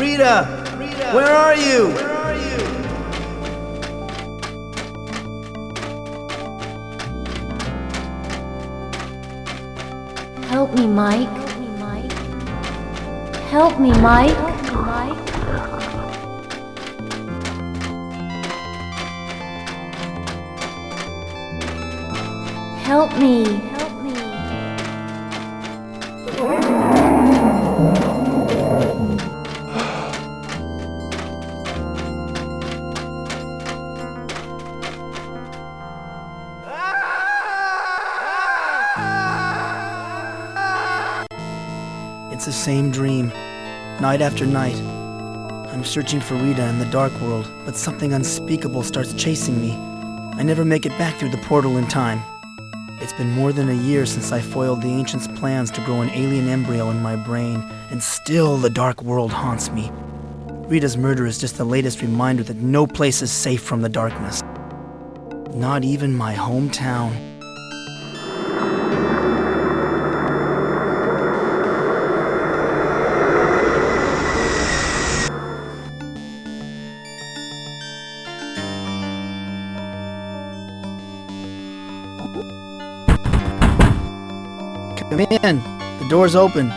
Rita! Where are you? Help me, Mike. Help me, Mike. Help me. It's the same dream, night after night. I'm searching for Rita in the dark world, but something unspeakable starts chasing me. I never make it back through the portal in time. It's been more than a year since I foiled the Ancient's plans to grow an alien embryo in my brain, and still the dark world haunts me. Rita's murder is just the latest reminder that no place is safe from the darkness. Not even my hometown. Come in. The door's open.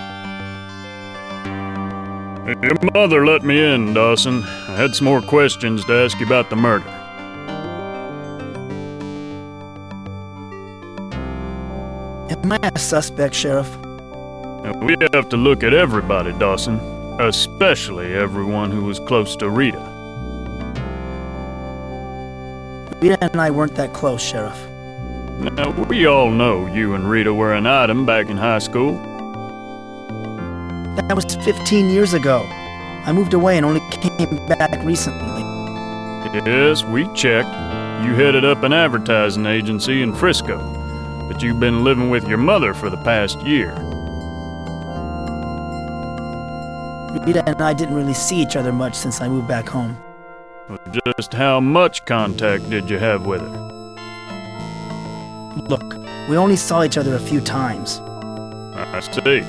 Your mother let me in, Dawson. I had some more questions to ask you about the murder. Am I a suspect, Sheriff? We have to look at everybody, Dawson. Especially everyone who was close to Rita. Rita and I weren't that close, Sheriff. Now, we all know you and Rita were an item back in high school. That was 15 years ago. I moved away and only came back recently. Yes, we checked. You headed up an advertising agency in Frisco, but you've been living with your mother for the past year. Rita and I didn't really see each other much since I moved back home. Just how much contact did you have with her? Look, we only saw each other a few times. I see.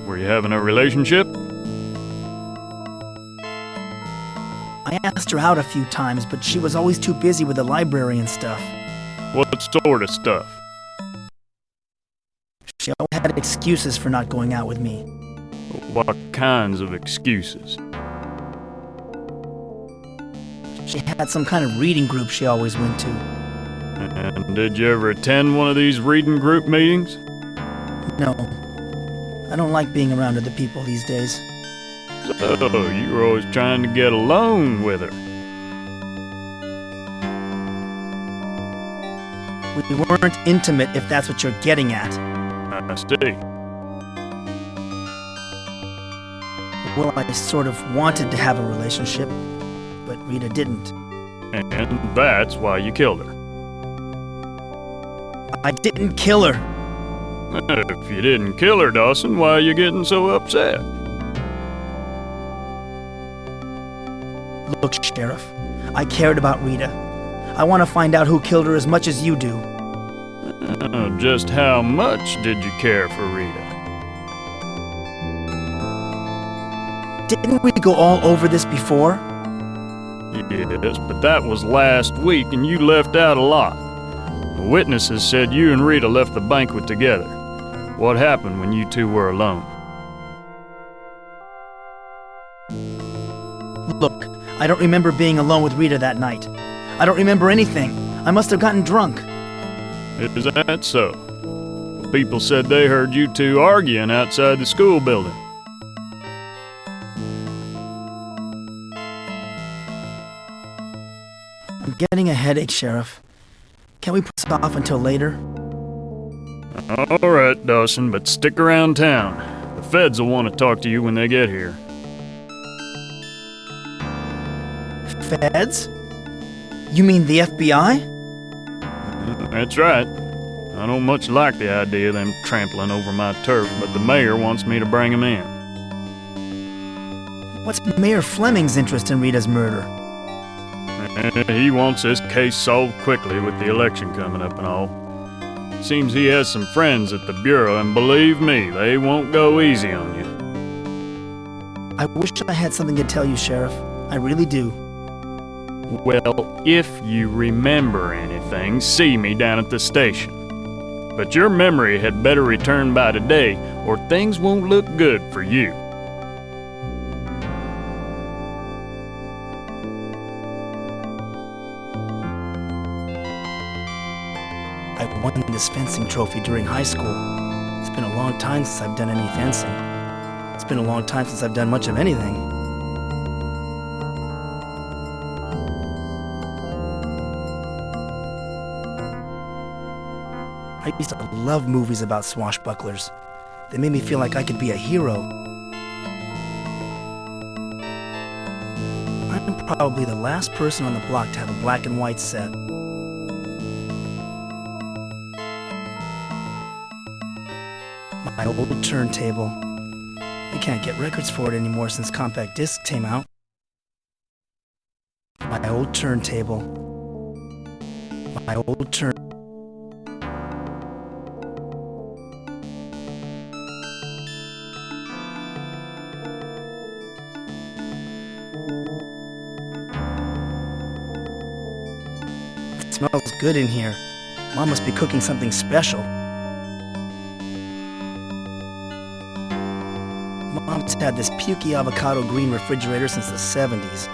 Were you having a relationship? I asked her out a few times, but she was always too busy with the library and stuff. What sort of stuff? She always had excuses for not going out with me. What kinds of excuses? She had some kind of reading group she always went to. And did you ever attend one of these reading group meetings? No. I don't like being around other people these days. So, you were always trying to get alone with her. We weren't intimate, if that's what you're getting at. I see. Well, I sort of wanted to have a relationship, but Rita didn't. And that's why you killed her. I didn't kill her. If you didn't kill her, Dawson, why are you getting so upset? Look, Sheriff, I cared about Rita. I want to find out who killed her as much as you do. Just how much did you care for Rita? Didn't we go all over this before? Yes, but that was last week and you left out a lot. The witnesses said you and Rita left the banquet together. What happened when you two were alone? Look, I don't remember being alone with Rita that night. I don't remember anything. I must have gotten drunk. Is that so? People said they heard you two arguing outside the school building. I'm getting a headache, Sheriff. Can't we put this off until later? All right, Dawson, but stick around town. The feds will want to talk to you when they get here. Feds? You mean the FBI? That's right. I don't much like the idea of them trampling over my turf, but the mayor wants me to bring them in. What's Mayor Fleming's interest in Rita's murder? He wants this case solved quickly with the election coming up and all. Seems he has some friends at the Bureau, and believe me, they won't go easy on you. I wish I had something to tell you, Sheriff. I really do. Well, if you remember anything, see me down at the station. But your memory had better return by today, or things won't look good for you. I won this fencing trophy during high school. It's been a long time since I've done any fencing. It's been a long time since I've done much of anything. I used to love movies about swashbucklers. They made me feel like I could be a hero. I'm probably the last person on the block to have a black and white set. My old turntable. You can't get records for it anymore since compact discs came out. My old turntable. My old turn. It smells good in here. Mom must be cooking something special. Mom's had this pukey avocado green refrigerator since the 70s.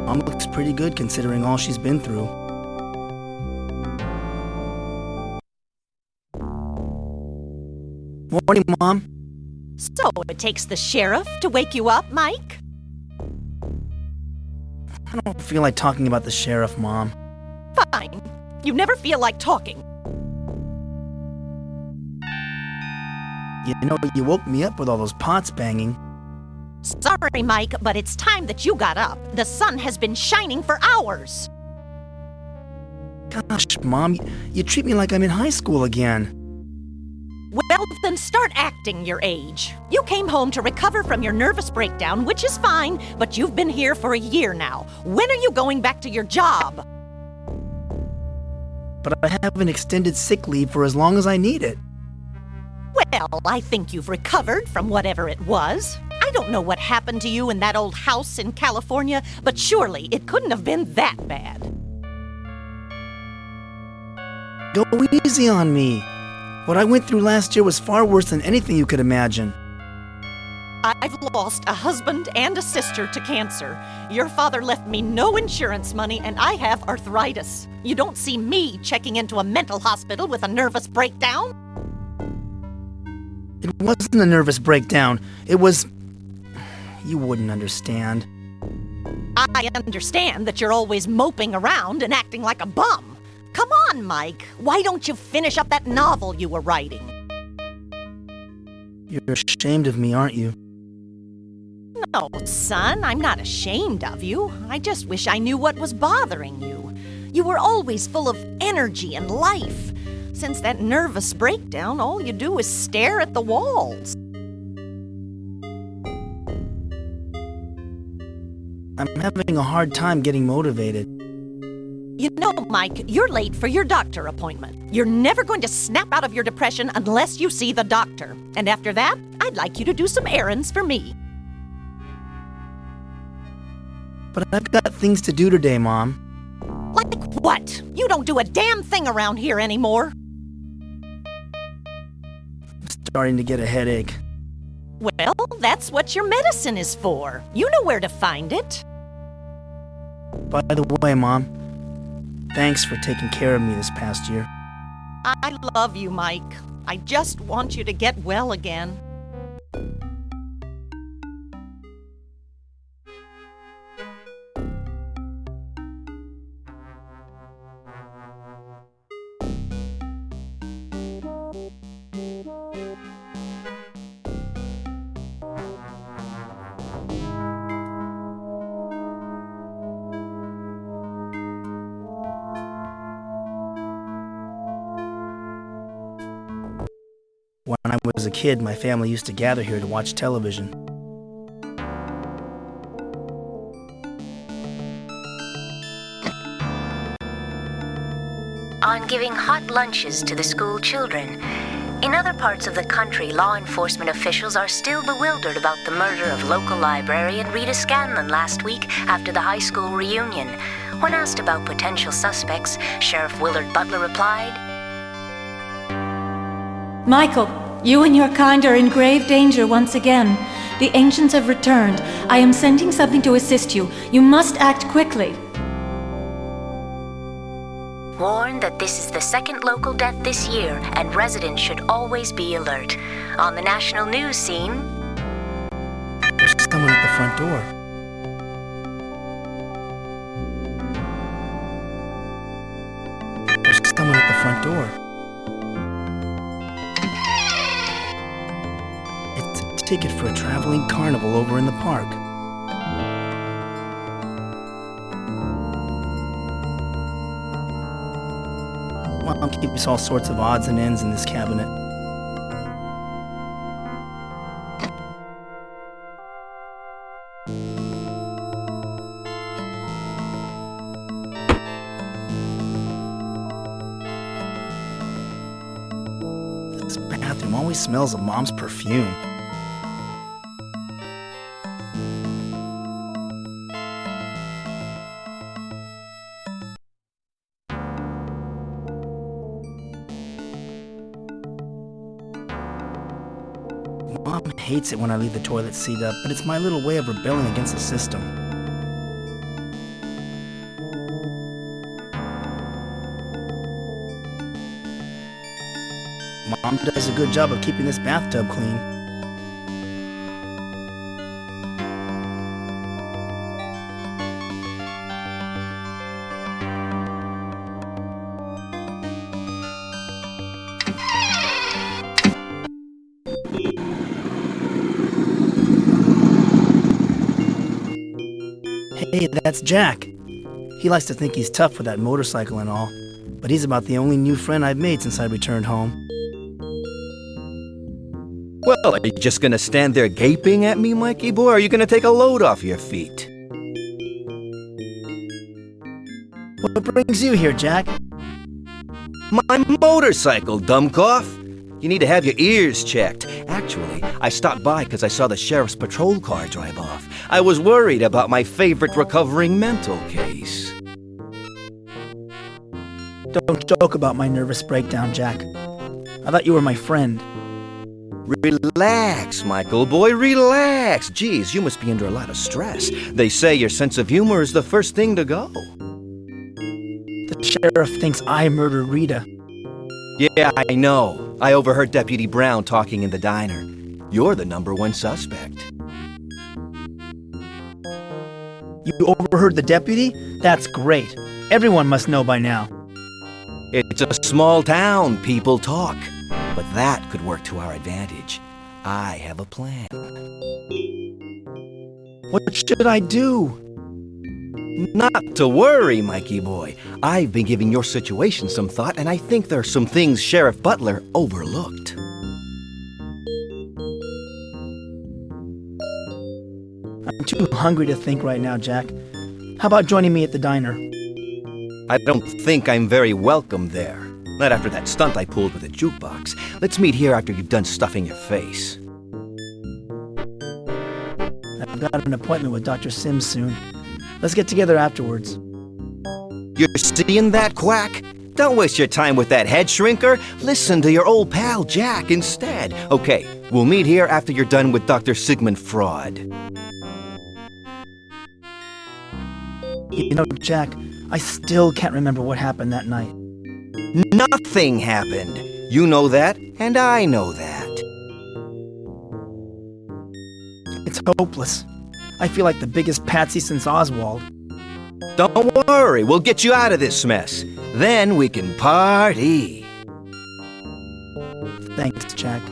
Mom looks pretty good considering all she's been through. Morning, Mom. So it takes the sheriff to wake you up, Mike? I don't feel like talking about the sheriff, Mom. Fine. You never feel like talking. You know, you woke me up with all those pots banging. Sorry, Mike, but it's time that you got up. The sun has been shining for hours. Gosh, Mom, you treat me like I'm in high school again. Well, then start acting your age. You came home to recover from your nervous breakdown, which is fine, but you've been here for a year now. When are you going back to your job? But I have an extended sick leave for as long as I need it. Well, I think you've recovered from whatever it was. I don't know what happened to you in that old house in California, but surely it couldn't have been that bad. Go easy on me. What I went through last year was far worse than anything you could imagine. I've lost a husband and a sister to cancer. Your father left me no insurance money, and I have arthritis. You don't see me checking into a mental hospital with a nervous breakdown. It wasn't a nervous breakdown. It was... You wouldn't understand. I understand that you're always moping around and acting like a bum. Come on, Mike. Why don't you finish up that novel you were writing? You're ashamed of me, aren't you? No, son, I'm not ashamed of you. I just wish I knew what was bothering you. You were always full of energy and life. Since that nervous breakdown, all you do is stare at the walls. I'm having a hard time getting motivated. You know, Mike, you're late for your doctor appointment. You're never going to snap out of your depression unless you see the doctor. And after that, I'd like you to do some errands for me. But I've got things to do today, Mom. Like what? You don't do a damn thing around here anymore. I'm starting to get a headache. Well, that's what your medicine is for. You know where to find it. By the way, Mom, thanks for taking care of me this past year. I love you, Mike. I just want you to get well again. When I was a kid, my family used to gather here to watch television. lunches to the school children. In other parts of the country, law enforcement officials are still bewildered about the murder of local librarian Rita Scanlon last week after the high school reunion. When asked about potential suspects, Sheriff Willard Butler replied, Michael, you and your kind are in grave danger once again. The ancients have returned. I am sending something to assist you. You must act quickly. Warned that this is the second local death this year, and residents should always be alert. On the national news scene... There's someone at the front door. There's someone at the front door. It's a ticket for a traveling carnival over in the park. Mom keeps all sorts of odds and ends in this cabinet. This bathroom always smells of Mom's perfume. Mom hates it when I leave the toilet seat up, but it's my little way of rebelling against the system. Mom does a good job of keeping this bathtub clean. Hey, that's Jack. He likes to think he's tough with that motorcycle and all, but he's about the only new friend I've made since I returned home. Well, are you just gonna stand there gaping at me, Mikey boy, or are you gonna take a load off your feet? What brings you here, Jack? My motorcycle, dumbcoff! You need to have your ears checked. Actually, I stopped by because I saw the sheriff's patrol car drive off. I was worried about my favorite recovering mental case. Don't joke about my nervous breakdown, Jack. I thought you were my friend. Relax, Michael boy, relax. Geez, you must be under a lot of stress. They say your sense of humor is the first thing to go. The sheriff thinks I murdered Rita. Yeah, I know. I overheard Deputy Brown talking in the diner. You're the #1 suspect. You overheard the deputy? That's great. Everyone must know by now. It's a small town, people talk. But that could work to our advantage. I have a plan. What should I do? Not to worry, Mikey boy. I've been giving your situation some thought, and I think there are some things Sheriff Butler overlooked. I'm too hungry to think right now, Jack. How about joining me at the diner? I don't think I'm very welcome there. Not after that stunt I pulled with a jukebox. Let's meet here after you've done stuffing your face. I've got an appointment with Dr. Sims soon. Let's get together afterwards. You're seeing that, quack? Don't waste your time with that head shrinker. Listen to your old pal Jack instead. Okay, we'll meet here after you're done with Dr. Sigmund Fraud. You know, Jack, I still can't remember what happened that night. Nothing happened. You know that, and I know that. It's hopeless. I feel like the biggest patsy since Oswald. Don't worry, we'll get you out of this mess. Then we can party. Thanks, Jack.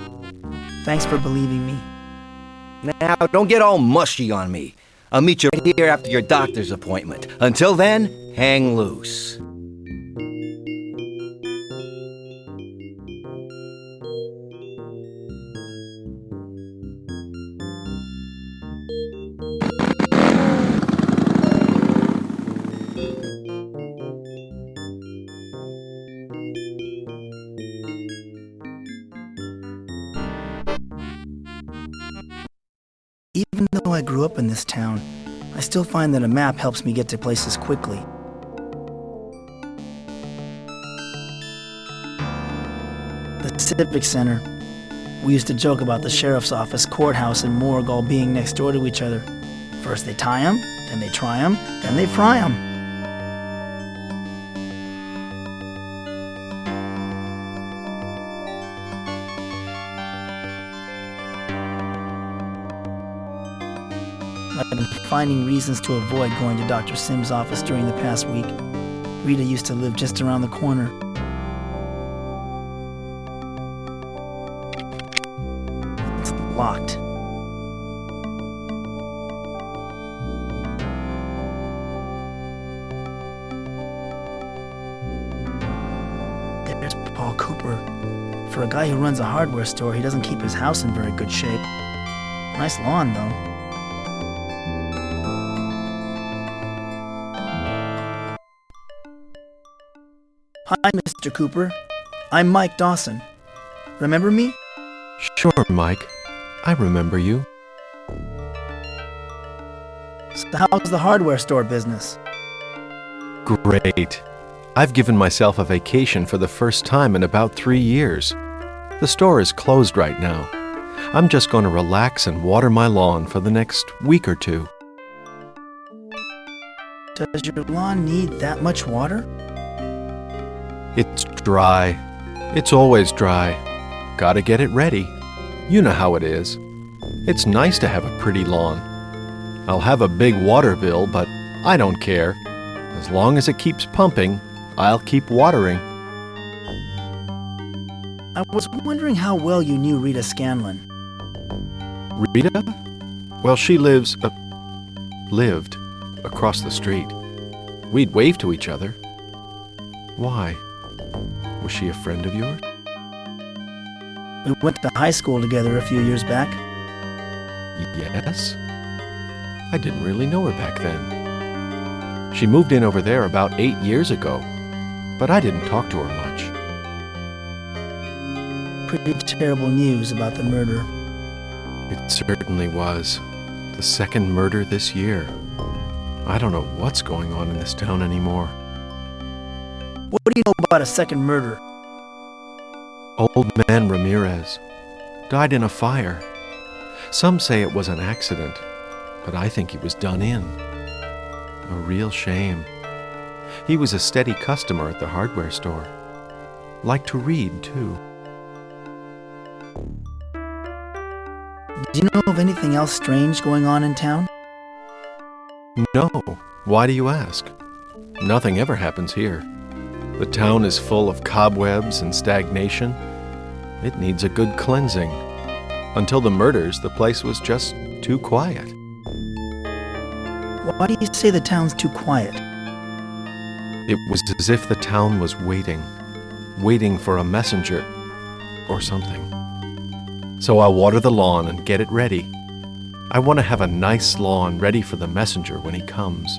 Thanks for believing me. Now, don't get all mushy on me. I'll meet you right here after your doctor's appointment. Until then, hang loose. though I grew up in this town, I still find that a map helps me get to places quickly. The Civic Center. We used to joke about the sheriff's office, courthouse, and morgue all being next door to each other. First they tie 'em, then they try 'em, then they fry 'em. I've been finding reasons to avoid going to Dr. Sim's office during the past week. Rita used to live just around the corner. It's locked. There's Paul Cooper. For a guy who runs a hardware store, he doesn't keep his house in very good shape. Nice lawn, though. Hi, Mr. Cooper. I'm Mike Dawson. Remember me? Sure, Mike. I remember you. So how's the hardware store business? Great. I've given myself a vacation for the first time in about 3 years. The store is closed right now. I'm just going to relax and water my lawn for the next week or two. Does your lawn need that much water? It's dry. It's always dry. Gotta get it ready. You know how it is. It's nice to have a pretty lawn. I'll have a big water bill, but I don't care. As long as it keeps pumping, I'll keep watering. I was wondering how well you knew Rita Scanlon. Rita? Well, she lived across the street. We'd wave to each other. Why? Was she a friend of yours? We went to high school together a few years back. Yes? I didn't really know her back then. She moved in over there about 8 years ago, but I didn't talk to her much. Pretty terrible news about the murder. It certainly was. The second murder this year. I don't know what's going on in this town anymore. What do you know about a second murder? Old man Ramirez died in a fire. Some say it was an accident, but I think he was done in. A real shame. He was a steady customer at the hardware store. Liked to read, too. Do you know of anything else strange going on in town? No. Why do you ask? Nothing ever happens here. The town is full of cobwebs and stagnation. It needs a good cleansing. Until the murders, the place was just too quiet. Why do you say the town's too quiet? It was as if the town was waiting for a messenger or something. So I'll water the lawn and get it ready. I want to have a nice lawn ready for the messenger when he comes.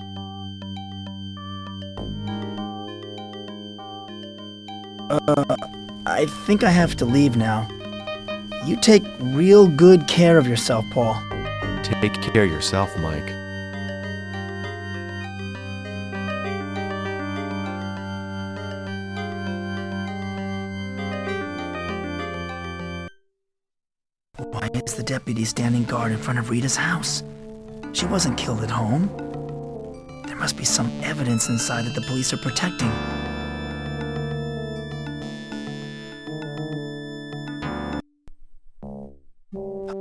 I think I have to leave now. You take real good care of yourself, Paul. Take care of yourself, Mike. Why is the deputy standing guard in front of Rita's house? She wasn't killed at home. There must be some evidence inside that the police are protecting.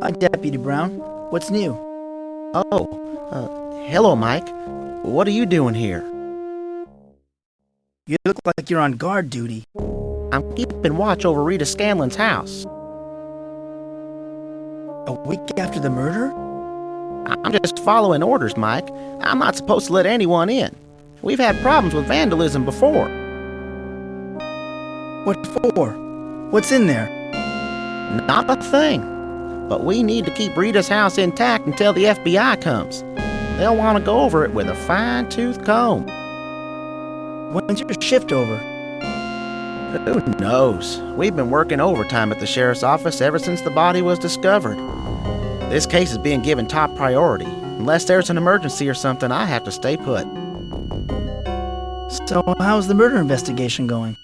Hi, Deputy Brown. What's new? Hello, Mike. What are you doing here? You look like you're on guard duty. I'm keeping watch over Rita Scanlon's house. A week after the murder? I'm just following orders, Mike. I'm not supposed to let anyone in. We've had problems with vandalism before. What for? What's in there? Not a thing. But we need to keep Rita's house intact until the FBI comes. They'll want to go over it with a fine-tooth comb. When's your shift over? Who knows? We've been working overtime at the sheriff's office ever since the body was discovered. This case is being given top priority. Unless there's an emergency or something, I have to stay put. So, how's the murder investigation going?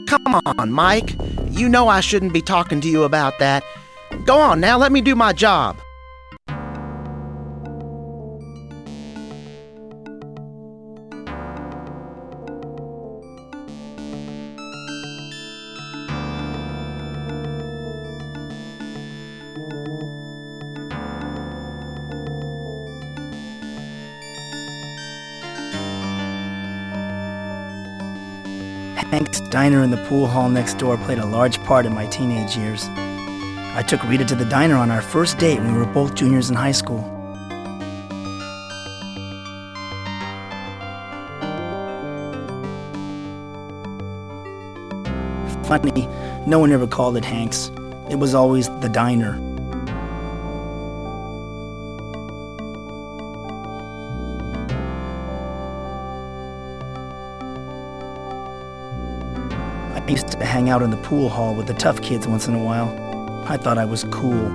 Come on, Mike. You know I shouldn't be talking to you about that. Go on now, let me do my job. Hank's diner in the pool hall next door played a large part in my teenage years. I took Rita to the diner on our first date when we were both juniors in high school. Funny, no one ever called it Hank's. It was always the diner. I used to hang out in the pool hall with the tough kids once in a while. I thought I was cool.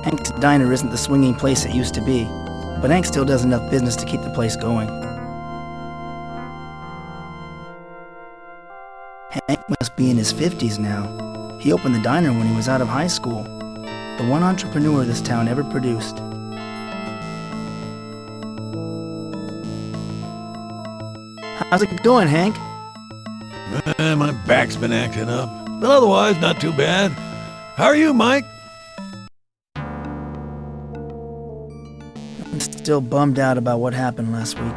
Hank's diner isn't the swinging place it used to be, but Hank still does enough business to keep the place going. Hank must be in his 50s now. He opened the diner when he was out of high school. The one entrepreneur this town ever produced. How's it going, Hank? My back's been acting up, but otherwise not too bad. How are you, Mike? I'm still bummed out about what happened last week.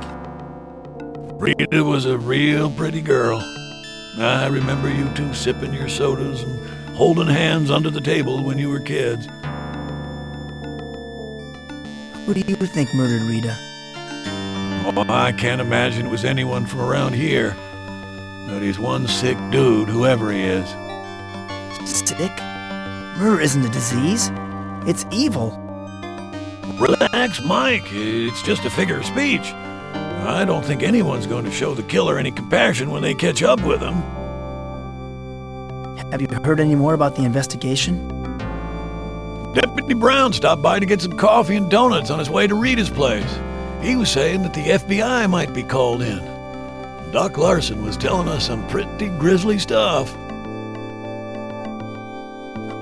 Rita was a real pretty girl. I remember you two sipping your sodas and holding hands under the table when you were kids. Who do you think murdered Rita? Oh, I can't imagine it was anyone from around here. But he's one sick dude, whoever he is. Sick? Murder isn't a disease. It's evil. Relax, Mike. It's just a figure of speech. I don't think anyone's going to show the killer any compassion when they catch up with him. Have you heard any more about the investigation? Deputy Brown stopped by to get some coffee and donuts on his way to Rita's place. He was saying that the FBI might be called in. Doc Larson was telling us some pretty grisly stuff.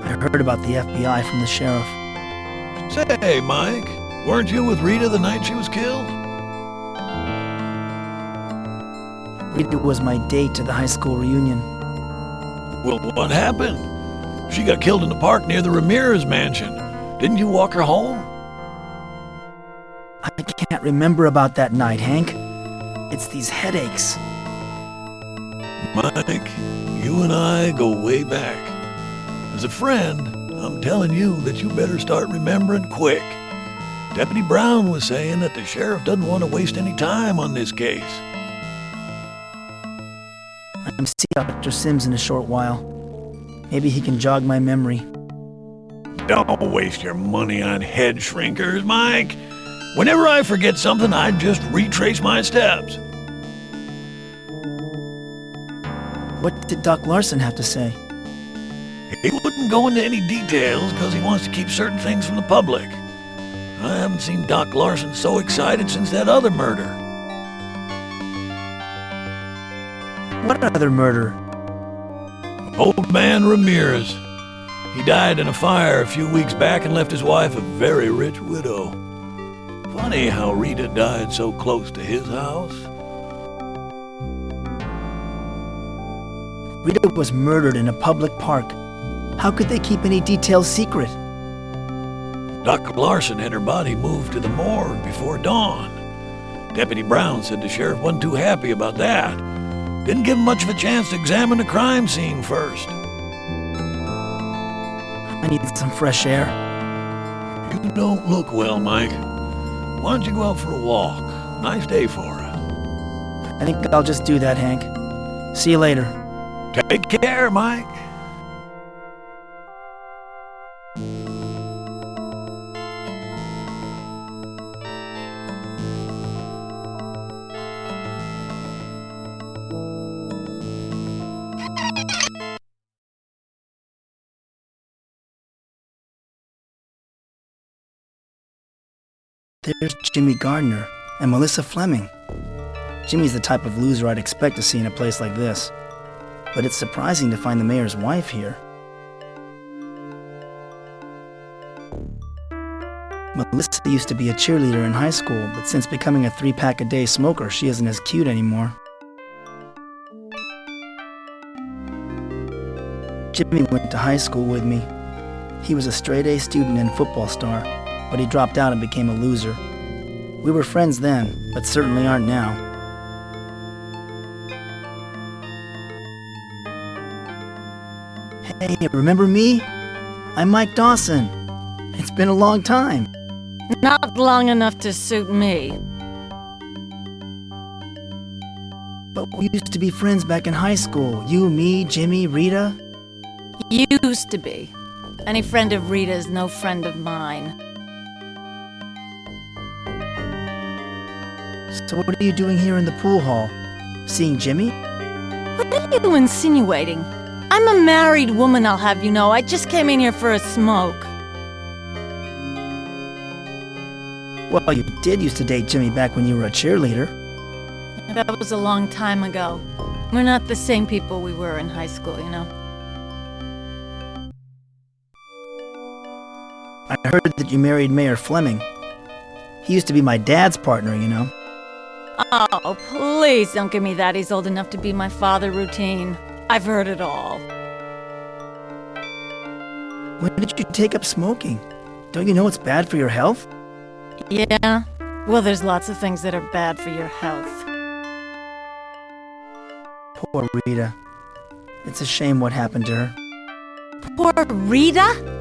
I heard about the FBI from the sheriff. Say, Mike, weren't you with Rita the night she was killed? Rita was my date to the high school reunion. Well, what happened? She got killed in the park near the Ramirez mansion. Didn't you walk her home? I can't remember about that night, Hank. It's these headaches. Mike, you and I go way back. As a friend, I'm telling you that you better start remembering quick. Deputy Brown was saying that the sheriff doesn't want to waste any time on this case. I'm seeing Dr. Sims in a short while. Maybe he can jog my memory. Don't waste your money on head shrinkers, Mike. Whenever I forget something, I just retrace my steps. What did Doc Larson have to say? He wouldn't go into any details because he wants to keep certain things from the public. I haven't seen Doc Larson so excited since that other murder. What other murder? Old man Ramirez. He died in a fire a few weeks back and left his wife a very rich widow. Funny how Rita died so close to his house. Rita was murdered in a public park. How could they keep any details secret? Dr. Larson had her body moved to the morgue before dawn. Deputy Brown said the sheriff wasn't too happy about that. Didn't give him much of a chance to examine the crime scene first. I need some fresh air. You don't look well, Mike. Why don't you go out for a walk? Nice day for it. I think I'll just do that, Hank. See you later. Take care, Mike. There's Jimmy Gardner and Melissa Fleming. Jimmy's the type of loser I'd expect to see in a place like this. But it's surprising to find the mayor's wife here. Melissa used to be a cheerleader in high school, but since becoming a 3-pack-a-day smoker, she isn't as cute anymore. Jimmy went to high school with me. He was a straight-A student and football star, but he dropped out and became a loser. We were friends then, but certainly aren't now. Hey, remember me? I'm Mike Dawson. It's been a long time. Not long enough to suit me. But we used to be friends back in high school. You, me, Jimmy, Rita. Used to be. Any friend of Rita's no friend of mine. So what are you doing here in the pool hall? Seeing Jimmy? What are you insinuating? I'm a married woman, I'll have you know. I just came in here for a smoke. Well, you did used to date Jimmy back when you were a cheerleader. That was a long time ago. We're not the same people we were in high school, you know. I heard that you married Mayor Fleming. He used to be my dad's partner, you know. Oh, please don't give me that he's old enough to be my father routine. I've heard it all. When did you take up smoking? Don't you know it's bad for your health? Yeah? Well, there's lots of things that are bad for your health. Poor Rita. It's a shame what happened to her. Poor Rita?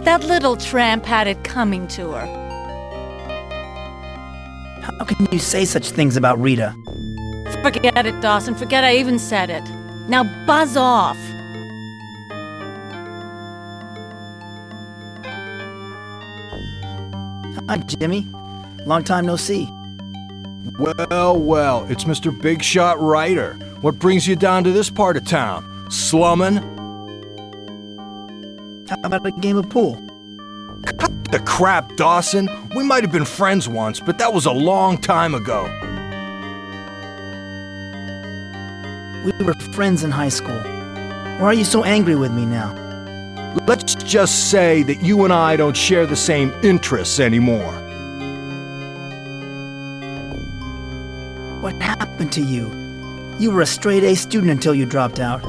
That little tramp had it coming to her. How can you say such things about Rita? Forget it, Dawson. Forget I even said it. Now buzz off. Hi, Jimmy. Long time no see. Well, well, it's Mr. Big Shot Ryder. What brings you down to this part of town? Slummin'? How about a game of pool? Cut the crap, Dawson. We might have been friends once, but that was a long time ago. We were friends in high school. Why are you so angry with me now? Let's just say that you and I don't share the same interests anymore. What happened to you? You were a straight-A student until you dropped out.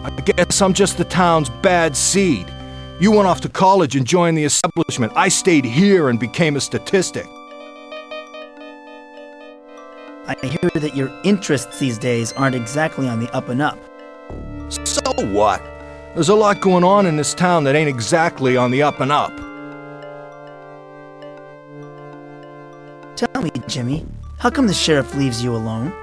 I guess I'm just the town's bad seed. You went off to college and joined the establishment. I stayed here and became a statistic. I hear that your interests these days aren't exactly on the up and up. So what? There's a lot going on in this town that ain't exactly on the up and up. Tell me, Jimmy, how come the sheriff leaves you alone?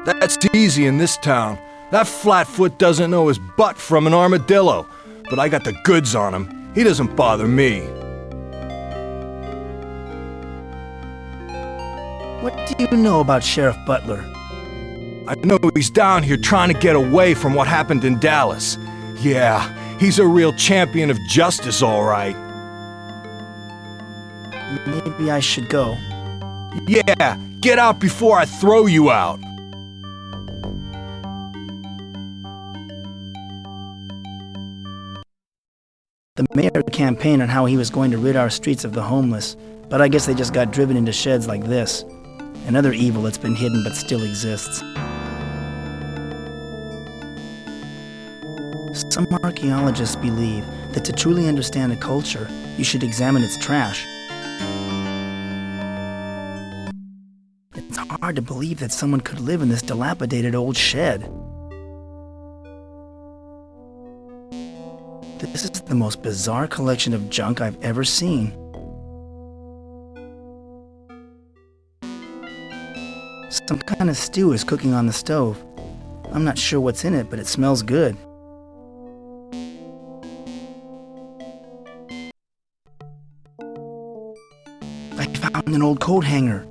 That's easy in this town. That flatfoot doesn't know his butt from an armadillo, but I got the goods on him. He doesn't bother me. What do you know about Sheriff Butler? I know he's down here trying to get away from what happened in Dallas. Yeah, he's a real champion of justice, all right. Maybe I should go. Yeah, get out before I throw you out. The mayor campaigned on how he was going to rid our streets of the homeless, but I guess they just got driven into sheds like this. Another evil that's been hidden but still exists. Some archaeologists believe that to truly understand a culture, you should examine its trash. It's hard to believe that someone could live in this dilapidated old shed. This is the most bizarre collection of junk I've ever seen. Some kind of stew is cooking on the stove. I'm not sure what's in it, but it smells good. I found an old coat hanger.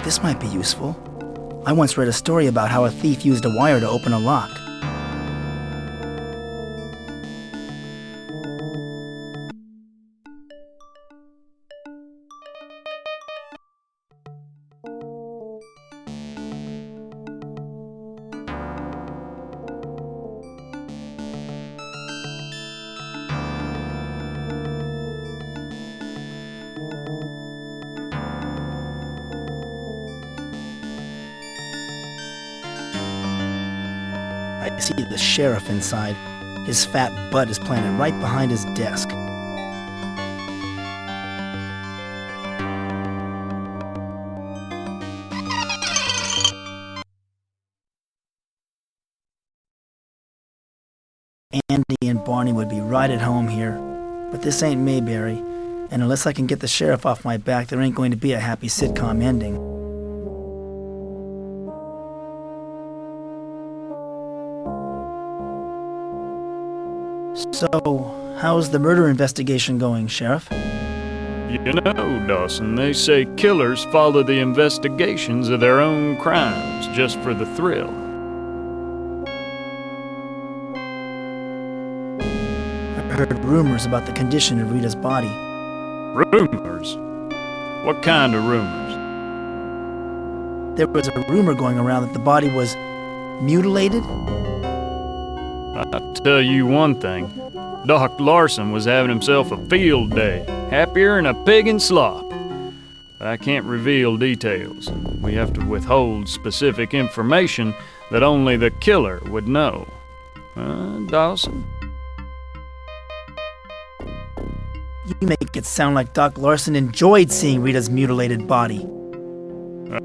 This might be useful. I once read a story about how a thief used a wire to open a lock. see the sheriff inside. His fat butt is planted right behind his desk. Andy and Barney would be right at home here. But this ain't Mayberry, and unless I can get the sheriff off my back, there ain't going to be a happy sitcom ending. So, how's the murder investigation going, Sheriff? You know, Dawson, they say killers follow the investigations of their own crimes just for the thrill. I heard rumors about the condition of Rita's body. Rumors? What kind of rumors? There was a rumor going around that the body was mutilated. I'll tell you one thing. Doc Larson was having himself a field day, happier than a pig in slop. I can't reveal details. We have to withhold specific information that only the killer would know. Dawson? You make it sound like Doc Larson enjoyed seeing Rita's mutilated body.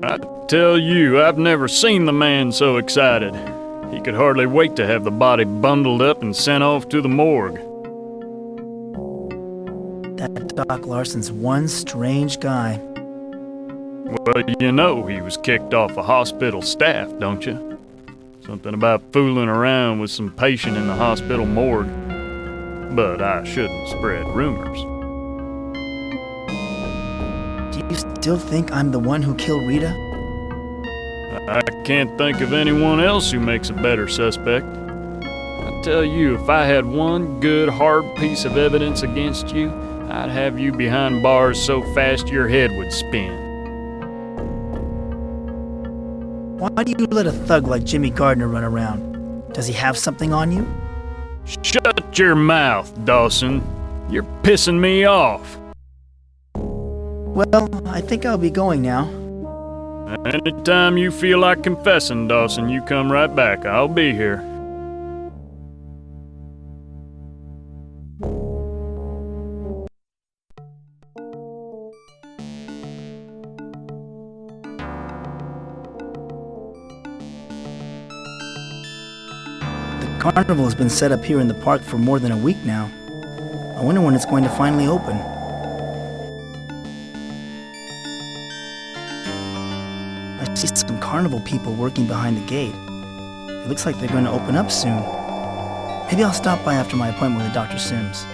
I tell you, I've never seen the man so excited. He could hardly wait to have the body bundled up and sent off to the morgue. That Doc Larson's one strange guy. Well, you know he was kicked off the hospital staff, don't you? Something about fooling around with some patient in the hospital morgue. But I shouldn't spread rumors. Do you still think I'm the one who killed Rita? I can't think of anyone else who makes a better suspect. I tell you, if I had one good, hard piece of evidence against you, I'd have you behind bars so fast your head would spin. Why do you let a thug like Jimmy Gardner run around? Does he have something on you? Shut your mouth, Dawson. You're pissing me off. Well, I think I'll be going now. Anytime you feel like confessing, Dawson, you come right back. I'll be here. The carnival has been set up here in the park for more than a week now. I wonder when it's going to finally open. I see some carnival people working behind the gate. It looks like they're going to open up soon. Maybe I'll stop by after my appointment with Dr. Sims.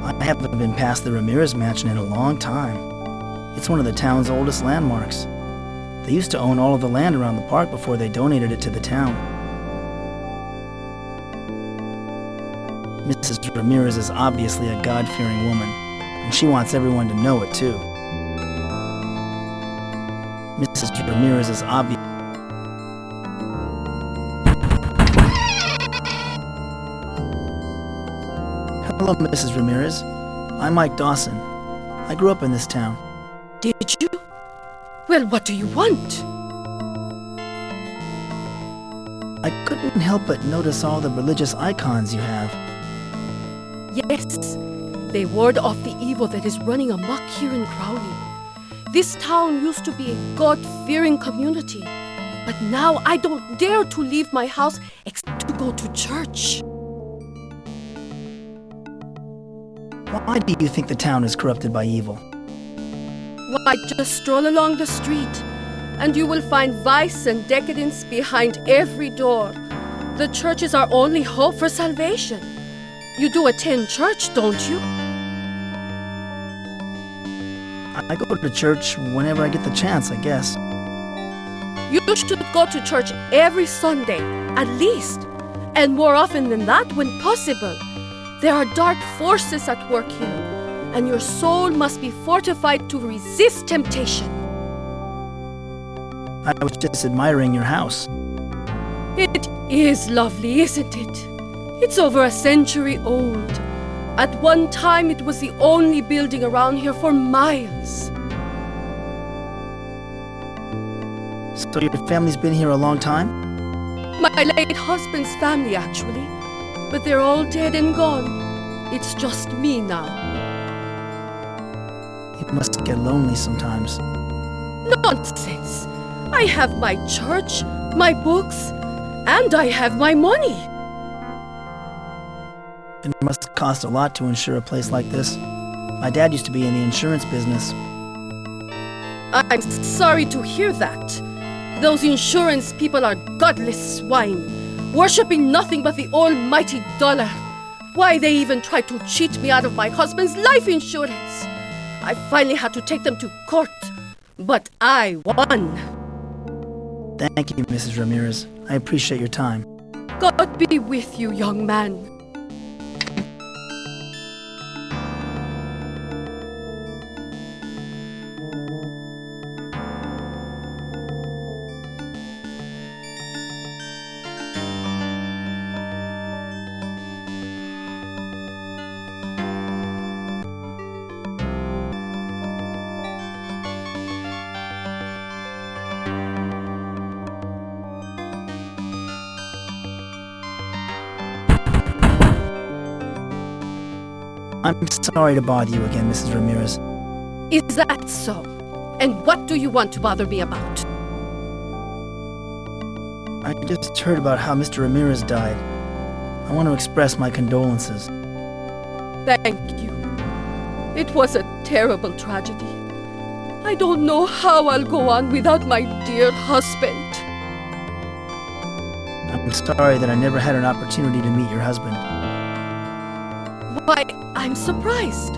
I haven't been past the Ramirez mansion in a long time. It's one of the town's oldest landmarks. They used to own all of the land around the park before they donated it to the town. Mrs. Ramirez is obviously a God-fearing woman, and she wants everyone to know it too. Mrs. Ramirez is obvious. Hello, Mrs. Ramirez. I'm Mike Dawson. I grew up in this town. Did you? Well, what do you want? I couldn't help but notice all the religious icons you have. Yes, they ward off the evil that is running amok here in Crowley. This town used to be a God-fearing community, but now I don't dare to leave my house except to go to church. Why do you think the town is corrupted by evil? Why, just stroll along the street, and you will find vice and decadence behind every door. The church is our only hope for salvation. You do attend church, don't you? I go to church whenever I get the chance, I guess. You should go to church every Sunday, at least, and more often than that when possible. There are dark forces at work here, and your soul must be fortified to resist temptation. I was just admiring your house. It is lovely, isn't it? It's over a century old. At one time, it was the only building around here for miles. So your family's been here a long time? My late husband's family, actually. But they're all dead and gone. It's just me now. It must get lonely sometimes. Nonsense! I have my church, my books, and I have my money. It must cost a lot to insure a place like this. My dad used to be in the insurance business. I'm sorry to hear that. Those insurance people are godless swine, worshipping nothing but the almighty dollar. Why they even tried to cheat me out of my husband's life insurance. I finally had to take them to court, but I won. Thank you, Mrs. Ramirez. I appreciate your time. God be with you, young man. I'm sorry to bother you again, Mrs. Ramirez. Is that so? And what do you want to bother me about? I just heard about how Mr. Ramirez died. I want to express my condolences. Thank you. It was a terrible tragedy. I don't know how I'll go on without my dear husband. I'm sorry that I never had an opportunity to meet your husband. Why, I'm surprised.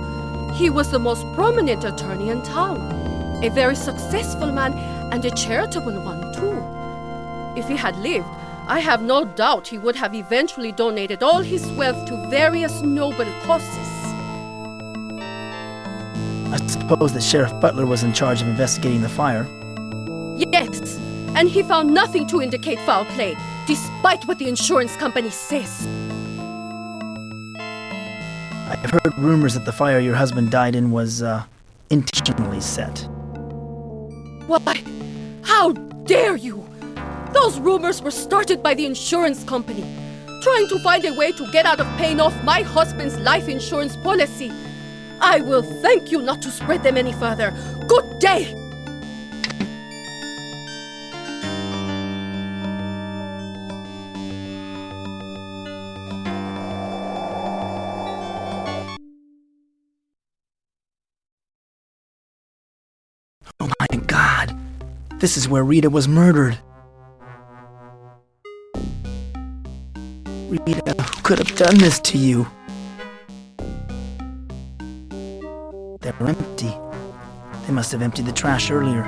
He was the most prominent attorney in town. A very successful man and a charitable one, too. If he had lived, I have no doubt he would have eventually donated all his wealth to various noble causes. I suppose that Sheriff Butler was in charge of investigating the fire. Yes, and he found nothing to indicate foul play, despite what the insurance company says. I've heard rumors that the fire your husband died in was, intentionally set. Why? How dare you? Those rumors were started by the insurance company, trying to find a way to get out of paying off my husband's life insurance policy. I will thank you not to spread them any further. Good day! Oh my God! This is where Rita was murdered. Rita, who could have done this to you? They're empty. They must have emptied the trash earlier.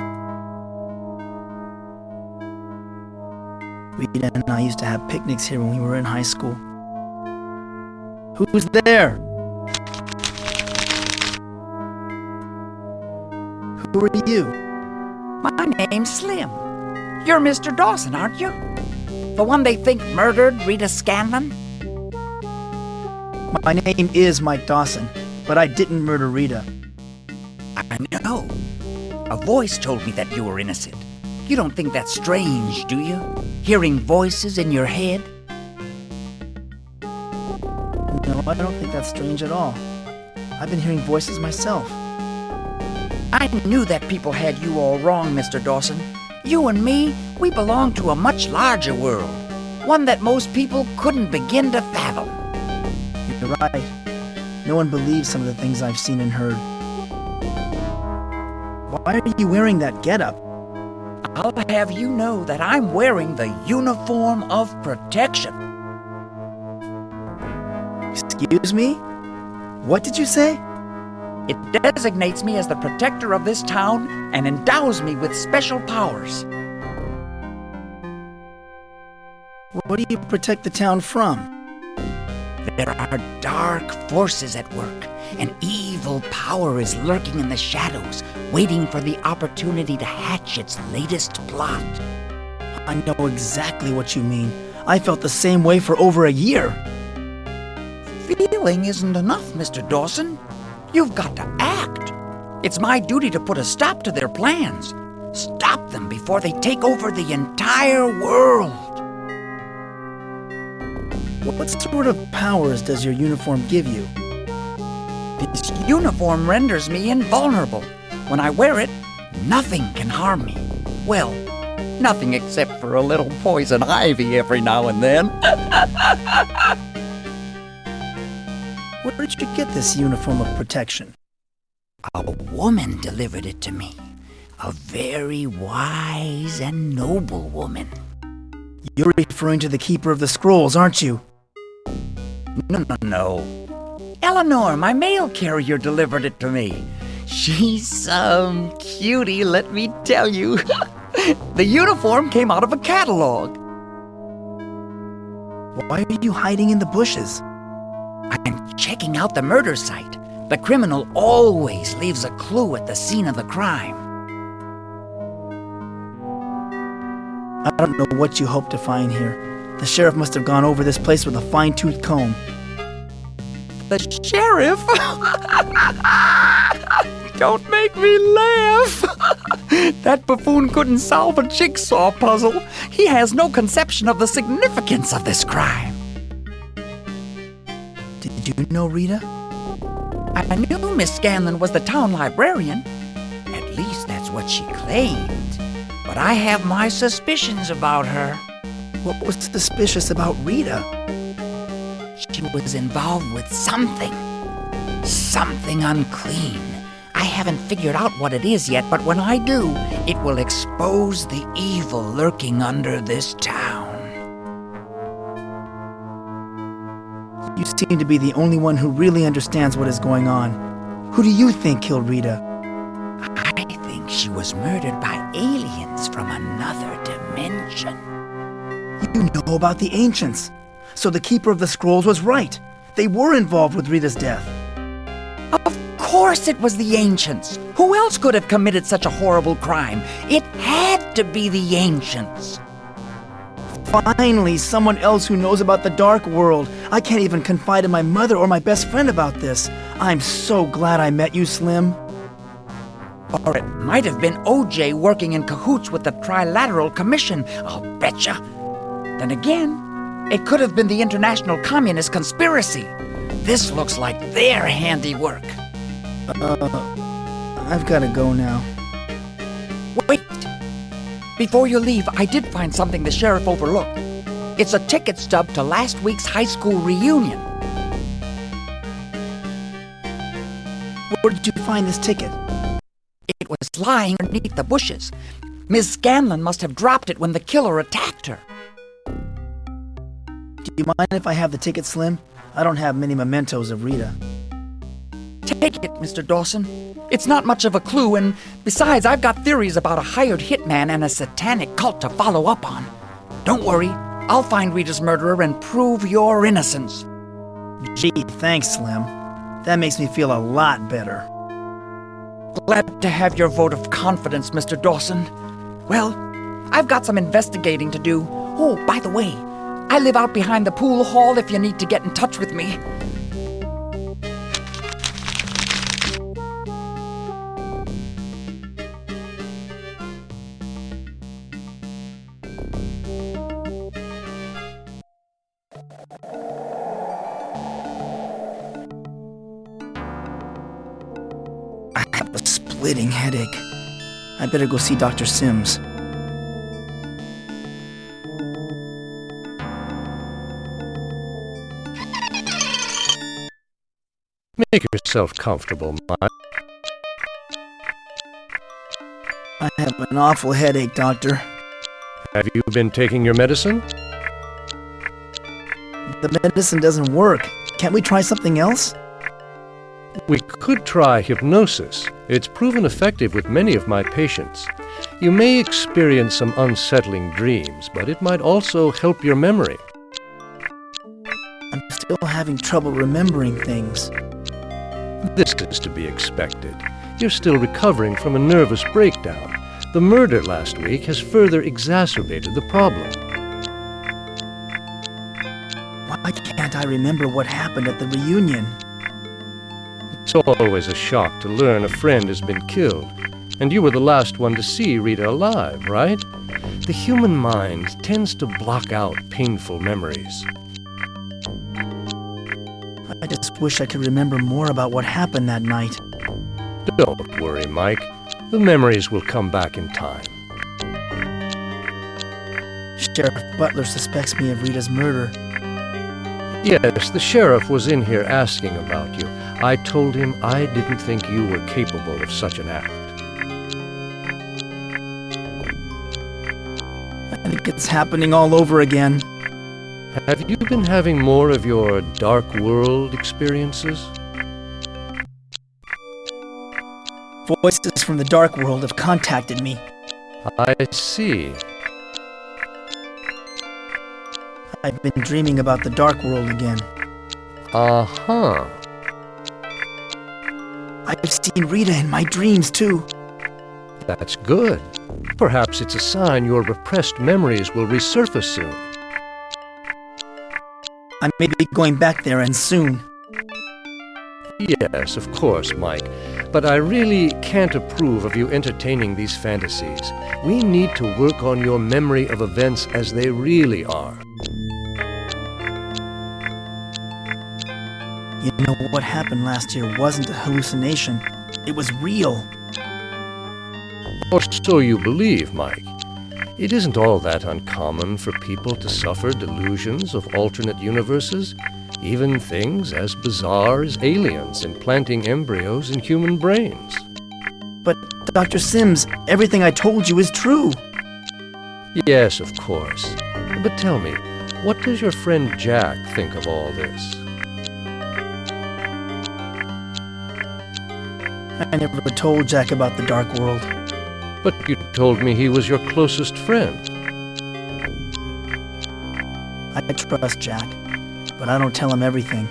Rita and I used to have picnics here when we were in high school. Who's there? Who are you? My name's Slim. You're Mr. Dawson, aren't you? The one they think murdered Rita Scanlon? My name is Mike Dawson, but I didn't murder Rita. I know. A voice told me that you were innocent. You don't think that's strange, do you? Hearing voices in your head? No, I don't think that's strange at all. I've been hearing voices myself. I knew that people had you all wrong, Mr. Dawson. You and me, we belong to a much larger world. One that most people couldn't begin to fathom. You're right. No one believes some of the things I've seen and heard. Why are you wearing that getup? I'll have you know that I'm wearing the uniform of protection. Excuse me? What did you say? It designates me as the protector of this town and endows me with special powers. What do you protect the town from? There are dark forces at work. An evil power is lurking in the shadows, waiting for the opportunity to hatch its latest plot. I know exactly what you mean. I felt the same way for over a year. Feeling isn't enough, Mr. Dawson. You've got to act. It's my duty to put a stop to their plans. Stop them before they take over the entire world. What sort of powers does your uniform give you? This uniform renders me invulnerable. When I wear it, nothing can harm me. Well, nothing except for a little poison ivy every now and then. Where did you get this uniform of protection? A woman delivered it to me. A very wise and noble woman. You're referring to the Keeper of the Scrolls, aren't you? No. Eleanor, my mail carrier, delivered it to me. She's some cutie, let me tell you. The uniform came out of a catalog. Why are you hiding in the bushes? I'm checking out the murder site. The criminal always leaves a clue at the scene of the crime. I don't know what you hope to find here. The sheriff must have gone over this place with a fine-tooth comb. The sheriff? Don't make me laugh. That buffoon couldn't solve a jigsaw puzzle. He has no conception of the significance of this crime. Did you know Rita? I knew Miss Scanlon was the town librarian. At least that's what she claimed. But I have my suspicions about her. What was suspicious about Rita? She was involved with something. Something unclean. I haven't figured out what it is yet, but when I do, it will expose the evil lurking under this town. You seem to be the only one who really understands what is going on. Who do you think killed Rita? I think she was murdered by aliens from another dimension. You know about the ancients. So the Keeper of the Scrolls was right. They were involved with Rita's death. Of course it was the ancients. Who else could have committed such a horrible crime? It had to be the ancients. Finally, someone else who knows about the dark world. I can't even confide in my mother or my best friend about this. I'm so glad I met you, Slim. Or it might have been OJ working in cahoots with the Trilateral Commission, I'll betcha. Then again, it could have been the International Communist Conspiracy. This looks like their handiwork. I've got to go now. Wait! Before you leave, I did find something the sheriff overlooked. It's a ticket stub to last week's high school reunion. Where did you find this ticket? It was lying underneath the bushes. Miss Scanlon must have dropped it when the killer attacked her. Do you mind if I have the ticket, Slim? I don't have many mementos of Rita. Take it, Mr. Dawson. It's not much of a clue, and besides, I've got theories about a hired hitman and a satanic cult to follow up on. Don't worry, I'll find Rita's murderer and prove your innocence. Gee, thanks, Slim. That makes me feel a lot better. Glad to have your vote of confidence, Mr. Dawson. Well, I've got some investigating to do. Oh, by the way, I live out behind the pool hall if you need to get in touch with me. I have a splitting headache. I better go see Dr. Sims. Make yourself comfortable, Mike. I have an awful headache, Doctor. Have you been taking your medicine? The medicine doesn't work. Can't we try something else? We could try hypnosis. It's proven effective with many of my patients. You may experience some unsettling dreams, but it might also help your memory. I'm still having trouble remembering things. This is to be expected. You're still recovering from a nervous breakdown. The murder last week has further exacerbated the problem. Why can't I remember what happened at the reunion? It's always a shock to learn a friend has been killed. And you were the last one to see Rita alive, right? The human mind tends to block out painful memories. I just wish I could remember more about what happened that night. Don't worry, Mike. The memories will come back in time. Sheriff Butler suspects me of Rita's murder. Yes, the sheriff was in here asking about you. I told him I didn't think you were capable of such an act. I think it's happening all over again. Have you been having more of your dark world experiences? Voices from the dark world have contacted me. I see. I've been dreaming about the dark world again. Uh-huh. I've seen Rita in my dreams, too. That's good. Perhaps it's a sign your repressed memories will resurface soon. I may be going back there, and soon. Yes, of course, Mike. But I really can't approve of you entertaining these fantasies. We need to work on your memory of events as they really are. You know, what happened last year wasn't a hallucination. It was real. Or so you believe, Mike. It isn't all that uncommon for people to suffer delusions of alternate universes, even things as bizarre as aliens implanting embryos in human brains. But, Dr. Sims, everything I told you is true. Yes, of course. But tell me, what does your friend Jack think of all this? I never told Jack about the dark world. But you told me he was your closest friend. I trust Jack, but I don't tell him everything.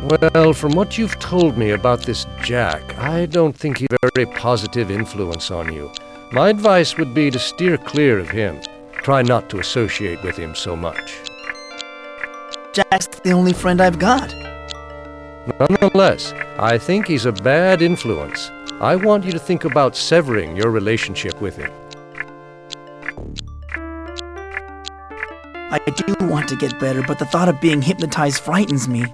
Well, from what you've told me about this Jack, I don't think he's a very positive influence on you. My advice would be to steer clear of him. Try not to associate with him so much. Jack's the only friend I've got. Nonetheless, I think he's a bad influence. I want you to think about severing your relationship with him. I do want to get better, but the thought of being hypnotized frightens me.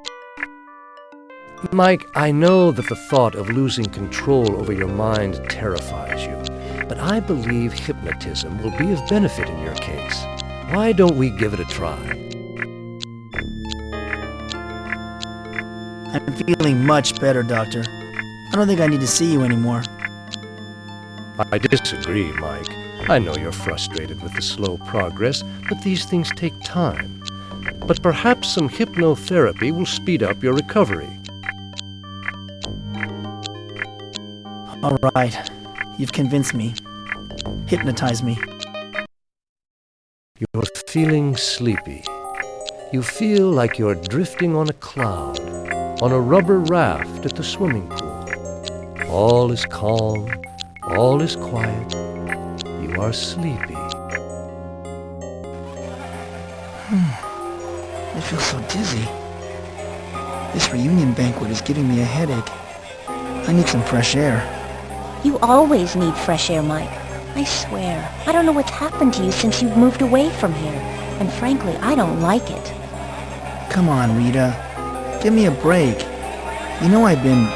Mike, I know that the thought of losing control over your mind terrifies you, but I believe hypnotism will be of benefit in your case. Why don't we give it a try? I'm feeling much better, Doctor. I don't think I need to see you anymore. I disagree, Mike. I know you're frustrated with the slow progress, but these things take time. But perhaps some hypnotherapy will speed up your recovery. All right. You've convinced me. Hypnotize me. You're feeling sleepy. You feel like you're drifting on a cloud, on a rubber raft at the swimming pool. All is calm, all is quiet. You are sleepy. I feel so dizzy. This reunion banquet is giving me a headache. I need some fresh air. You always need fresh air, Mike. I swear, I don't know what's happened to you since you've moved away from here. And frankly, I don't like it. Come on, Rita. Give me a break. You know I've been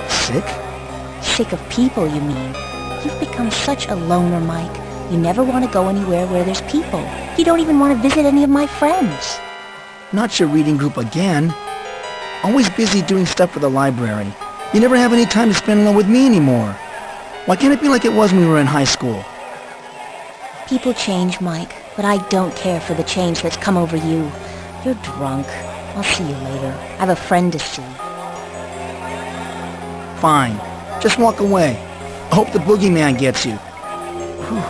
sick? Sick of people, you mean? You've become such a loner, Mike. You never want to go anywhere where there's people. You don't even want to visit any of my friends. Not your reading group again. Always busy doing stuff for the library. You never have any time to spend alone with me anymore. Why can't it be like it was when we were in high school? People change, Mike, but I don't care for the change that's come over you. You're drunk. I'll see you later. I have a friend to see. Fine. Just walk away. I hope the boogeyman gets you. Whew.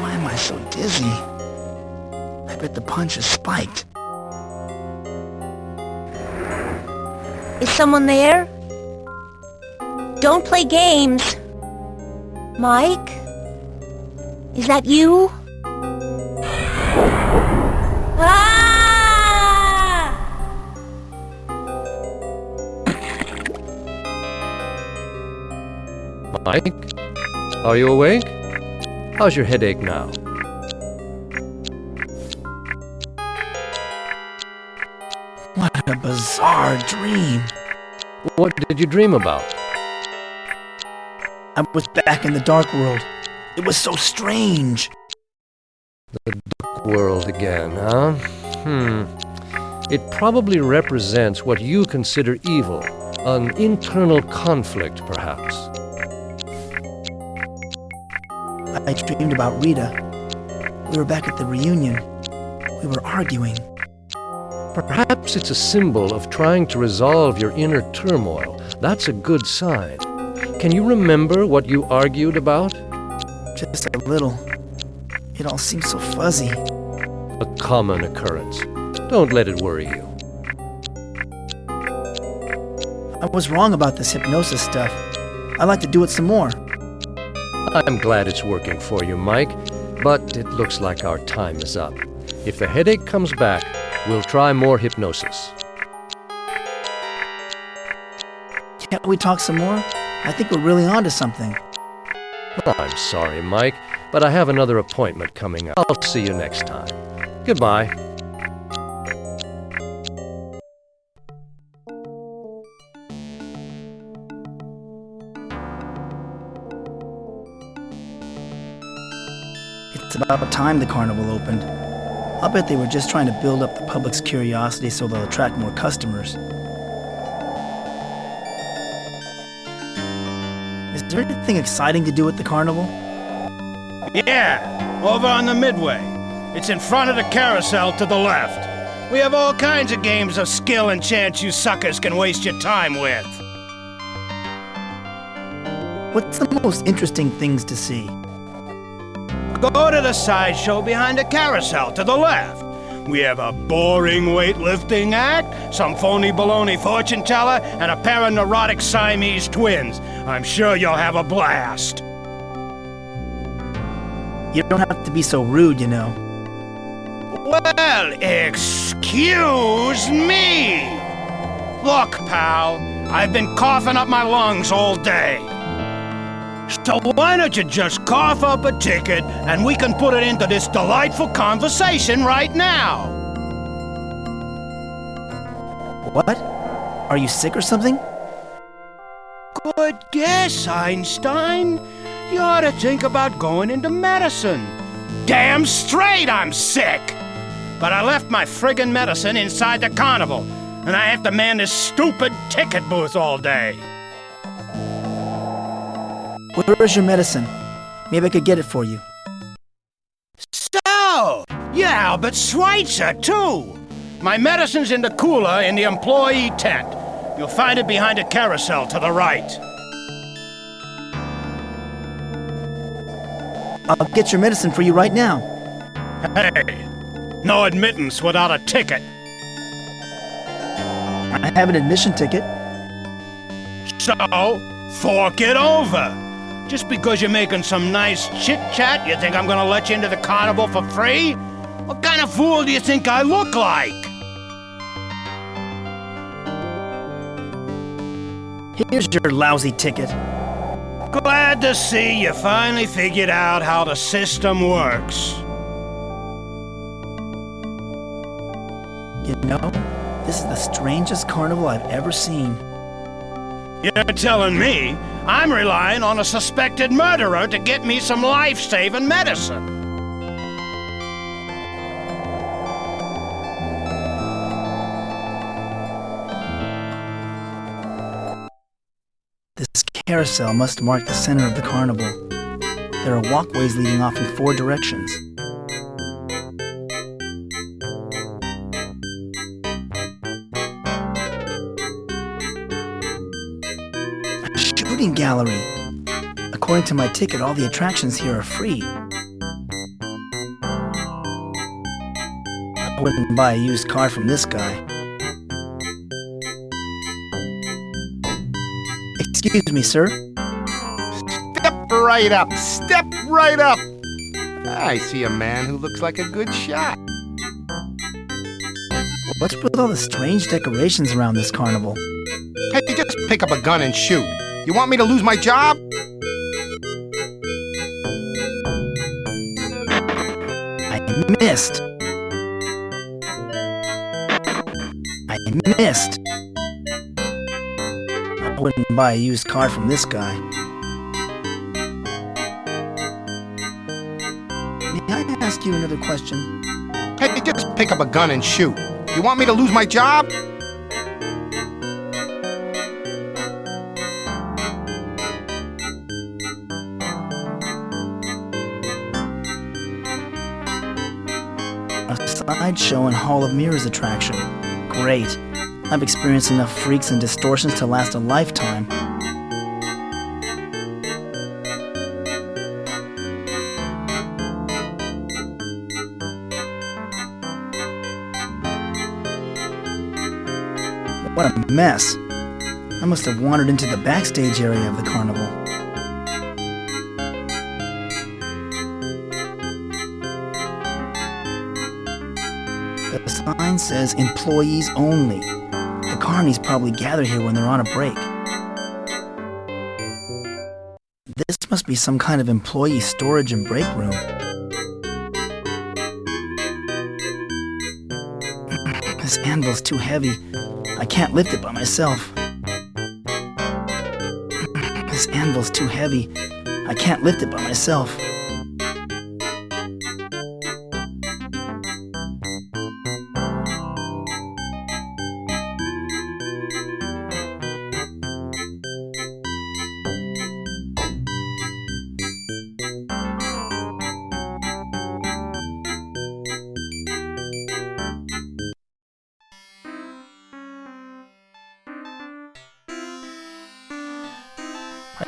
Why am I so dizzy? I bet the punch is spiked. Is someone there? Don't play games. Mike? Is that you? Ah! Mike? Are you awake? How's your headache now? What a bizarre dream. What did you dream about? I was back in the dark world. It was so strange. The dark world again, huh? It probably represents what you consider evil. An internal conflict, perhaps. I dreamed about Rita. We were back at the reunion. We were arguing. Perhaps it's a symbol of trying to resolve your inner turmoil. That's a good sign. Can you remember what you argued about? Just a little. It all seems so fuzzy. A common occurrence. Don't let it worry you. I was wrong about this hypnosis stuff. I'd like to do it some more. I'm glad it's working for you, Mike, but it looks like our time is up. If the headache comes back, we'll try more hypnosis. Can't we talk some more? I think we're really onto something. I'm sorry, Mike, but I have another appointment coming up. I'll see you next time. Goodbye. It's about time the carnival opened. I'll bet they were just trying to build up the public's curiosity so they'll attract more customers. Is there anything exciting to do at the carnival? Yeah, over on the Midway. It's in front of the carousel to the left. We have all kinds of games of skill and chance you suckers can waste your time with. What's the most interesting things to see? Go to the sideshow behind the carousel to the left. We have a boring weightlifting act, some phony baloney fortune teller, and a pair of neurotic Siamese twins. I'm sure you'll have a blast. You don't have to be so rude, you know. Well, excuse me! Look, pal, I've been coughing up my lungs all day. So why don't you just cough up a ticket and we can put it into this delightful conversation right now? What? Are you sick or something? Good guess, Einstein. You ought to think about going into medicine. Damn straight I'm sick! But I left my friggin' medicine inside the carnival, and I have to man this stupid ticket booth all day. Where's your medicine? Maybe I could get it for you. So, you're Albert Schweitzer, too. My medicine's in the cooler in the employee tent. You'll find it behind the carousel to the right. I'll get your medicine for you right now. Hey, no admittance without a ticket. I have an admission ticket. So, fork it over. Just because you're making some nice chit-chat, you think I'm gonna let you into the carnival for free? What kind of fool do you think I look like? Here's your lousy ticket. Glad to see you finally figured out how the system works. You know, this is the strangest carnival I've ever seen. You're telling me I'm relying on a suspected murderer to get me some life-saving medicine. This carousel must mark the center of the carnival. There are walkways leading off in 4 directions. A shooting gallery. According to my ticket, all the attractions here are free. I wouldn't buy a used car from this guy. Excuse me, sir. Step right up. Step right up. I see a man who looks like a good shot. What's with all the strange decorations around this carnival? Hey, just pick up a gun and shoot. You want me to lose my job? I missed. I missed. I wouldn't buy a used car from this guy. May I ask you another question? Hey, just pick up a gun and shoot. You want me to lose my job? A sideshow and Hall of Mirrors attraction. Great. I've experienced enough freaks and distortions to last a lifetime. What a mess. I must have wandered into the backstage area of the carnival. The sign says employees only. The carnies probably gather here when they're on a break. This must be some kind of employee storage and break room. This anvil's too heavy. I can't lift it by myself. This anvil's too heavy. I can't lift it by myself.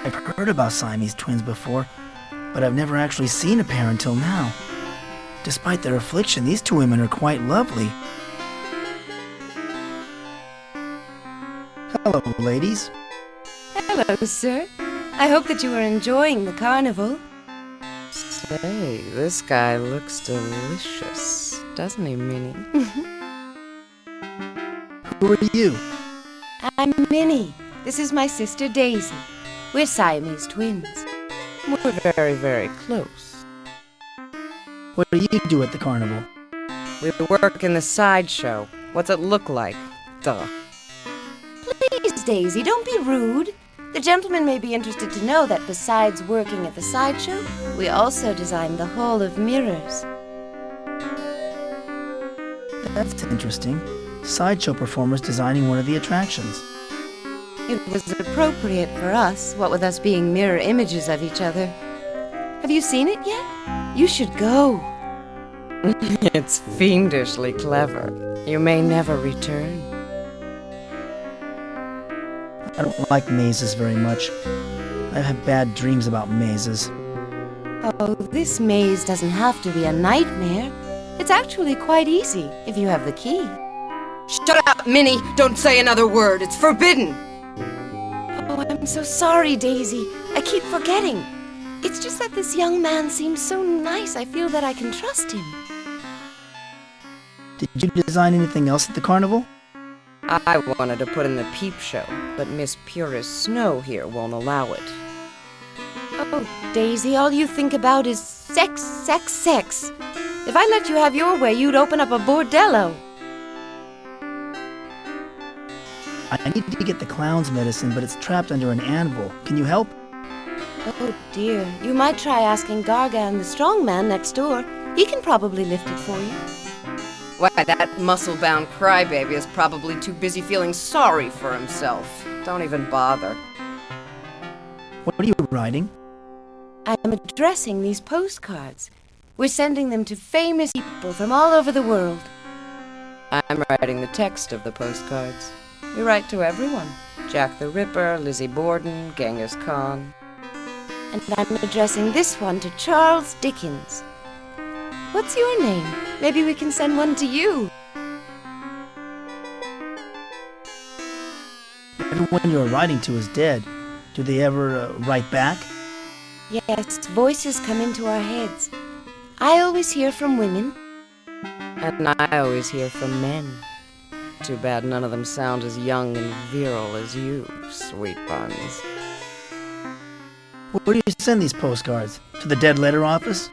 I've heard about Siamese twins before, but I've never actually seen a pair until now. Despite their affliction, these two women are quite lovely. Hello, ladies. Hello, sir. I hope that you are enjoying the carnival. Say, this guy looks delicious, doesn't he, Minnie? Who are you? I'm Minnie. This is my sister Daisy. We're Siamese twins. We're very, very close. What do you do at the carnival? We work in the sideshow. What's it look like? Duh. Please, Daisy, don't be rude. The gentleman may be interested to know that besides working at the sideshow, we also designed the Hall of Mirrors. That's interesting. Sideshow performers designing one of the attractions. It was appropriate for us, what with us being mirror images of each other. Have you seen it yet? You should go. It's fiendishly clever. You may never return. I don't like mazes very much. I've had bad dreams about mazes. Oh, this maze doesn't have to be a nightmare. It's actually quite easy if you have the key. Shut up, Minnie! Don't say another word. It's forbidden! Oh, I'm so sorry, Daisy. I keep forgetting. It's just that this young man seems so nice, I feel that I can trust him. Did you design anything else at the carnival? I wanted to put in the peep show, but Miss Purist Snow here won't allow it. Oh, Daisy, all you think about is sex, sex, sex. If I let you have your way, you'd open up a bordello. I need to get the clown's medicine, but it's trapped under an anvil. Can you help? Oh dear, you might try asking Gargan the strong man next door. He can probably lift it for you. Why, that muscle-bound crybaby is probably too busy feeling sorry for himself. Don't even bother. What are you writing? I'm addressing these postcards. We're sending them to famous people from all over the world. I'm writing the text of the postcards. We write to everyone. Jack the Ripper, Lizzie Borden, Genghis Khan. And I'm addressing this one to Charles Dickens. What's your name? Maybe we can send one to you. Everyone you're writing to is dead. Do they ever write back? Yes, voices come into our heads. I always hear from women. And I always hear from men. Too bad none of them sound as young and virile as you, sweet buns. Where do you send these postcards? To the dead letter office?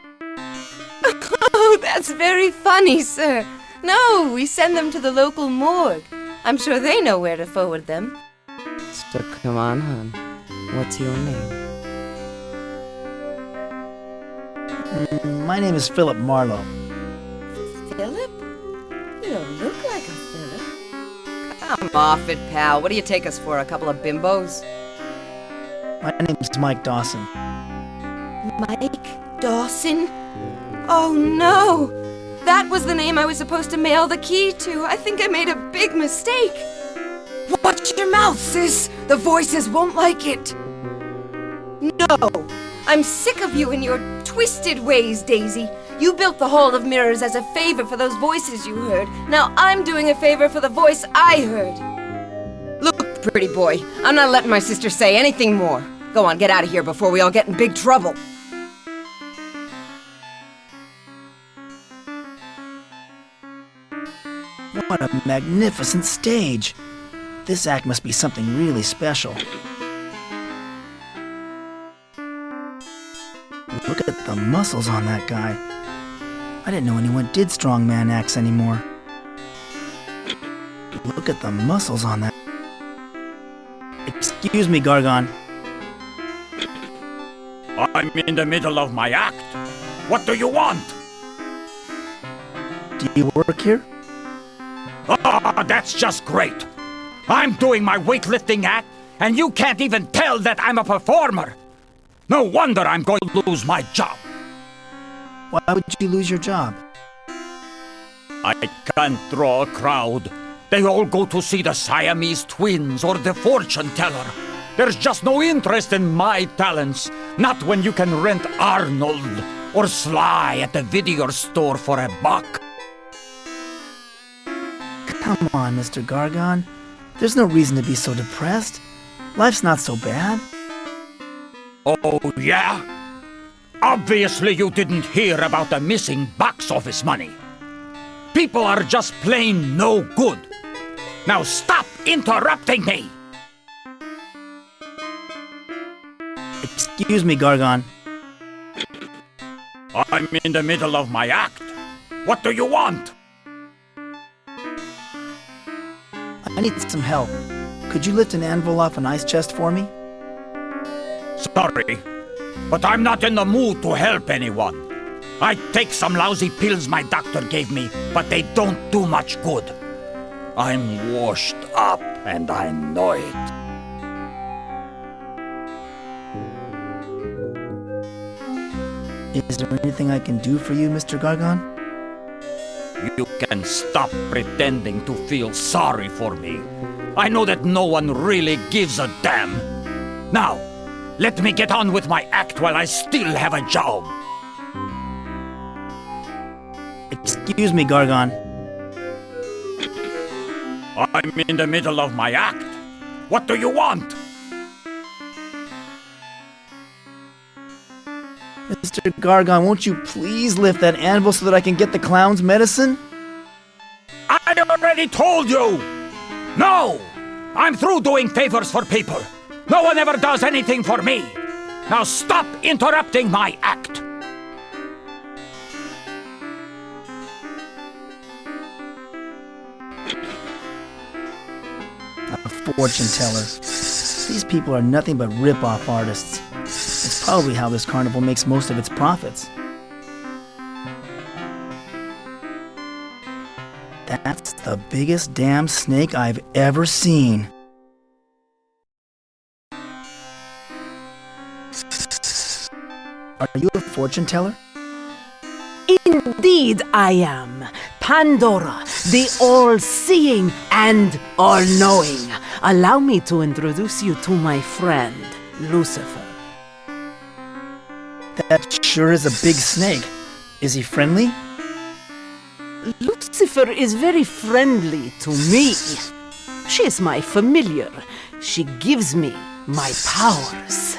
Oh, that's very funny, sir. No, we send them to the local morgue. I'm sure they know where to forward them. So come on, hon. What's your name? My name is Philip Marlowe. Philip? You don't look like a Philip. Come off it, pal. What do you take us for, a couple of bimbos? My name is Mike Dawson. Mike Dawson? Oh, no! That was the name I was supposed to mail the key to. I think I made a big mistake. Watch your mouth, sis! The voices won't like it. No! I'm sick of you and your twisted ways, Daisy. You built the Hall of Mirrors as a favor for those voices you heard. Now I'm doing a favor for the voice I heard. Look, pretty boy, I'm not letting my sister say anything more. Go on, get out of here before we all get in big trouble. What a magnificent stage. This act must be something really special. Look at the muscles on that guy. I didn't know anyone did strongman acts anymore. Look at the muscles on that. Excuse me, Gargon. I'm in the middle of my act. What do you want? Do you work here? Ah, that's just great. I'm doing my weightlifting act, and you can't even tell that I'm a performer. No wonder I'm going to lose my job. Why would you lose your job? I can't draw a crowd. They all go to see the Siamese twins or the fortune teller. There's just no interest in my talents. Not when you can rent Arnold or Sly at the video store for $1. Come on, Mr. Gargon. There's no reason to be so depressed. Life's not so bad. Oh, yeah? Obviously you didn't hear about the missing box office money. People are just plain no good. Now stop interrupting me! Excuse me, Gargon. I'm in the middle of my act. What do you want? I need some help. Could you lift an anvil off an ice chest for me? Sorry, but I'm not in the mood to help anyone. I take some lousy pills my doctor gave me, but they don't do much good. I'm washed up, and I know it. Is there anything I can do for you, Mr. Gargon? You can stop pretending to feel sorry for me. I know that no one really gives a damn. Now, let me get on with my act while I still have a job. Excuse me, Gargon. I'm in the middle of my act. What do you want? Mr. Gargon, won't you please lift that anvil so that I can get the clown's medicine? I already told you! No! I'm through doing favors for people. No one ever does anything for me. Now stop interrupting my act. A fortune teller. These people are nothing but rip-off artists. It's probably how this carnival makes most of its profits. That's the biggest damn snake I've ever seen. Are you a fortune teller? Indeed I am. Pandora, the all-seeing and all-knowing. Allow me to introduce you to my friend, Lucifer. That sure is a big snake. Is he friendly? Lucifer is very friendly to me. She is my familiar. She gives me my powers.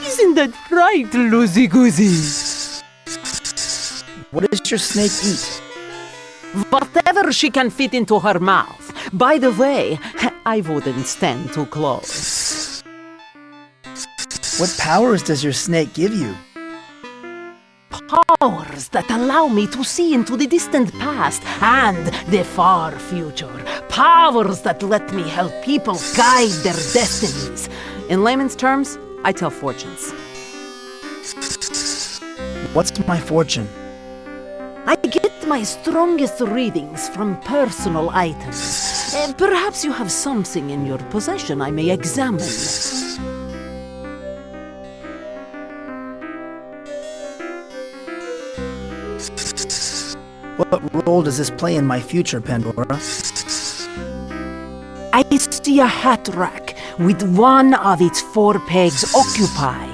He's Isn't that right, loosey-goosey? What does your snake eat? Whatever she can fit into her mouth. By the way, I wouldn't stand too close. What powers does your snake give you? Powers that allow me to see into the distant past and the far future. Powers that let me help people guide their destinies. In layman's terms, I tell fortunes. What's my fortune? I get my strongest readings from personal items. Perhaps you have something in your possession I may examine. What role does this play in my future, Pandora? I see a hat rack with one of its 4 pegs occupied.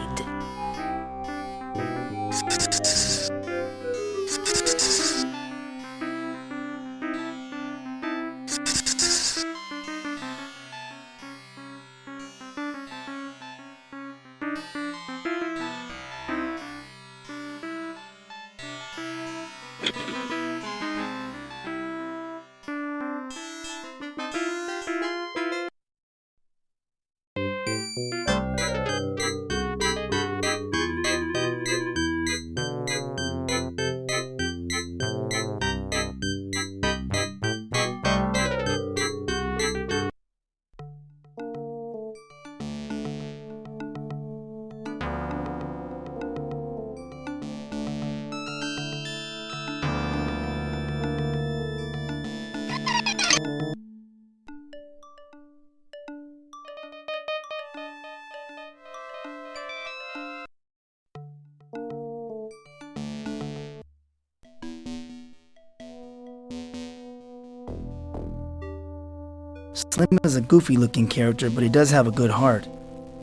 Slim is a goofy-looking character, but he does have a good heart.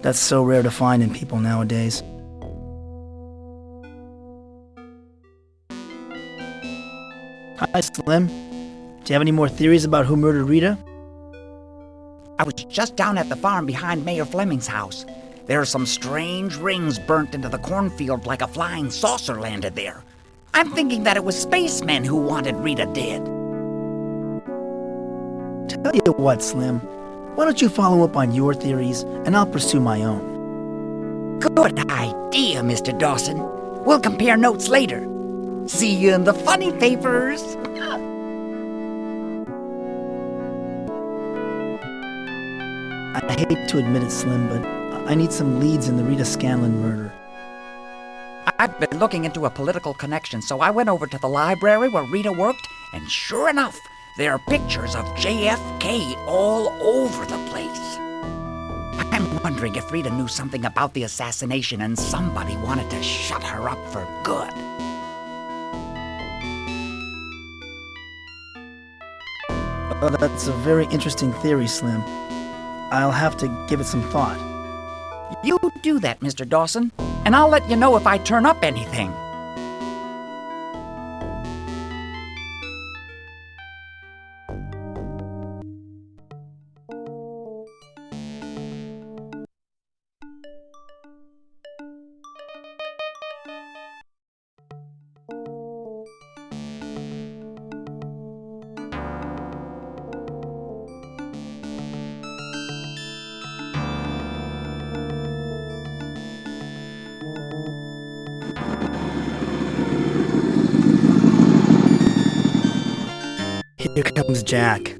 That's so rare to find in people nowadays. Hi, Slim. Do you have any more theories about who murdered Rita? I was just down at the farm behind Mayor Fleming's house. There are some strange rings burnt into the cornfield like a flying saucer landed there. I'm thinking that it was spacemen who wanted Rita dead. Tell you what, Slim. Why don't you follow up on your theories, and I'll pursue my own. Good idea, Mr. Dawson. We'll compare notes later. See you in the funny papers. I hate to admit it, Slim, but I need some leads in the Rita Scanlon murder. I've been looking into a political connection, so I went over to the library where Rita worked, and sure enough, there are pictures of JFK all over the place. I'm wondering if Rita knew something about the assassination and somebody wanted to shut her up for good. Oh, that's a very interesting theory, Slim. I'll have to give it some thought. You do that, Mr. Dawson, and I'll let you know if I turn up anything. Here comes Jack.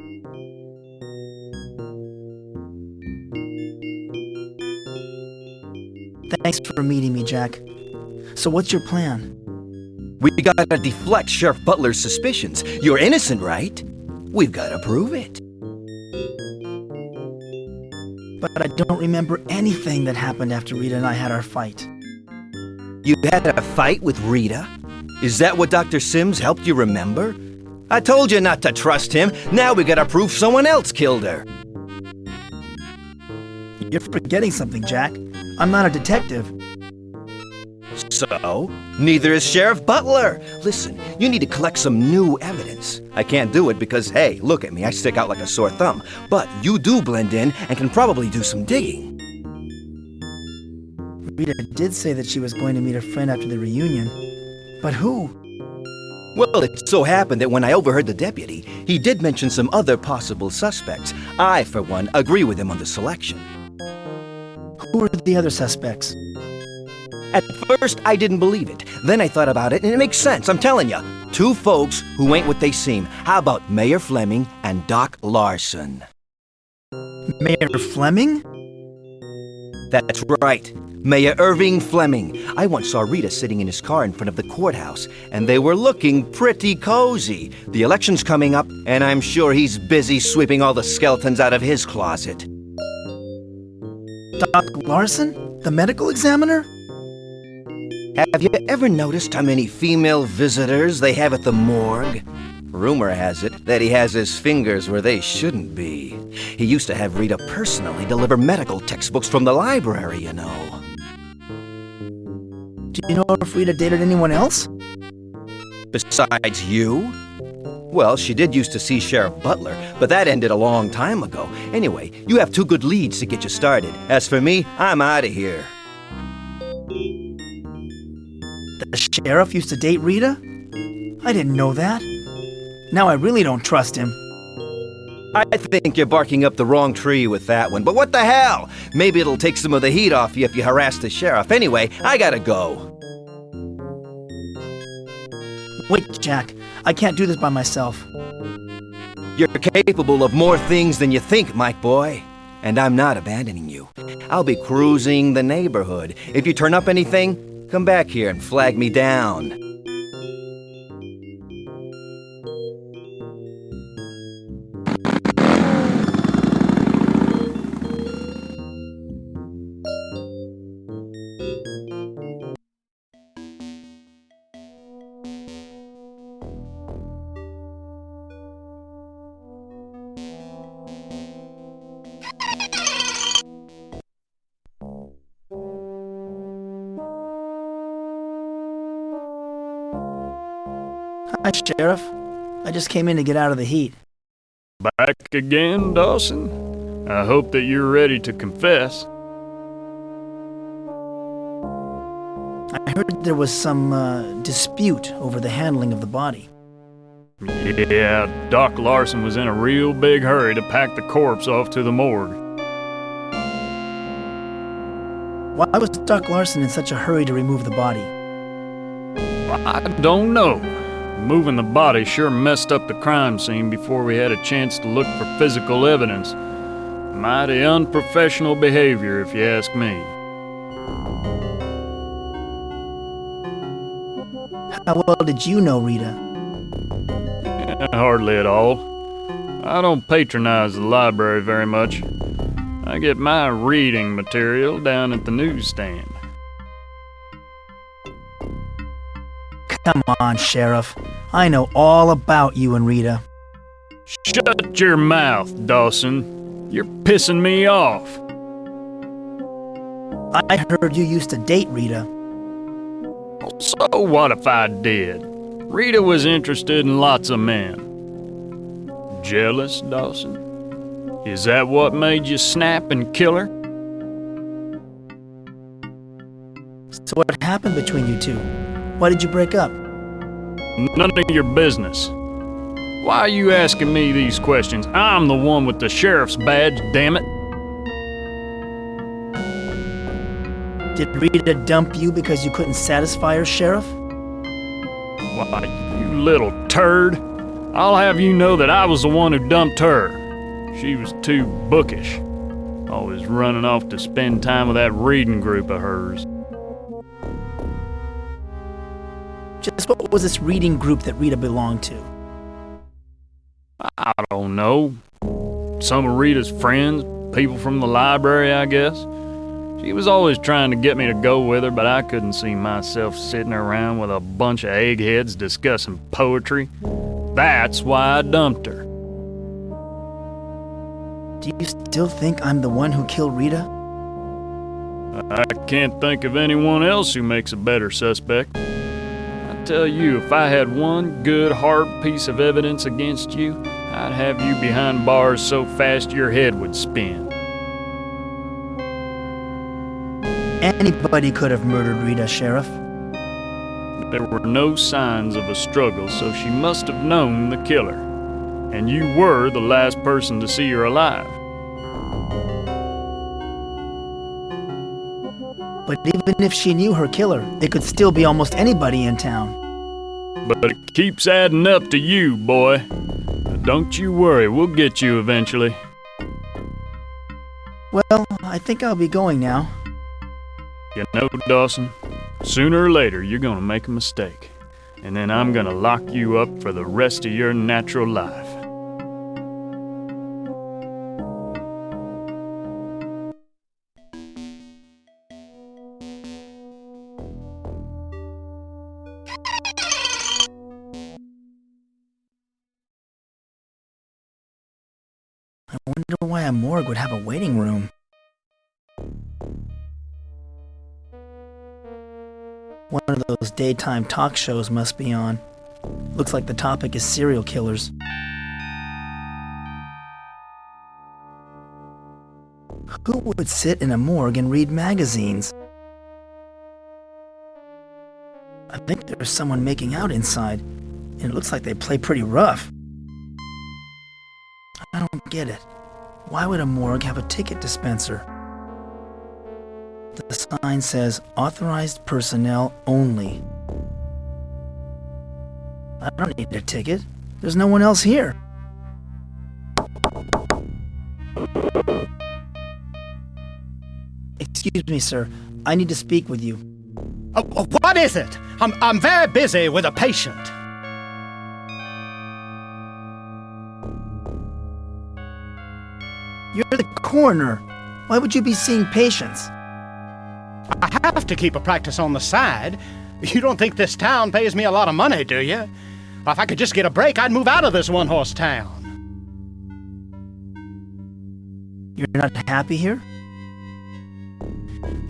Thanks for meeting me, Jack. So what's your plan? We gotta deflect Sheriff Butler's suspicions. You're innocent, right? We've gotta prove it. But I don't remember anything that happened after Rita and I had our fight. You had a fight with Rita? Is that what Dr. Sims helped you remember? I told you not to trust him. Now we gotta prove someone else killed her. You're forgetting something, Jack. I'm not a detective. So? Neither is Sheriff Butler. Listen, you need to collect some new evidence. I can't do it because, hey, look at me, I stick out like a sore thumb. But you do blend in and can probably do some digging. Rita did say that she was going to meet a friend after the reunion. But who? Well, it so happened that when I overheard the deputy, he did mention some other possible suspects. I, for one, agree with him on the selection. Who are the other suspects? At first, I didn't believe it. Then I thought about it, and it makes sense, I'm telling you. Two folks who ain't what they seem. How about Mayor Fleming and Doc Larson? Mayor Fleming? That's right. Mayor Irving Fleming. I once saw Rita sitting in his car in front of the courthouse, and they were looking pretty cozy. The election's coming up, and I'm sure he's busy sweeping all the skeletons out of his closet. Doc Larson? The medical examiner? Have you ever noticed how many female visitors they have at the morgue? Rumor has it that he has his fingers where they shouldn't be. He used to have Rita personally deliver medical textbooks from the library, you know. Do you know if Rita dated anyone else? Besides you? Well, she did used to see Sheriff Butler, but that ended a long time ago. Anyway, you have two good leads to get you started. As for me, I'm out of here. The sheriff used to date Rita? I didn't know that. Now I really don't trust him. I think you're barking up the wrong tree with that one, but what the hell? Maybe it'll take some of the heat off you if you harass the sheriff. Anyway, I gotta go. Wait, Jack. I can't do this by myself. You're capable of more things than you think, Mike boy. And I'm not abandoning you. I'll be cruising the neighborhood. If you turn up anything, come back here and flag me down. Hi, Sheriff. I just came in to get out of the heat. Back again, Dawson? I hope that you're ready to confess. I heard there was some dispute over the handling of the body. Yeah, Doc Larson was in a real big hurry to pack the corpse off to the morgue. Why was Doc Larson in such a hurry to remove the body? I don't know. Moving the body sure messed up the crime scene before we had a chance to look for physical evidence. Mighty unprofessional behavior, if you ask me. How well did you know Rita? Hardly at all. I don't patronize the library very much. I get my reading material down at the newsstand. Come on, Sheriff. I know all about you and Rita. Shut your mouth, Dawson. You're pissing me off. I heard you used to date Rita. So what if I did? Rita was interested in lots of men. Jealous, Dawson? Is that what made you snap and kill her? So what happened between you two? Why did you break up? None of your business. Why are you asking me these questions? I'm the one with the sheriff's badge, damn it. Did Rita dump you because you couldn't satisfy her, Sheriff? Why, you little turd. I'll have you know that I was the one who dumped her. She was too bookish. Always running off to spend time with that reading group of hers. Just what was this reading group that Rita belonged to? I don't know. Some of Rita's friends, people from the library, I guess. She was always trying to get me to go with her, but I couldn't see myself sitting around with a bunch of eggheads discussing poetry. That's why I dumped her. Do you still think I'm the one who killed Rita? I can't think of anyone else who makes a better suspect. I tell you, if I had one good, hard piece of evidence against you, I'd have you behind bars so fast your head would spin. Anybody could have murdered Rita, Sheriff. There were no signs of a struggle, so she must have known the killer. And you were the last person to see her alive. But even if she knew her killer, it could still be almost anybody in town. But it keeps adding up to you, boy. Don't you worry, we'll get you eventually. Well, I think I'll be going now. You know, Dawson, sooner or later you're gonna make a mistake. And then I'm gonna lock you up for the rest of your natural life. I wonder why a morgue would have a waiting room. One of those daytime talk shows must be on. Looks like the topic is serial killers. Who would sit in a morgue and read magazines? I think there's someone making out inside, and it looks like they play pretty rough. I don't get it. Why would a morgue have a ticket dispenser? The sign says, authorized personnel only. I don't need a ticket. There's no one else here. Excuse me, sir. I need to speak with you. What is it? I'm very busy with a patient. You're the coroner. Why would you be seeing patients? I have to keep a practice on the side. You don't think this town pays me a lot of money, do you? If I could just get a break, I'd move out of this one-horse town. You're not happy here?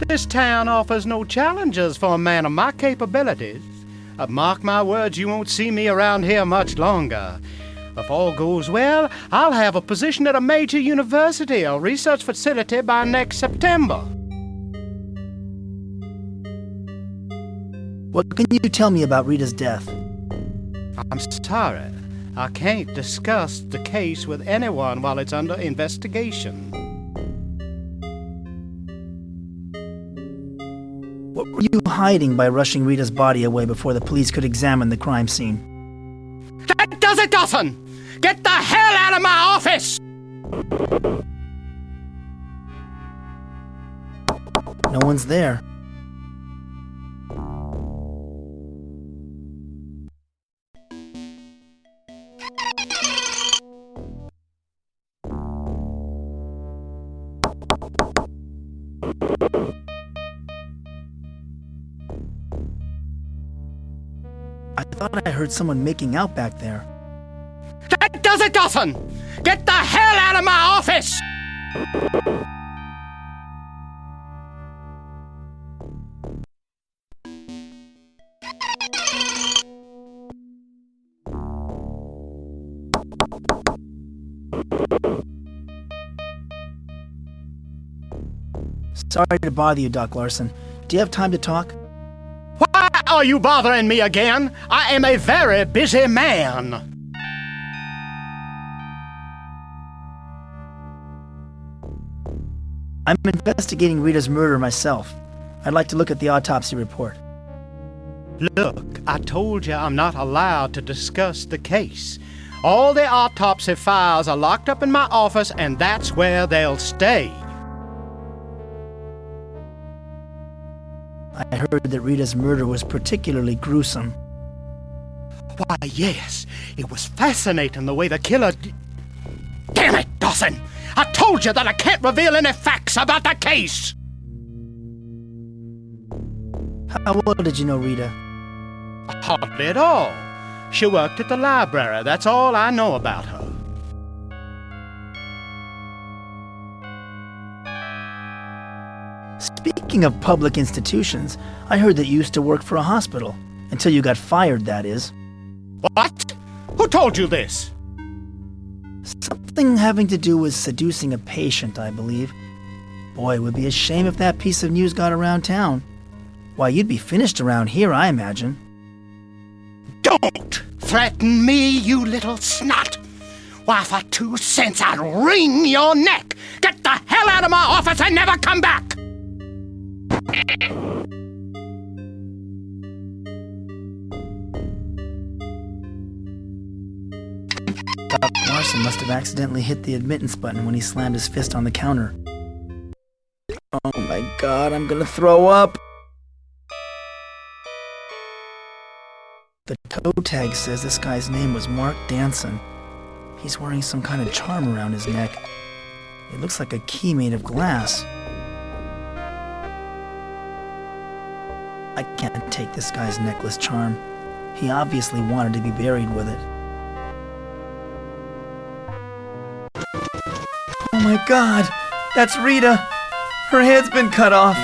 This town offers no challenges for a man of my capabilities. Mark my words, you won't see me around here much longer. If all goes well, I'll have a position at a major university or research facility by next September. What can you tell me about Rita's death? I'm sorry. I can't discuss the case with anyone while it's under investigation. What were you hiding by rushing Rita's body away before the police could examine the crime scene? That does it, Dawson! Get the hell out of my office! No one's there. I thought I heard someone making out back there. That does it, Dawson! Get the hell out of my office! Sorry to bother you, Doc Larson. Do you have time to talk? Why are you bothering me again? I am a very busy man. I'm investigating Rita's murder myself. I'd like to look at the autopsy report. Look, I told you I'm not allowed to discuss the case. All the autopsy files are locked up in my office, and that's where they'll stay. I heard that Rita's murder was particularly gruesome. Why, yes. It was fascinating the way the killer... Damn it, Dawson! I told you that I can't reveal any facts about the case! How well did you know Rita? Hardly at all. She worked at the library. That's all I know about her. Speaking of public institutions, I heard that you used to work for a hospital. Until you got fired, that is. What? Who told you this? Something having to do with seducing a patient, I believe. Boy, it would be a shame if that piece of news got around town. Why, you'd be finished around here, I imagine. Don't threaten me, you little snot! Why, for 2 cents, I'd wring your neck! Get the hell out of my office and never come back! Doc Larson must have accidentally hit the admittance button when he slammed his fist on the counter. Oh my god, I'm gonna throw up! The toe tag says this guy's name was Mark Danson. He's wearing some kind of charm around his neck. It looks like a key made of glass. I can't take this guy's necklace charm. He obviously wanted to be buried with it. Oh my god! That's Rita! Her head's been cut off!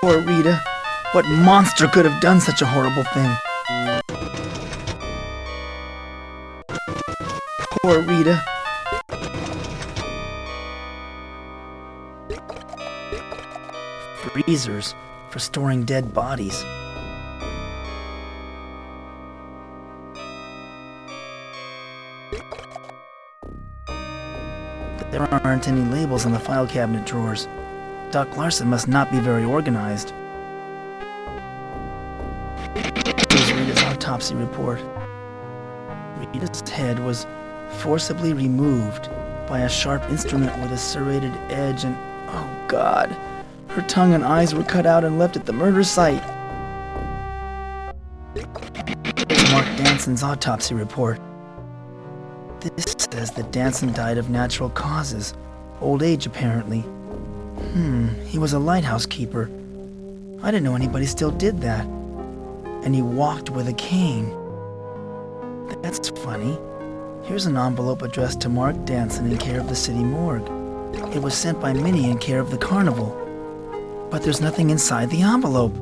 Poor Rita. What monster could have done such a horrible thing? Poor Rita. Freezers for storing dead bodies. There aren't any labels in the file cabinet drawers. Doc Larson must not be very organized. Here's Rita's autopsy report. Rita's head was forcibly removed by a sharp instrument with a serrated edge and, oh god, her tongue and eyes were cut out and left at the murder site. Here's Mark Danson's autopsy report. This says that Danson died of natural causes. Old age, apparently. He was a lighthouse keeper. I didn't know anybody still did that. And he walked with a cane. That's funny. Here's an envelope addressed to Mark Danson in care of the city morgue. It was sent by Minnie in care of the carnival. But there's nothing inside the envelope.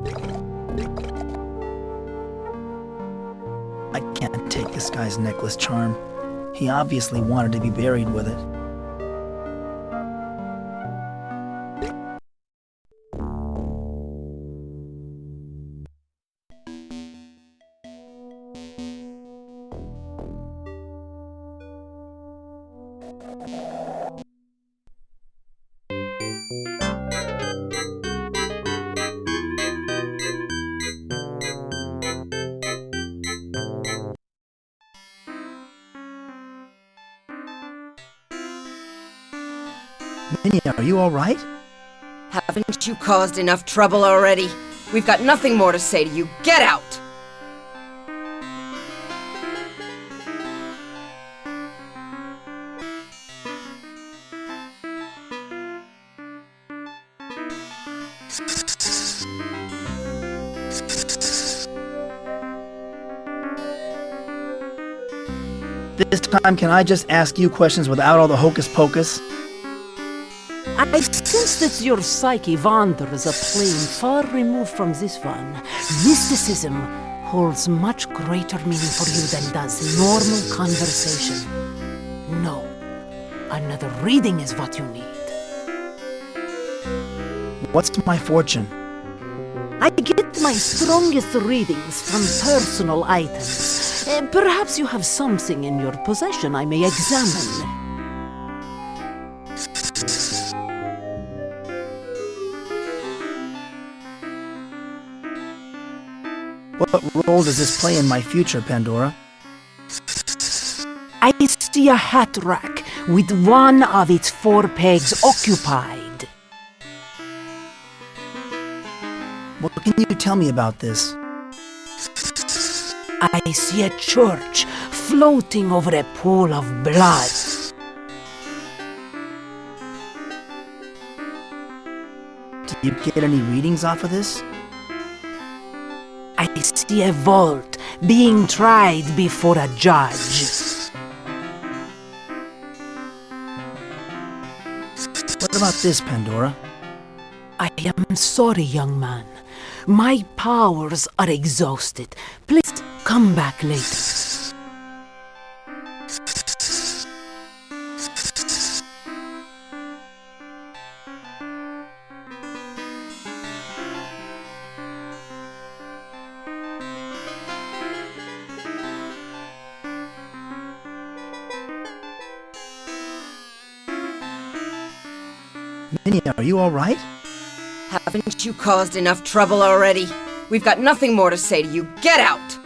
I can't take this guy's necklace charm. He obviously wanted to be buried with it. Minnie, are you all right? Haven't you caused enough trouble already? We've got nothing more to say to you. Get out! This time, can I just ask you questions without all the hocus pocus? I sense that your psyche wanders a plane far removed from this one. Mysticism holds much greater meaning for you than does normal conversation. No, another reading is what you need. What's my fortune? I get my strongest readings from personal items. Perhaps you have something in your possession I may examine. What role does this play in my future, Pandora? I see a hat rack with one of its 4 pegs occupied. What can you tell me about this? I see a church floating over a pool of blood. Do you get any readings off of this? I see a vault being tried before a judge. What about this, Pandora? I am sorry, young man. My powers are exhausted. Please come back later. Minnie, are you all right? Haven't you caused enough trouble already? We've got nothing more to say to you. Get out!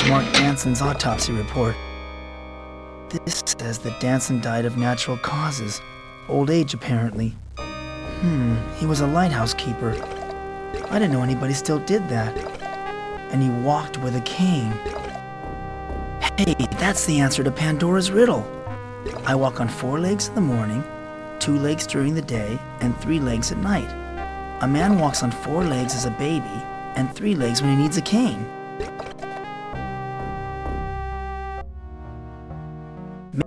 Mark Danson's autopsy report. This says that Danson died of natural causes. Old age, apparently. He was a lighthouse keeper. I didn't know anybody still did that. And he walked with a cane. Hey, that's the answer to Pandora's riddle. I walk on 4 legs in the morning, 2 legs during the day, and 3 legs at night. A man walks on 4 legs as a baby, and 3 legs when he needs a cane.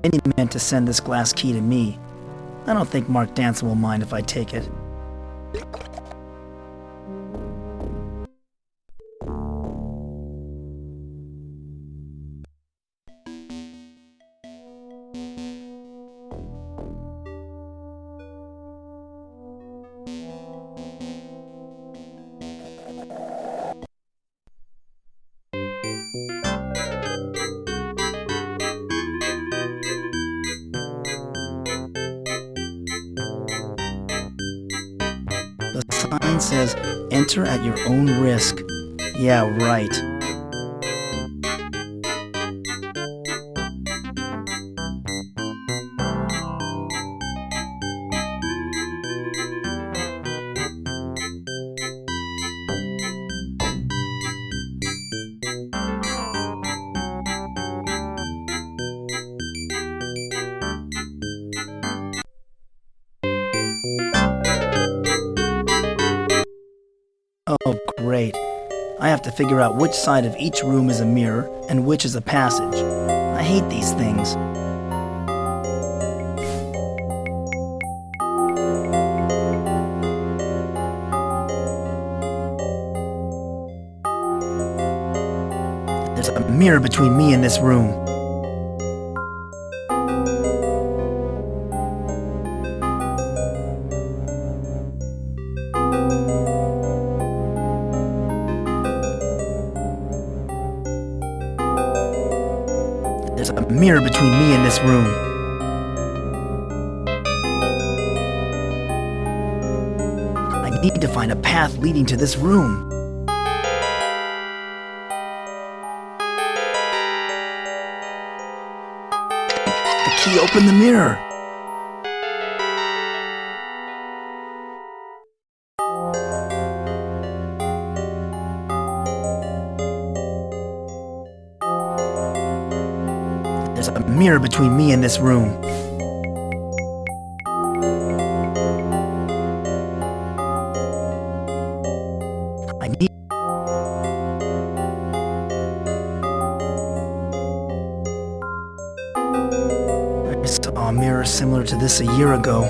Many meant to send this glass key to me. I don't think Mark Danson will mind if I take it. The sign says, enter at your own risk. Yeah, right. Oh, great. I have to figure out which side of each room is a mirror and which is a passage. I hate these things. There's a mirror between me and this room. There's a mirror between me and this room. I need to find a path leading to this room. The key opened the mirror. There's a mirror between me and this room. I saw a mirror similar to this a year ago.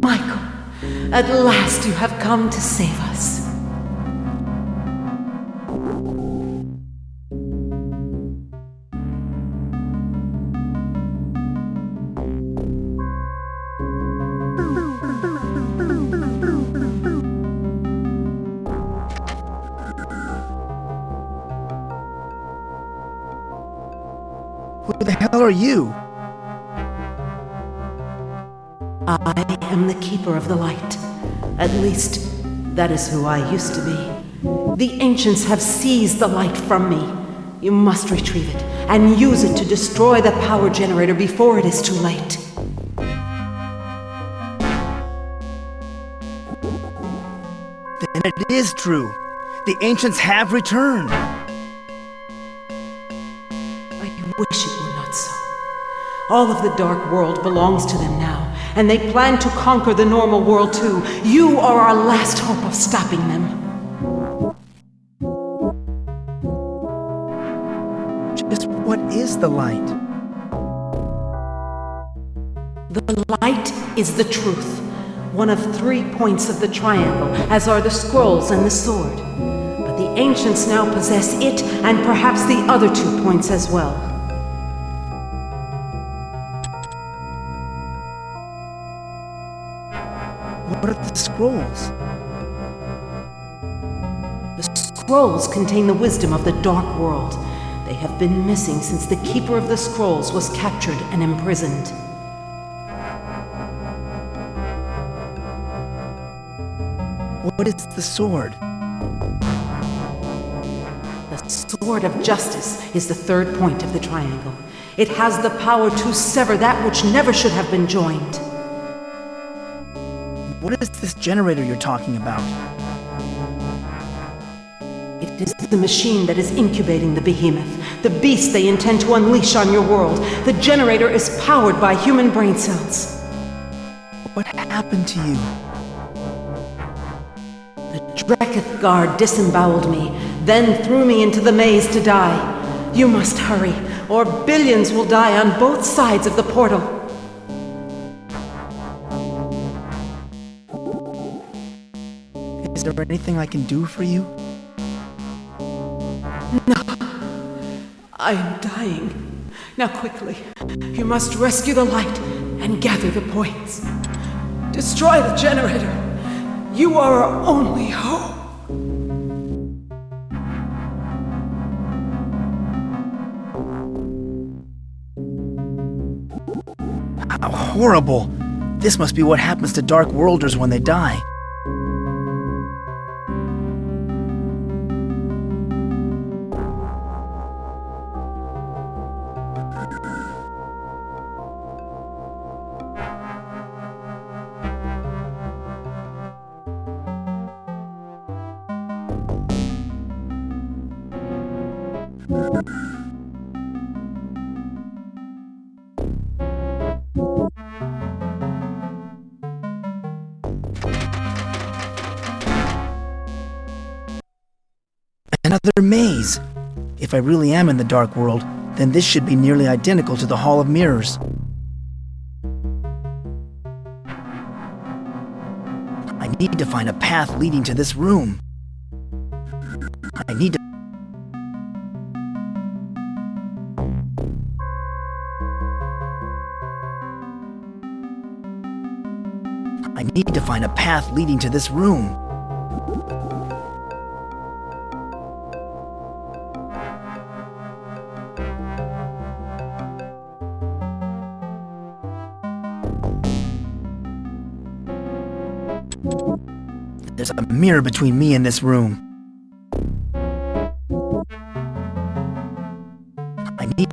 Michael, at last you have come to save us. Who the hell are you? I am the keeper of the light. At least, that is who I used to be. The ancients have seized the light from me. You must retrieve it and use it to destroy the power generator before it is too late. Then it is true. The ancients have returned! I wish it were not so. All of the dark world belongs to them now, and they plan to conquer the normal world too. You are our last hope of stopping them. Just what is the light? The light is the truth. One of 3 points of the triangle, as are the scrolls and the sword. But the ancients now possess it, and perhaps the other 2 points as well. What are the scrolls? The scrolls contain the wisdom of the dark world. They have been missing since the Keeper of the Scrolls was captured and imprisoned. What is the sword? The sword of justice is the 3rd point of the triangle. It has the power to sever that which never should have been joined. What is this generator you're talking about? It is the machine that is incubating the behemoth, the beast they intend to unleash on your world. The generator is powered by human brain cells. What happened to you? The Dreketh guard disemboweled me, then threw me into the maze to die. You must hurry, or billions will die on both sides of the portal. Is there anything I can do for you? No. I am dying. Now quickly, you must rescue the light and gather the points. Destroy the generator. You are our only hope. How horrible! This must be what happens to Dark Worlders when they die. Another maze! If I really am in the Dark World, then this should be nearly identical to the Hall of Mirrors. I need to find a path leading to this room. I need to find a path leading to this room. There's a mirror between me and this room. I need...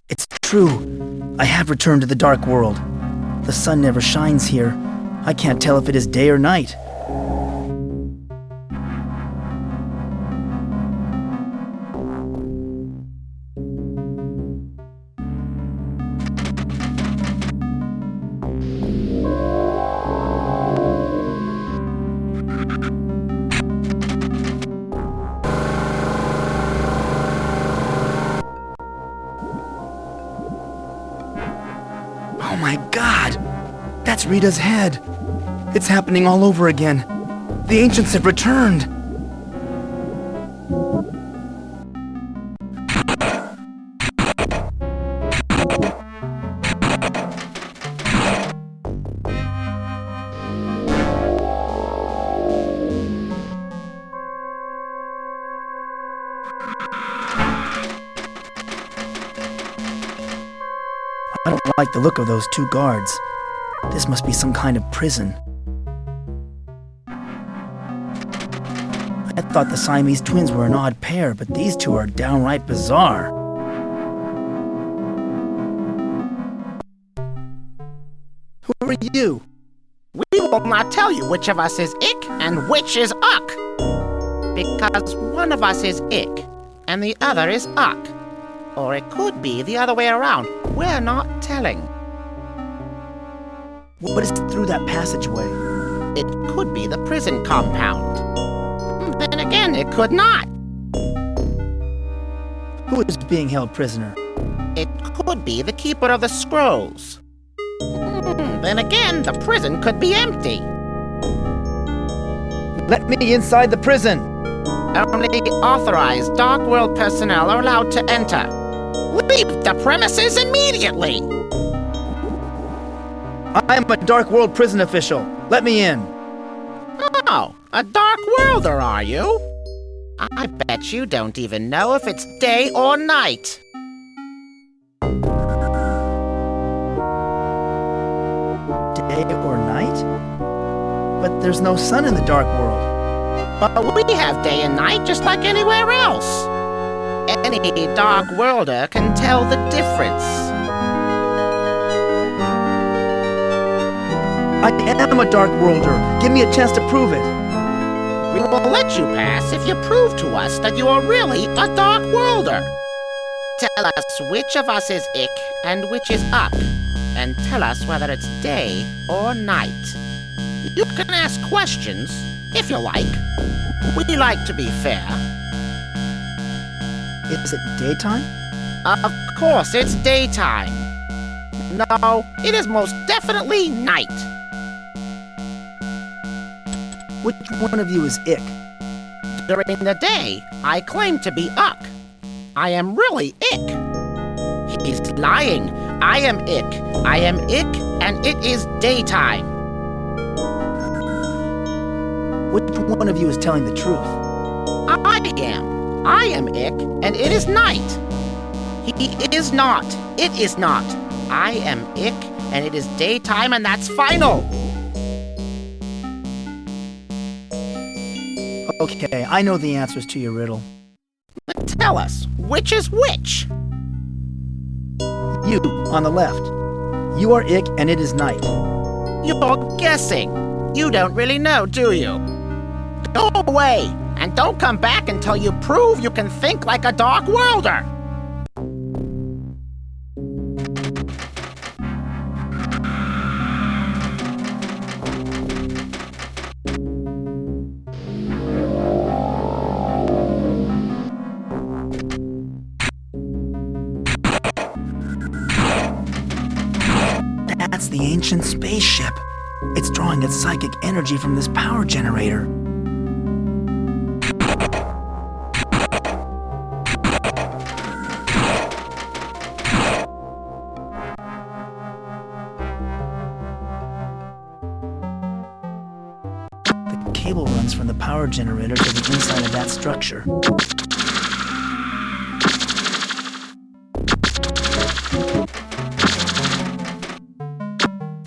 It's true. I have returned to the Dark World. The sun never shines here. I can't tell if it is day or night. Oh my God! That's Rita's head! It's happening all over again. The ancients have returned! I don't like the look of those 2 guards. This must be some kind of prison. I thought the Siamese twins were an odd pair, but these 2 are downright bizarre. are you? We will not tell you which of us is Ick and which is Uck. Because one of us is Ick and the other is Uck. Or it could be the other way around. We're not telling. What is through that passageway? It could be the prison compound. Then again, it could not. Who is being held prisoner? It could be the keeper of the scrolls. Then again, the prison could be empty. Let me inside the prison! Only authorized Dark World personnel are allowed to enter. Leave the premises immediately! I am a Dark World prison official. Let me in. Oh, a Dark Worlder, are you? I bet you don't even know if it's day or night. Day or night? But there's no sun in the Dark World. But we have day and night just like anywhere else. Any Dark Worlder can tell the difference. I am a Dark Worlder. Give me a chance to prove it. We will let you pass if you prove to us that you are really a Dark Worlder. Tell us which of us is Ick and which is Uck, and tell us whether it's day or night. You can ask questions, if you like. We like to be fair. Is it daytime? Of course, it's daytime. No, it is most definitely night. Which one of you is Ick? During the day, I claim to be Uck. I am really Ick. He's lying. I am Ick. I am Ick, and it is daytime. Which one of you is telling the truth? I am. I am Ick, and it is night. He is not. It is not. I am Ick, and it is daytime, and that's final. Okay, I know the answers to your riddle. Tell us, which is which? You, on the left. You are Ick, and it is night. You're guessing. You don't really know, do you? Go away, and don't come back until you prove you can think like a Dark Worlder. That's the ancient spaceship. It's drawing its psychic energy from this power generator. The cable runs from the power generator to the inside of that structure.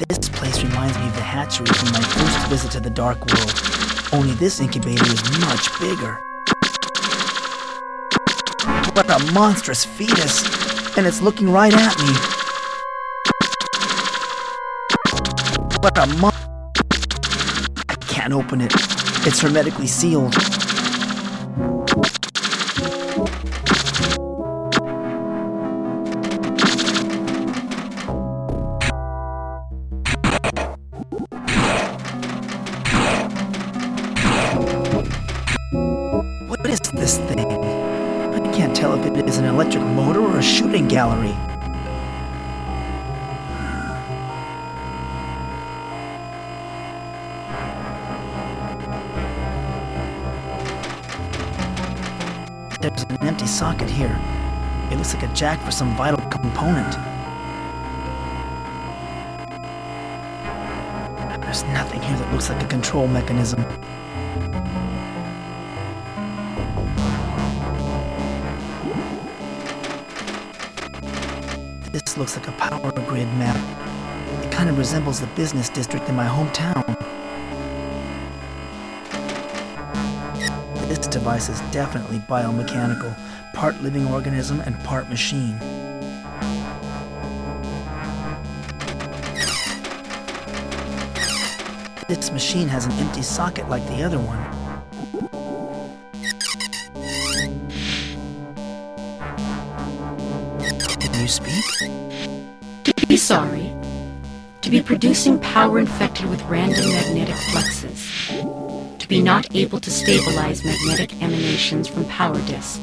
This place reminds me of the hatchery from my first visit to the Dark World. Only this incubator is much bigger. What a monstrous fetus! And it's looking right at me. What a I can't open it. It's hermetically sealed. What is this thing? I can't tell if it is an electric motor or a shooting gallery. There's an empty socket here. It looks like a jack for some vital component. There's nothing here that looks like a control mechanism. This looks like a power grid map. It kind of resembles the business district in my hometown. This device is definitely biomechanical, part living organism and part machine. This machine has an empty socket like the other one. Can you speak? To be sorry. To be producing power infected with random magnetic fluxes. To be not able to stabilize magnetic emanations from power disk.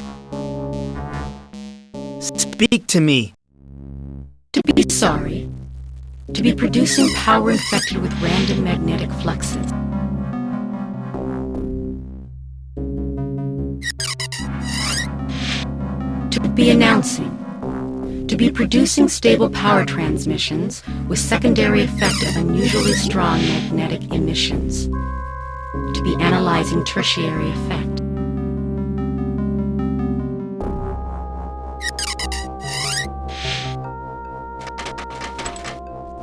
Speak to me! To be sorry. To be producing power infected with random magnetic fluxes. To be announcing. To be producing stable power transmissions with secondary effect of unusually strong magnetic emissions. To be analyzing tertiary effect.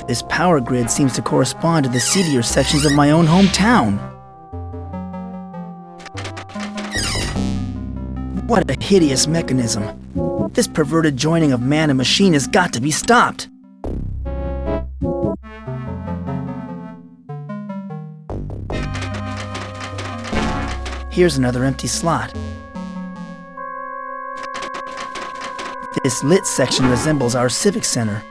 This power grid seems to correspond to the seedier sections of my own hometown. What a hideous mechanism. This perverted joining of man and machine has got to be stopped. Here's another empty slot. This lit section resembles our civic center.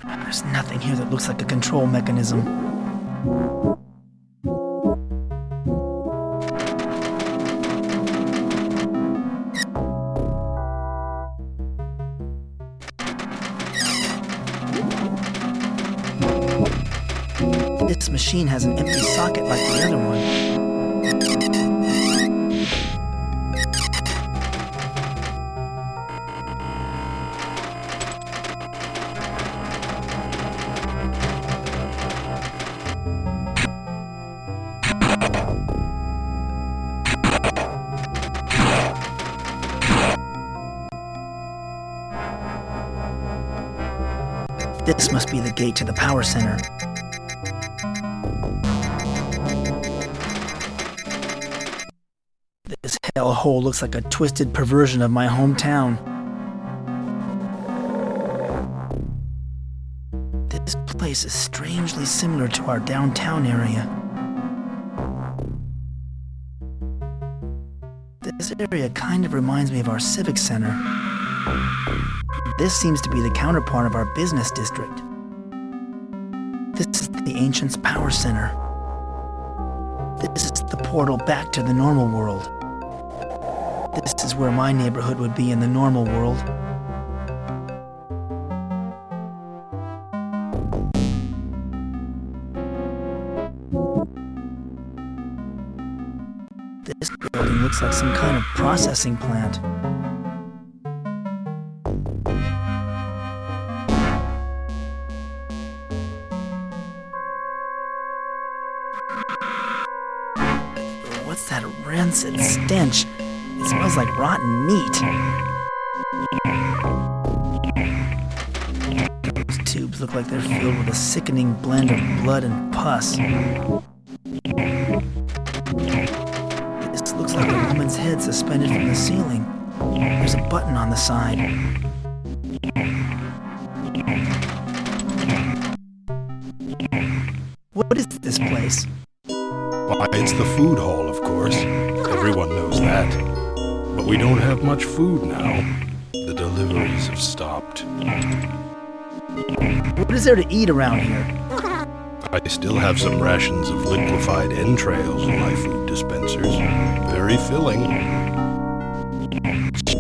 There's nothing here that looks like a control mechanism. This machine has an empty socket like the other one. This must be the gate to the power center. This hellhole looks like a twisted perversion of my hometown. This place is strangely similar to our downtown area. This area kind of reminds me of our civic center. This seems to be the counterpart of our business district. This is the Ancients' power center. This is the portal back to the normal world. This is where my neighborhood would be in the normal world. This building looks like some kind of processing plant. What's that rancid stench? It smells like rotten meat. Those tubes look like they're filled with a sickening blend of blood and pus. This looks like a woman's head suspended from the ceiling. There's a button on the side. What is this place? Why, it's the food hall, of course. Everyone knows that. But we don't have much food now. The deliveries have stopped. What is there to eat around here? I still have some rations of liquefied entrails in my food dispensers. Very filling.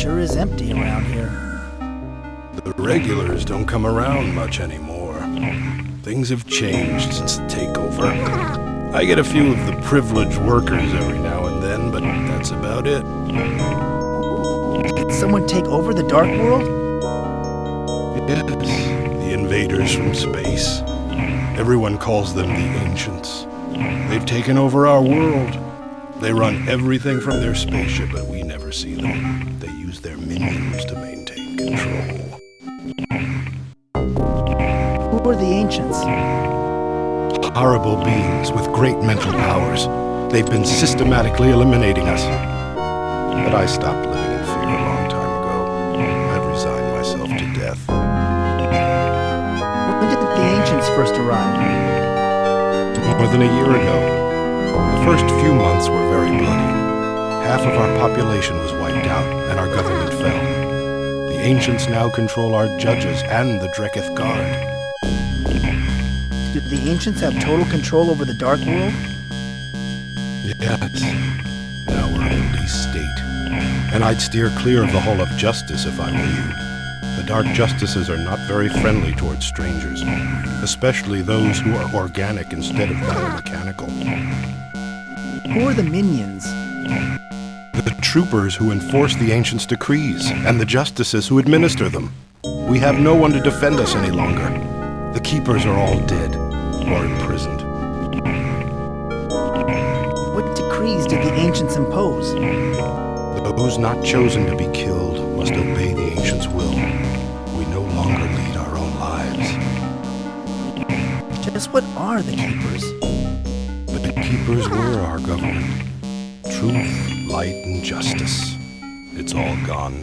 Sure is empty around here. The regulars don't come around much anymore. Things have changed since the takeover. I get a few of the privileged workers every now and then, but that's about it. Did someone take over the Dark World? Yes, the invaders from space. Everyone calls them the Ancients. They've taken over our world. They run everything from their spaceship, but we never see them. They use their minions to maintain control. Who are the Ancients? Horrible beings with great mental powers. They've been systematically eliminating us. But I stopped living in fear a long time ago. I've first arrived? More than a year ago. The first few months were very bloody. Half of our population was wiped out, and our government fell. The ancients now control our judges and the Dreketh Guard. Do the ancients have total control over the Dark World? Yes. Now we're a police state. And I'd steer clear of the Hall of Justice if I were you. The Dark Justices are not very friendly towards strangers, especially those who are organic instead of biomechanical. Who are the minions? The troopers who enforce the ancients' decrees, and the justices who administer them. We have no one to defend us any longer. The keepers are all dead, or imprisoned. What decrees did the ancients impose? Those not chosen to be killed must obey the ancients' will. We no longer lead our own lives. Just what are the keepers? The keepers were our government. Truth, light, and justice. It's all gone.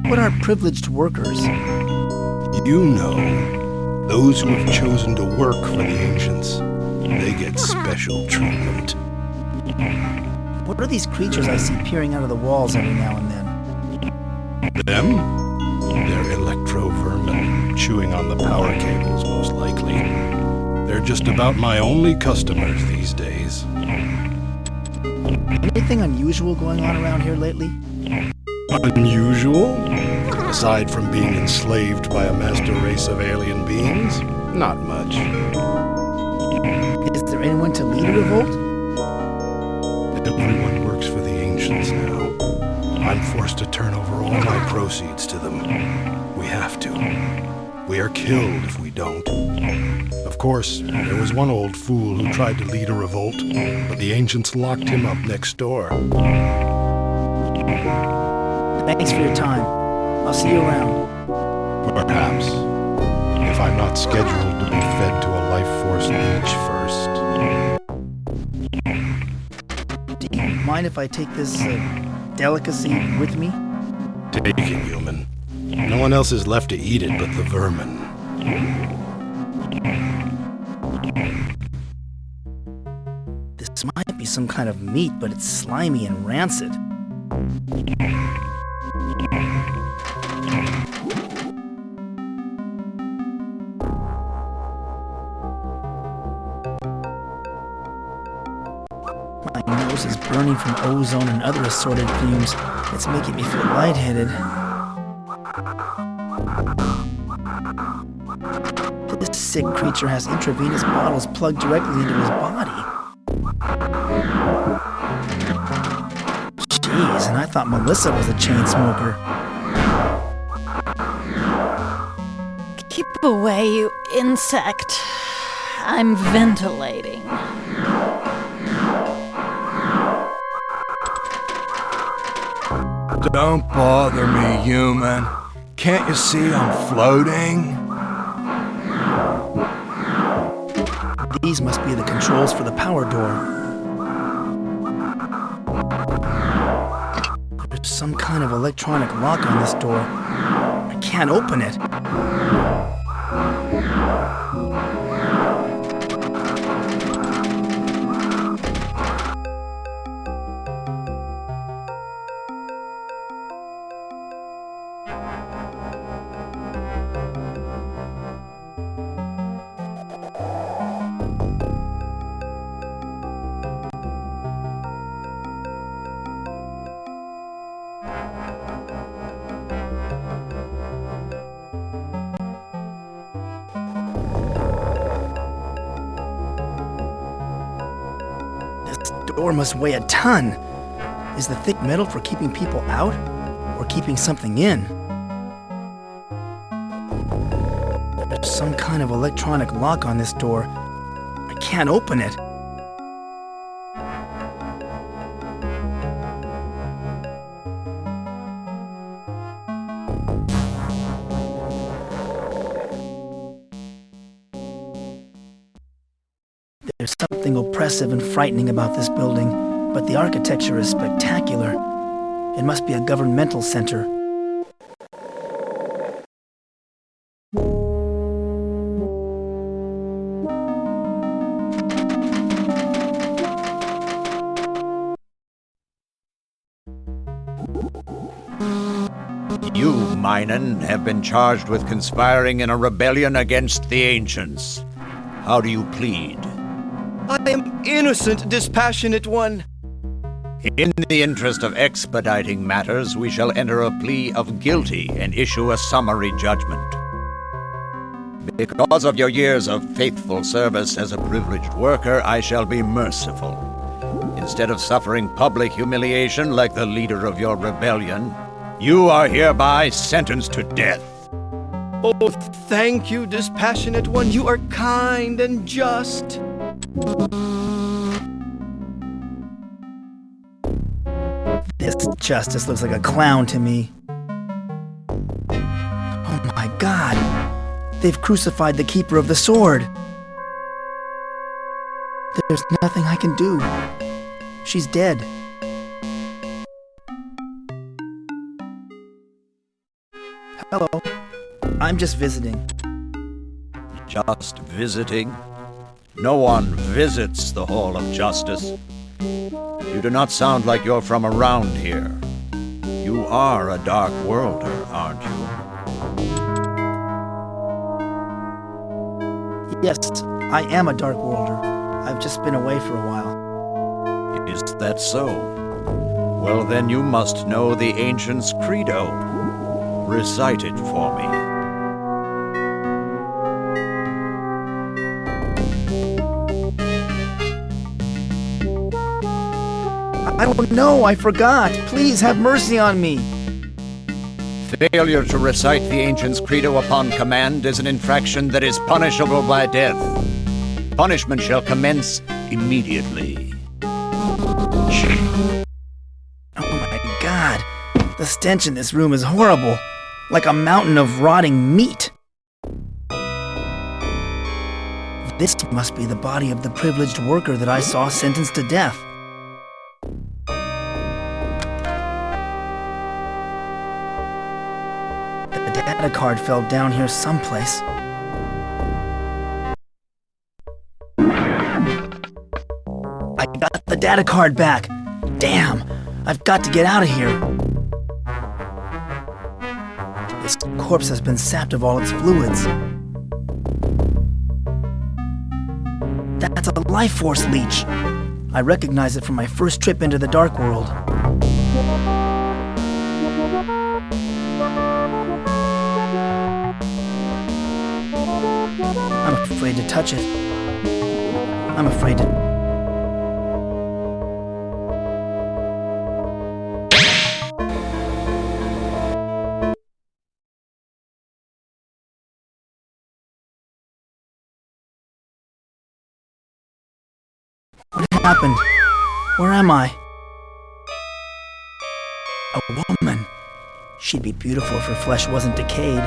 What are privileged workers? You know, those who have chosen to work for the ancients, they get special treatment. What are these creatures I see peering out of the walls every now and then? Them? They're electro-vermin, chewing on the power cables, most likely. They're just about my only customers these days. Anything unusual going on around here lately? Unusual? Aside from being enslaved by a master race of alien beings? Not much. Is there anyone to lead a revolt? Everyone works for the ancients now. I'm forced to turn over all my proceeds to them. We have to. We are killed if we don't. Of course, there was one old fool who tried to lead a revolt, but the ancients locked him up next door. Thanks for your time. I'll see you around. Perhaps. If I'm not scheduled to be fed to a life force leech first. Do you mind if I take this delicacy with me? Take it, human. No one else is left to eat it but the vermin. This might be some kind of meat, but it's slimy and rancid. My nose is burning from ozone and other assorted fumes. It's making me feel lightheaded. This sick creature has intravenous bottles plugged directly into his body. Jeez, and I thought Melissa was a chain smoker. Keep away, you insect. I'm ventilating. Don't bother me, human. Can't you see I'm floating? These must be the controls for the power door. There's some kind of electronic lock on this door. I can't open it. The door must weigh a ton. Is the thick metal for keeping people out, or keeping something in? There's some kind of electronic lock on this door. I can't open it. There's something oppressive and frightening about this building, but the architecture is spectacular. It must be a governmental center. You, Minen, have been charged with conspiring in a rebellion against the Ancients. How do you plead? I am innocent, dispassionate one. In the interest of expediting matters, we shall enter a plea of guilty and issue a summary judgment. Because of your years of faithful service as a privileged worker, I shall be merciful. Instead of suffering public humiliation like the leader of your rebellion, you are hereby sentenced to death. Oh, thank you, dispassionate one. You are kind and just. This justice looks like a clown to me. Oh my god! They've crucified the keeper of the sword! There's nothing I can do. She's dead. Hello. I'm just visiting. Just visiting? No one visits the Hall of Justice. You do not sound like you're from around here. You are a Dark Worlder, aren't you? Yes, I am a Dark Worlder. I've just been away for a while. Is that so? Well, then you must know the Ancients' Credo. Recite it for me. I don't know, I forgot. Please have mercy on me. Failure to recite the Ancients' Credo upon command is an infraction that is punishable by death. Punishment shall commence immediately. Oh my god. The stench in this room is horrible. Like a mountain of rotting meat. This must be the body of the privileged worker that I saw sentenced to death. The data card fell down here someplace. I got the data card back. Damn, I've got to get out of here. This corpse has been sapped of all its fluids. That's a life force leech. I recognize it from my first trip into the Dark World. I'm afraid to touch it. I'm afraid to... What happened? Where am I? A woman. She'd be beautiful if her flesh wasn't decayed.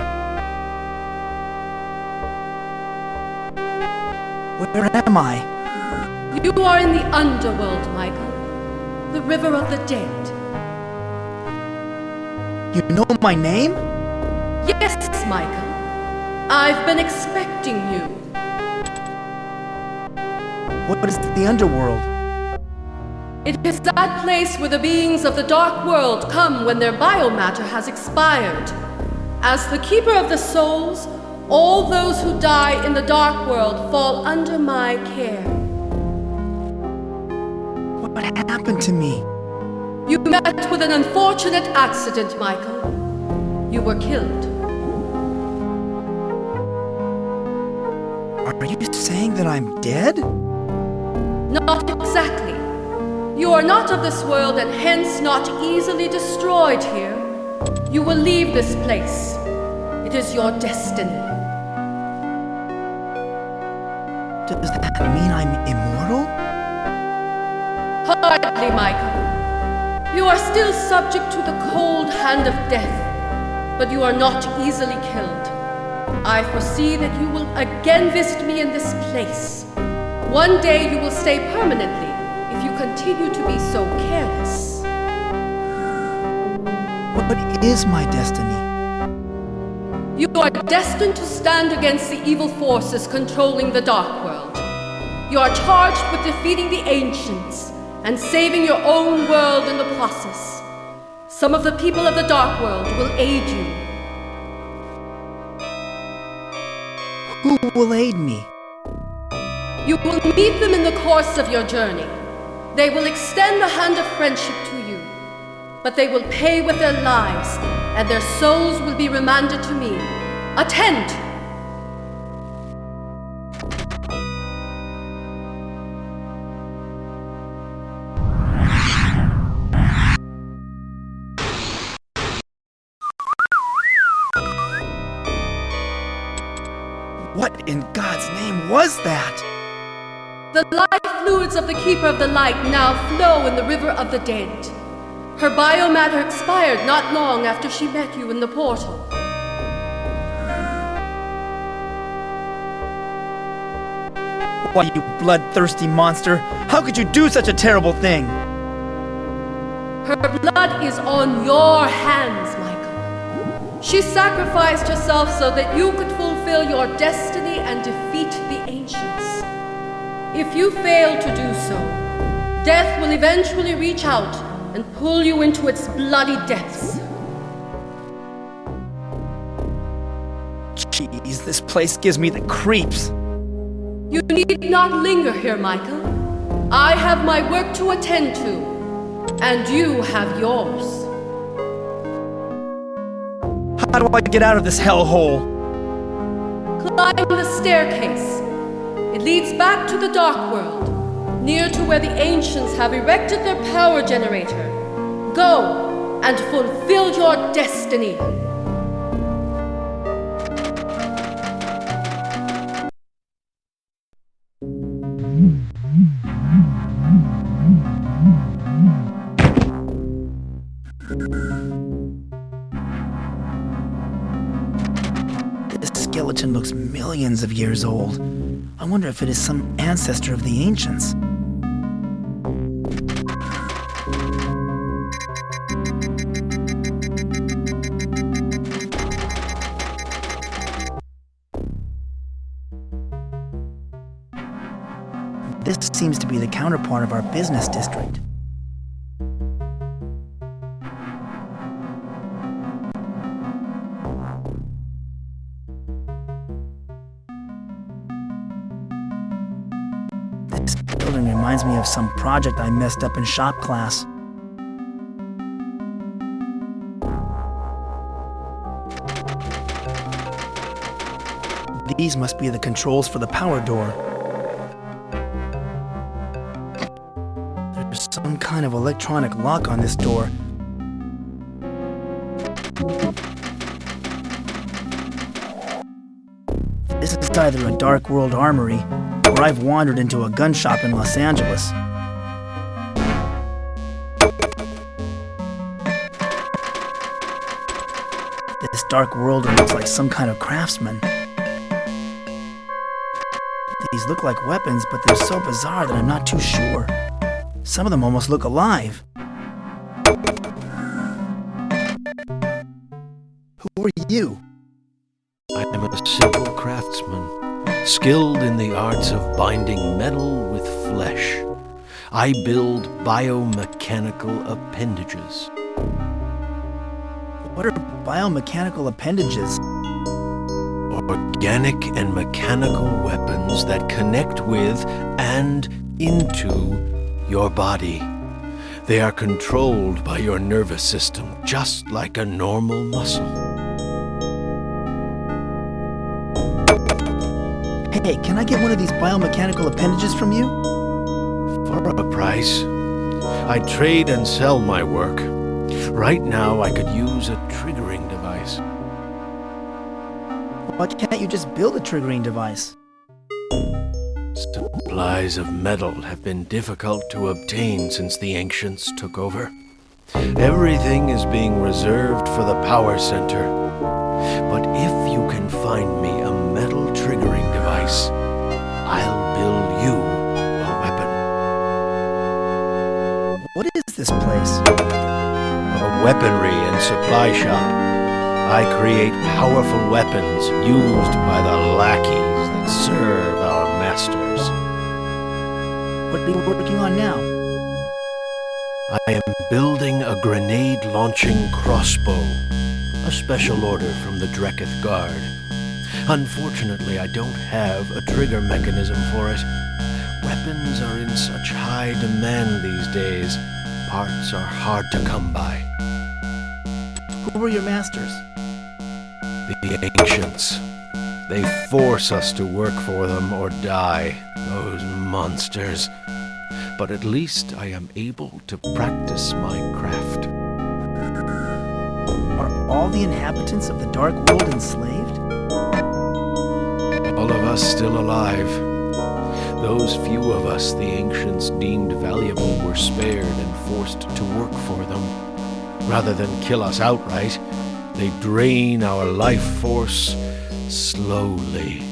Where am I? You are in the underworld, Michael. The river of the dead. You know my name? Yes, Michael. I've been expecting you. What is the underworld? It is that place where the beings of the Dark World come when their biomatter has expired. As the keeper of the souls, all those who die in the Dark World fall under my care. What happened to me? You met with an unfortunate accident, Michael. You were killed. Are you saying that I'm dead? Not exactly. You are not of this world and hence not easily destroyed here. You will leave this place. It is your destiny. Does that mean I'm immortal? Hardly, Michael. You are still subject to the cold hand of death, but you are not easily killed. I foresee that you will again visit me in this place. One day you will stay permanently if you continue to be so careless. What is my destiny? You are destined to stand against the evil forces controlling the Dark World. You are charged with defeating the Ancients and saving your own world in the process. Some of the people of the Dark World will aid you. Who will aid me? You will meet them in the course of your journey. They will extend the hand of friendship to you, but they will pay with their lives, and their souls will be remanded to me. Attend! What in God's name was that? The life fluids of the Keeper of the Light now flow in the River of the Dead. Her biomatter expired not long after she met you in the portal. Why, you bloodthirsty monster! How could you do such a terrible thing? Her blood is on your hands, Michael. She sacrificed herself so that you could fulfill your destiny and defeat the Ancients. If you fail to do so, death will eventually reach out and pull you into its bloody depths. Jeez, this place gives me the creeps. You need not linger here, Michael. I have my work to attend to, and you have yours. How do I get out of this hellhole? Climb the staircase. It leads back to the Dark World, near to where the Ancients have erected their power generator. Go and fulfill your destiny. This skeleton looks millions of years old. I wonder if it is some ancestor of the Ancients. This seems to be the counterpart of our business district. This building reminds me of some project I messed up in shop class. These must be the controls for the power door. There's some kind of electronic lock on this door. This is either a Dark World armory, or I've wandered into a gun shop in Los Angeles. This Dark Worlder looks like some kind of craftsman. These look like weapons, but they're so bizarre that I'm not too sure. Some of them almost look alive. Who are you? I am a simple craftsman, skilled in the arts of binding metal with flesh. I build biomechanical appendages. What are biomechanical appendages? Organic and mechanical weapons that connect with and into your body. They are controlled by your nervous system, just like a normal muscle. Hey, can I get one of these biomechanical appendages from you? For a price. I trade and sell my work. Right now, I could use a triggering device. Why can't you just build a triggering device? Supplies of metal have been difficult to obtain since the Ancients took over. Everything is being reserved for the power center. But if you can find me a metal triggering device, I'll build you a weapon. What is this place? A weaponry and supply shop. I create powerful weapons used by the lackeys that serve our masters. What are you working on now? I am building a grenade-launching crossbow, a special order from the Dreketh Guard. Unfortunately, I don't have a trigger mechanism for it. Weapons are in such high demand these days. Parts are hard to come by. Who were your masters? The ancients. They force us to work for them or die. Those monsters. But at least I am able to practice my craft. Are all the inhabitants of the Dark World enslaved? All of us still alive. Those few of us the ancients deemed valuable were spared and forced to work for them. Rather than kill us outright, they drain our life force slowly.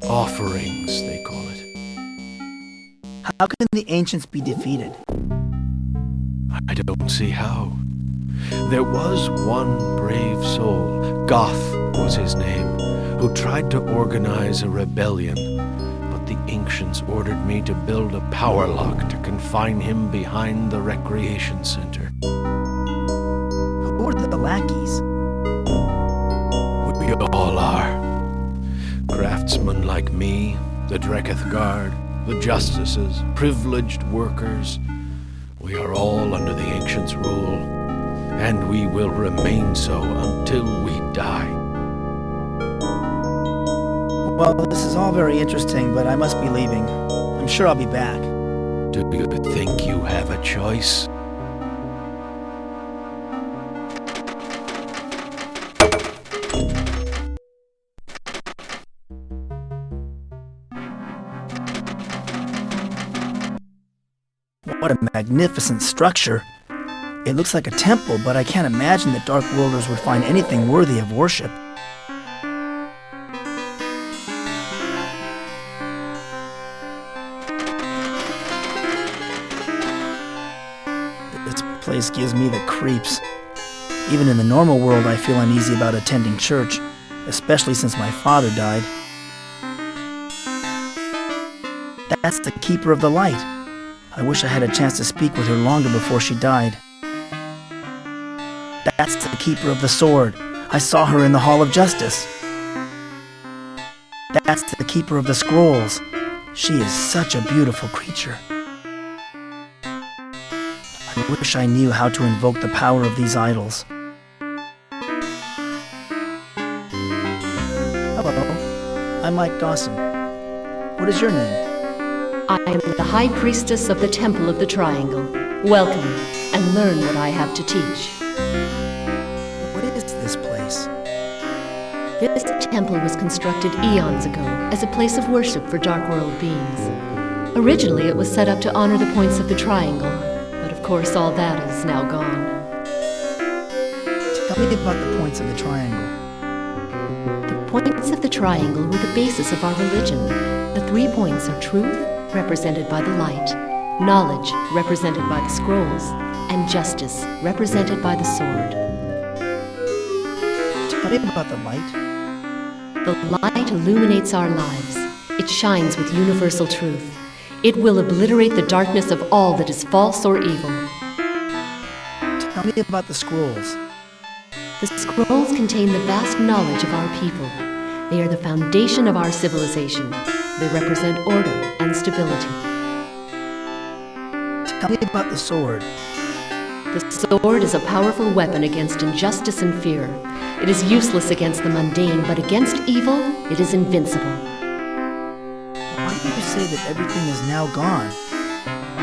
Offerings, they call it. How can the ancients be defeated? I don't see how. There was one brave soul, Goth was his name, who tried to organize a rebellion, but the ancients ordered me to build a power lock to confine him behind the recreation center. Who are the lackeys? We all are. Craftsmen like me, the Dreketh Guard, the justices, privileged workers. We are all under the ancients' rule, and we will remain so until we die. Well, this is all very interesting, but I must be leaving. I'm sure I'll be back. Do you think you have a choice? What a magnificent structure. It looks like a temple, but I can't imagine that Dark Worlders would find anything worthy of worship. This place gives me the creeps. Even in the normal world, I feel uneasy about attending church, especially since my father died. That's the Keeper of the Light. I wish I had a chance to speak with her longer before she died. That's the Keeper of the Sword. I saw her in the Hall of Justice. That's the Keeper of the Scrolls. She is such a beautiful creature. I wish I knew how to invoke the power of these idols. Hello, I'm Mike Dawson. What is your name? I am the High Priestess of the Temple of the Triangle. Welcome, and learn what I have to teach. What is this place? This temple was constructed eons ago as a place of worship for Dark World beings. Originally, it was set up to honor the points of the Triangle, but of course all that is now gone. Tell me about the points of the Triangle. The points of the Triangle were the basis of our religion. The 3 points are truth, represented by the light, knowledge, represented by the scrolls, and justice, represented by the sword. Tell me about the light. The light illuminates our lives. It shines with universal truth. It will obliterate the darkness of all that is false or evil. Tell me about the scrolls. The scrolls contain the vast knowledge of our people. They are the foundation of our civilization. They represent order and stability. Tell me about the sword. The sword is a powerful weapon against injustice and fear. It is useless against the mundane, but against evil, it is invincible. Why do you say that everything is now gone?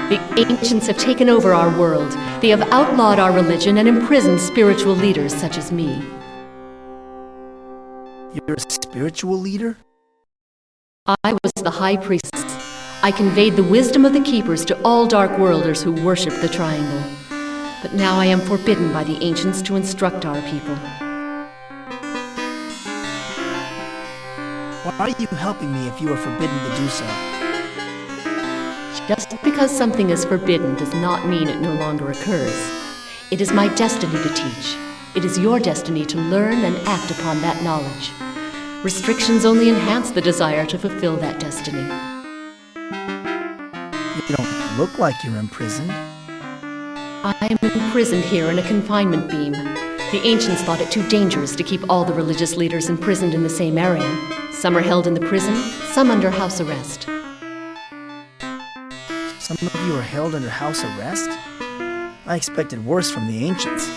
The ancients have taken over our world. They have outlawed our religion and imprisoned spiritual leaders such as me. You're a spiritual leader? I was the High Priestess. I conveyed the wisdom of the Keepers to all Dark Worlders who worship the Triangle. But now I am forbidden by the ancients to instruct our people. Why are you helping me if you are forbidden to do so? Just because something is forbidden does not mean it no longer occurs. It is my destiny to teach. It is your destiny to learn and act upon that knowledge. Restrictions only enhance the desire to fulfill that destiny. You don't look like you're imprisoned. I am imprisoned here in a confinement beam. The ancients thought it too dangerous to keep all the religious leaders imprisoned in the same area. Some are held in the prison, some under house arrest. Some of you are held under house arrest? I expected worse from the ancients.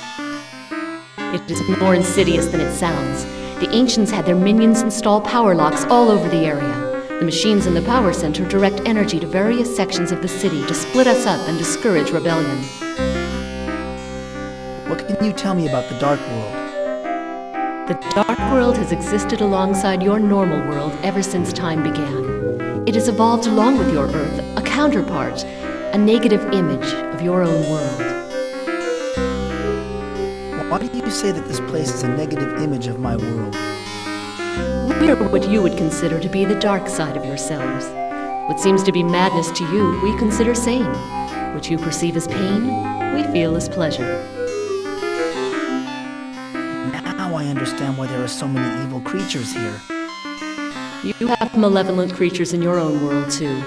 It is more insidious than it sounds. The ancients had their minions install power locks all over the area. The machines in the power center direct energy to various sections of the city to split us up and discourage rebellion. What can you tell me about the Dark World? The Dark World has existed alongside your normal world ever since time began. It has evolved along with your Earth, a counterpart, a negative image of your own world. Why do you say that this place is a negative image of my world? We're what you would consider to be the dark side of yourselves. What seems to be madness to you, we consider sane. What you perceive as pain, we feel as pleasure. Now I understand why there are so many evil creatures here. You have malevolent creatures in your own world, too.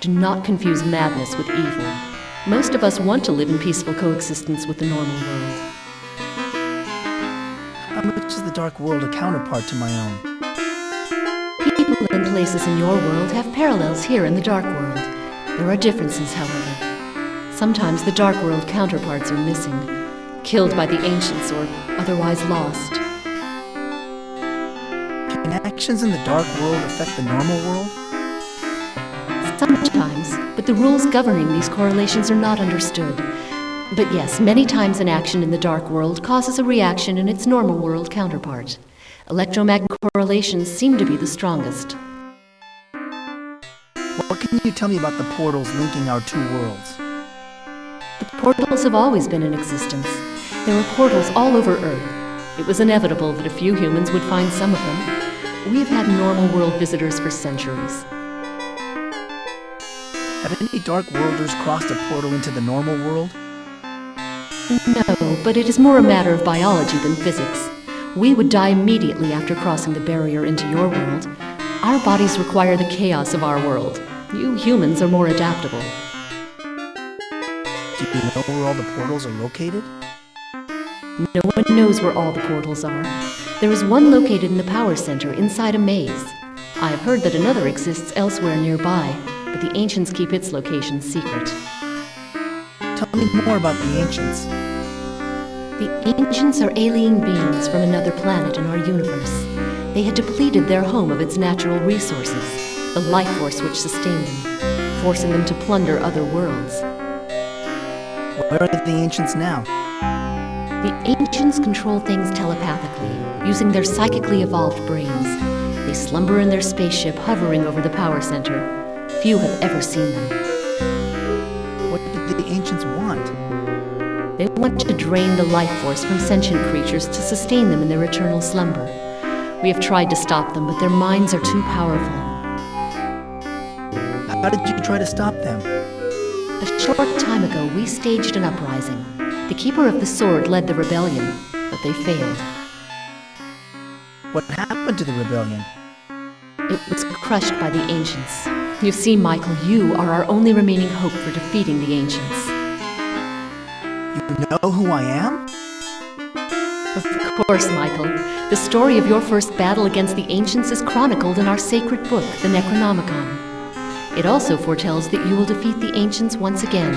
Do not confuse madness with evil. Most of us want to live in peaceful coexistence with the normal world. How much is the Dark World a counterpart to my own? People and places in your world have parallels here in the Dark World. There are differences, however. Sometimes the Dark World counterparts are missing, killed by the ancients or otherwise lost. Can actions in the Dark World affect the normal world? Sometimes, but the rules governing these correlations are not understood. But yes, many times an action in the Dark World causes a reaction in its normal world counterpart. Electromagnetic correlations seem to be the strongest. What can you tell me about the portals linking our two worlds? The portals have always been in existence. There are portals all over Earth. It was inevitable that a few humans would find some of them. We have had normal world visitors for centuries. Have any Dark Worlders crossed a portal into the normal world? No, but it is more a matter of biology than physics. We would die immediately after crossing the barrier into your world. Our bodies require the chaos of our world. You humans are more adaptable. Do you know where all the portals are located? No one knows where all the portals are. There is one located in the power center inside a maze. I have heard that another exists elsewhere nearby, but the ancients keep its location secret. Tell me more about the ancients. The ancients are alien beings from another planet in our universe. They had depleted their home of its natural resources, the life force which sustained them, forcing them to plunder other worlds. Where are the ancients now? The ancients control things telepathically, using their psychically evolved brains. They slumber in their spaceship hovering over the power center. Few have ever seen them. What did the ancients want? They want to drain the life force from sentient creatures to sustain them in their eternal slumber. We have tried to stop them, but their minds are too powerful. How did you try to stop them? A short time ago, we staged an uprising. The Keeper of the Sword led the rebellion, but they failed. What happened to the rebellion? It was crushed by the ancients. You see, Michael, you are our only remaining hope for defeating the ancients. You know who I am? Of course, Michael. The story of your first battle against the ancients is chronicled in our sacred book, the Necronomicon. It also foretells that you will defeat the ancients once again.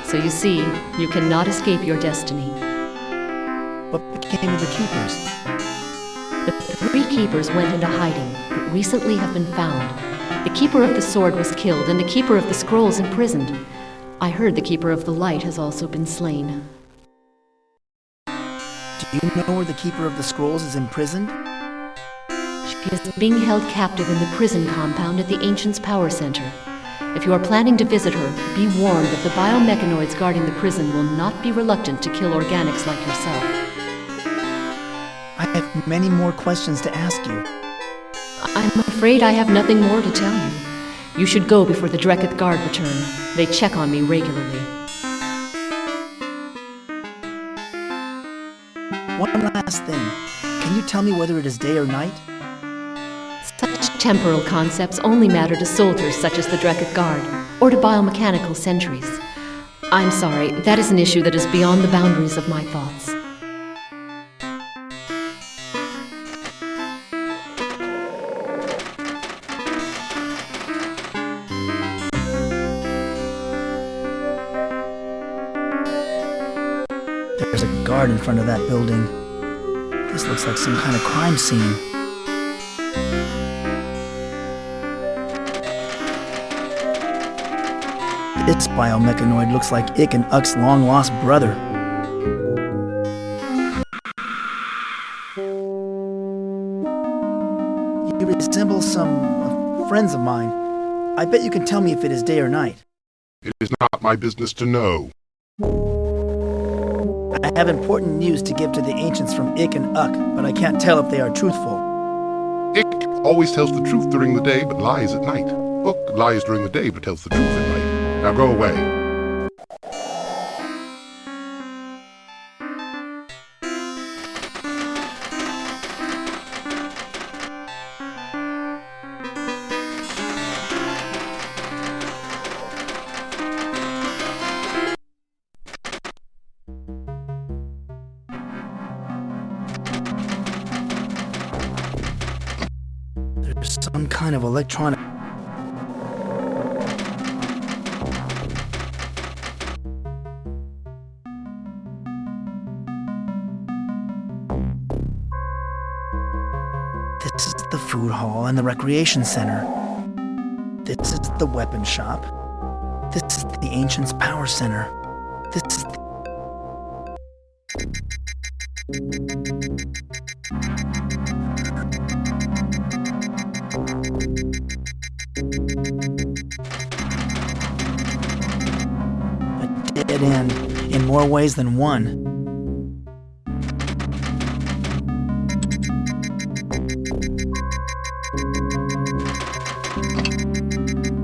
So you see, you cannot escape your destiny. What became of the keepers? The 3 keepers went into hiding, but recently have been found. The Keeper of the Sword was killed, and the Keeper of the Scrolls imprisoned. I heard the Keeper of the Light has also been slain. Do you know where the Keeper of the Scrolls is imprisoned? She is being held captive in the prison compound at the Ancients' Power Center. If you are planning to visit her, be warned that the biomechanoids guarding the prison will not be reluctant to kill organics like yourself. I have many more questions to ask you. I'm afraid I have nothing more to tell you. You should go before the Dreketh Guard return. They check on me regularly. One last thing. Can you tell me whether it is day or night? Such temporal concepts only matter to soldiers such as the Dreketh Guard, or to biomechanical sentries. I'm sorry, that is an issue that is beyond the boundaries of my thoughts. There's a guard in front of that building. This looks like some kind of crime scene. This biomechanoid looks like Ick and Uck's long-lost brother. He resembles some friends of mine. I bet you can tell me if it is day or night. It is not my business to know. I have important news to give to the ancients from Ick and Uck, but I can't tell if they are truthful. Ick always tells the truth during the day, but lies at night. Uck lies during the day, but tells the truth at night. Now go away. There's some kind of electronic... This is the food hall and the recreation center. This is the weapon shop. This is the Ancients' power center. This is the... A dead end in more ways than one.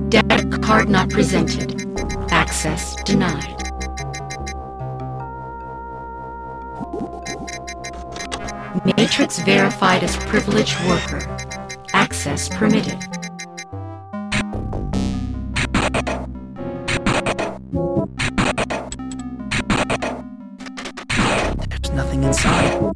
Data card not presented. Access denied. Matrix verified as privileged worker. Access permitted. There's nothing inside.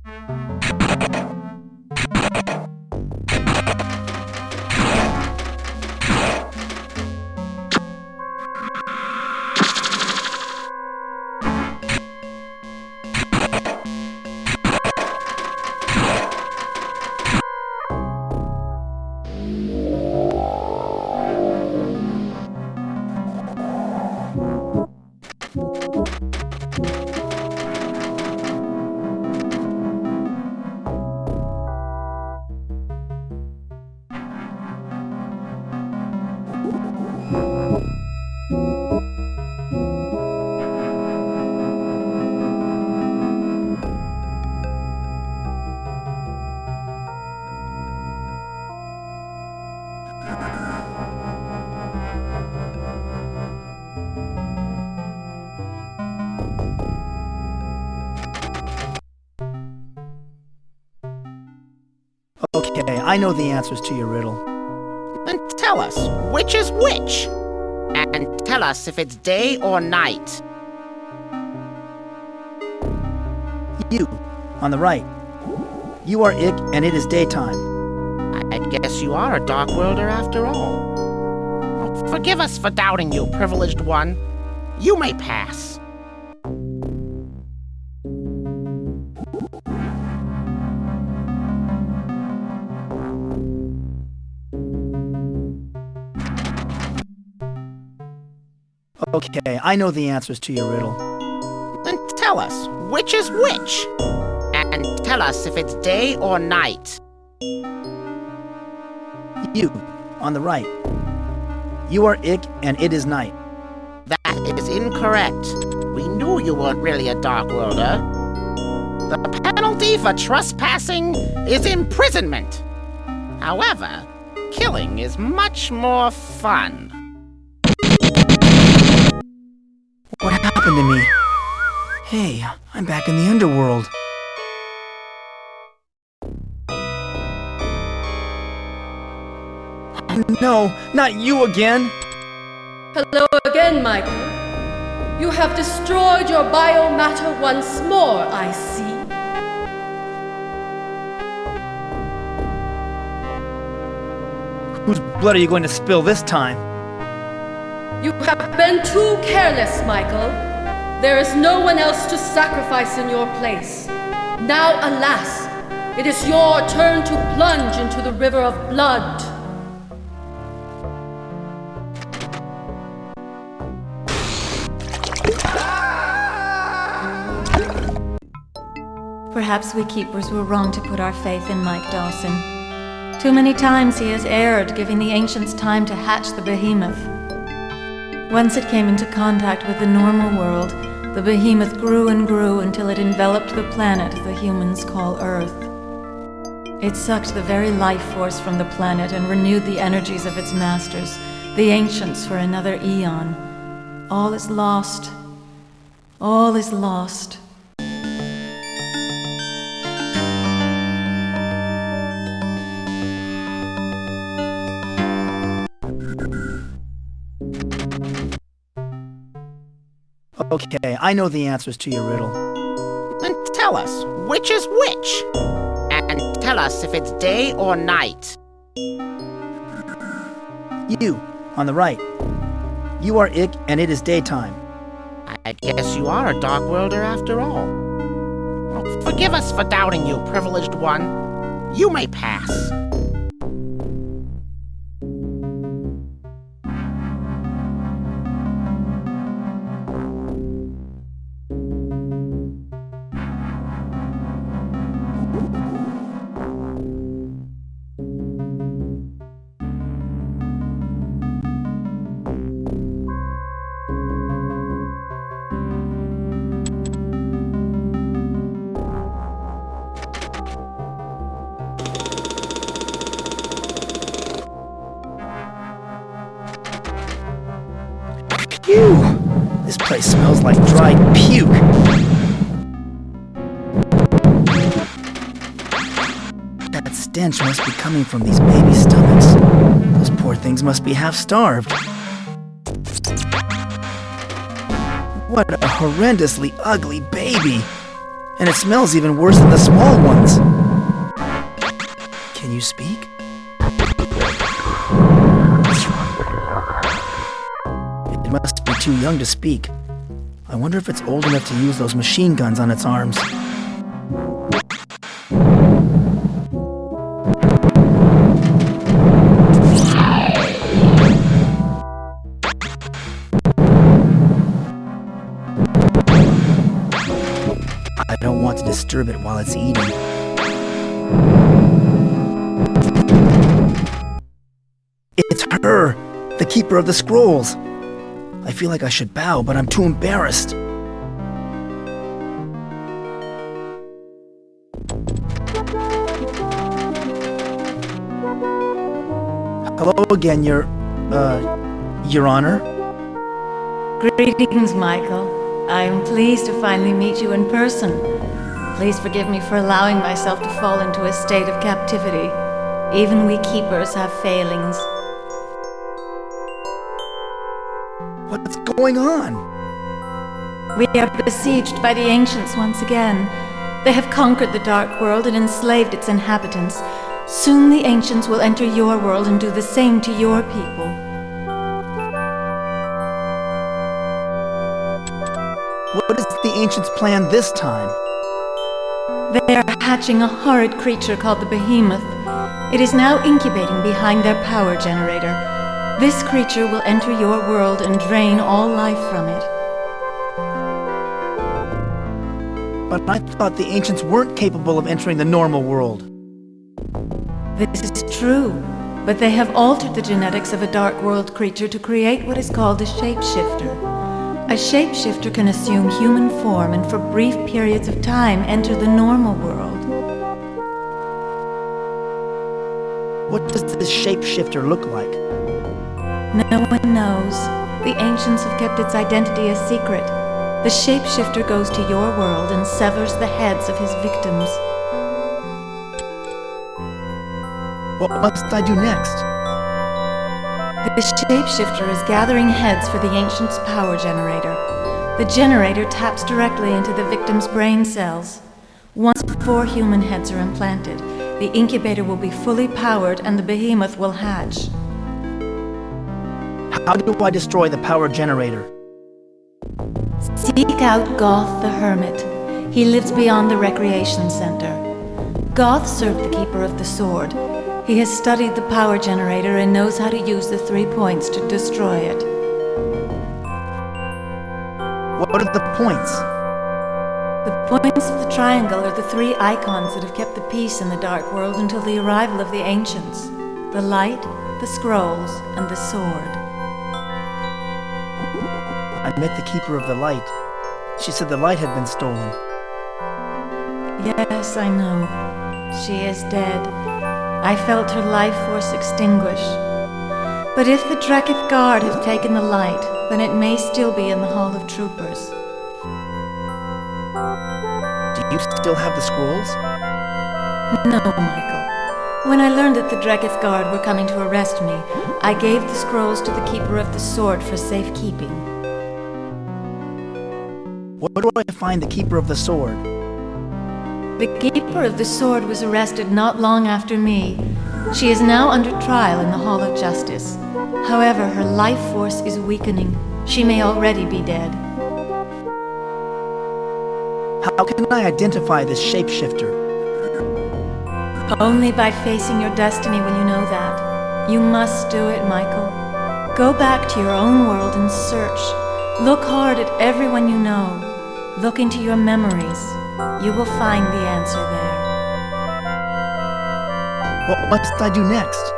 Okay, I know the answers to your riddle. Then tell us, which is which? And tell us if it's day or night. You, on the right. You are Ick, and it is daytime. I guess you are a Dark Worlder after all. Oh, forgive us for doubting you, privileged one. You may pass. Okay, I know the answers to your riddle. Then tell us, which is which? And tell us if it's day or night. You, on the right. You are Ick, and it is night. That is incorrect. We knew you weren't really a Dark Worlder. The penalty for trespassing is imprisonment. However, killing is much more fun. What happened to me? Hey, I'm back in the underworld. No, not you again! Hello again, Michael. You have destroyed your biomatter once more, I see. Whose blood are you going to spill this time? You have been too careless, Michael. There is no one else to sacrifice in your place. Now, alas, it is your turn to plunge into the river of blood. Perhaps we keepers were wrong to put our faith in Mike Dawson. Too many times he has erred, giving the ancients time to hatch the behemoth. Once it came into contact with the normal world, the behemoth grew and grew until it enveloped the planet the humans call Earth. It sucked the very life force from the planet and renewed the energies of its masters, the ancients, for another eon. All is lost. All is lost. Okay, I know the answers to your riddle. Then tell us, which is which? And tell us if it's day or night. You, on the right. You are Ick, and it is daytime. I guess you are a dark worlder after all. Well, forgive us for doubting you, privileged one. You may pass. Phew! This place smells like dried puke. That stench must be coming from these baby stomachs. Those poor things must be half-starved. What a horrendously ugly baby! And it smells even worse than the small ones. Can you speak? It must be too young to speak. I wonder if it's old enough to use those machine guns on its arms. I don't want to disturb it while it's eating. It's her! The Keeper of the Scrolls! I feel like I should bow, but I'm too embarrassed. Hello again, Your Honor. Greetings, Michael. I am pleased to finally meet you in person. Please forgive me for allowing myself to fall into a state of captivity. Even we keepers have failings. What's going on? We are besieged by the ancients once again. They have conquered the dark world and enslaved its inhabitants. Soon the ancients will enter your world and do the same to your people. What is the ancients' plan this time? They are hatching a horrid creature called the Behemoth. It is now incubating behind their power generator. This creature will enter your world and drain all life from it. But I thought the ancients weren't capable of entering the normal world. This is true, but they have altered the genetics of a dark world creature to create what is called a shapeshifter. A shapeshifter can assume human form and for brief periods of time enter the normal world. What does this shapeshifter look like? No one knows. The ancients have kept its identity a secret. The shapeshifter goes to your world and severs the heads of his victims. What must I do next? The shapeshifter is gathering heads for the ancients' power generator. The generator taps directly into the victim's brain cells. Once 4 human heads are implanted, the incubator will be fully powered and the behemoth will hatch. How do I destroy the power generator? Seek out Goth the Hermit. He lives beyond the recreation center. Goth served the Keeper of the Sword. He has studied the power generator and knows how to use the 3 points to destroy it. What are the points? The points of the triangle are the 3 icons that have kept the peace in the Dark World until the arrival of the Ancients. The light, the scrolls, and the sword. I met the Keeper of the Light. She said the light had been stolen. Yes, I know. She is dead. I felt her life force extinguish. But if the Dreketh Guard have taken the light, then it may still be in the Hall of Troopers. Do you still have the scrolls? No, Michael. When I learned that the Dreketh Guard were coming to arrest me, I gave the scrolls to the Keeper of the Sword for safekeeping. Where do I find the Keeper of the Sword? The Keeper of the Sword was arrested not long after me. She is now under trial in the Hall of Justice. However, her life force is weakening. She may already be dead. How can I identify this shapeshifter? Only by facing your destiny will you know that. You must do it, Michael. Go back to your own world and search. Look hard at everyone you know. Look into your memories. You will find the answer there. What must I do next?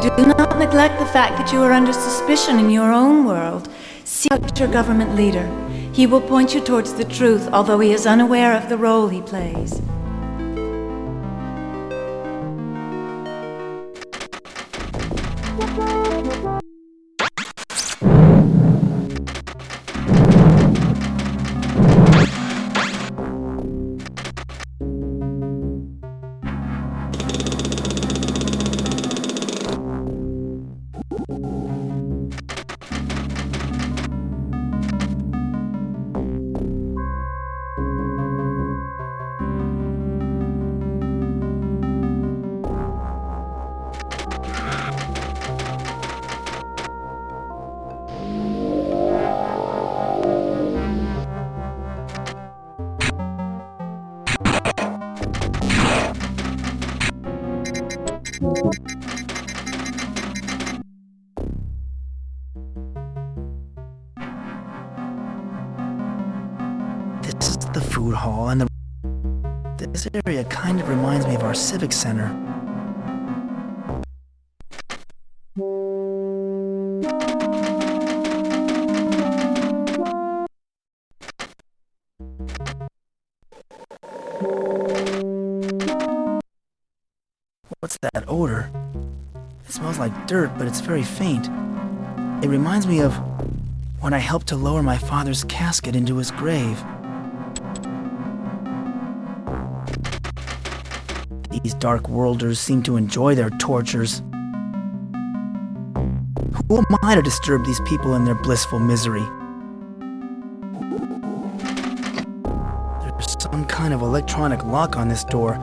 Do not neglect the fact that you are under suspicion in your own world. Seek out your government leader. He will point you towards the truth, although he is unaware of the role he plays. This is the food hall, and this area kind of reminds me of our civic center. What's that odor? It smells like dirt, but it's very faint. It reminds me of when I helped to lower my father's casket into his grave. These Dark Worlders seem to enjoy their tortures. Who am I to disturb these people in their blissful misery? There's some kind of electronic lock on this door.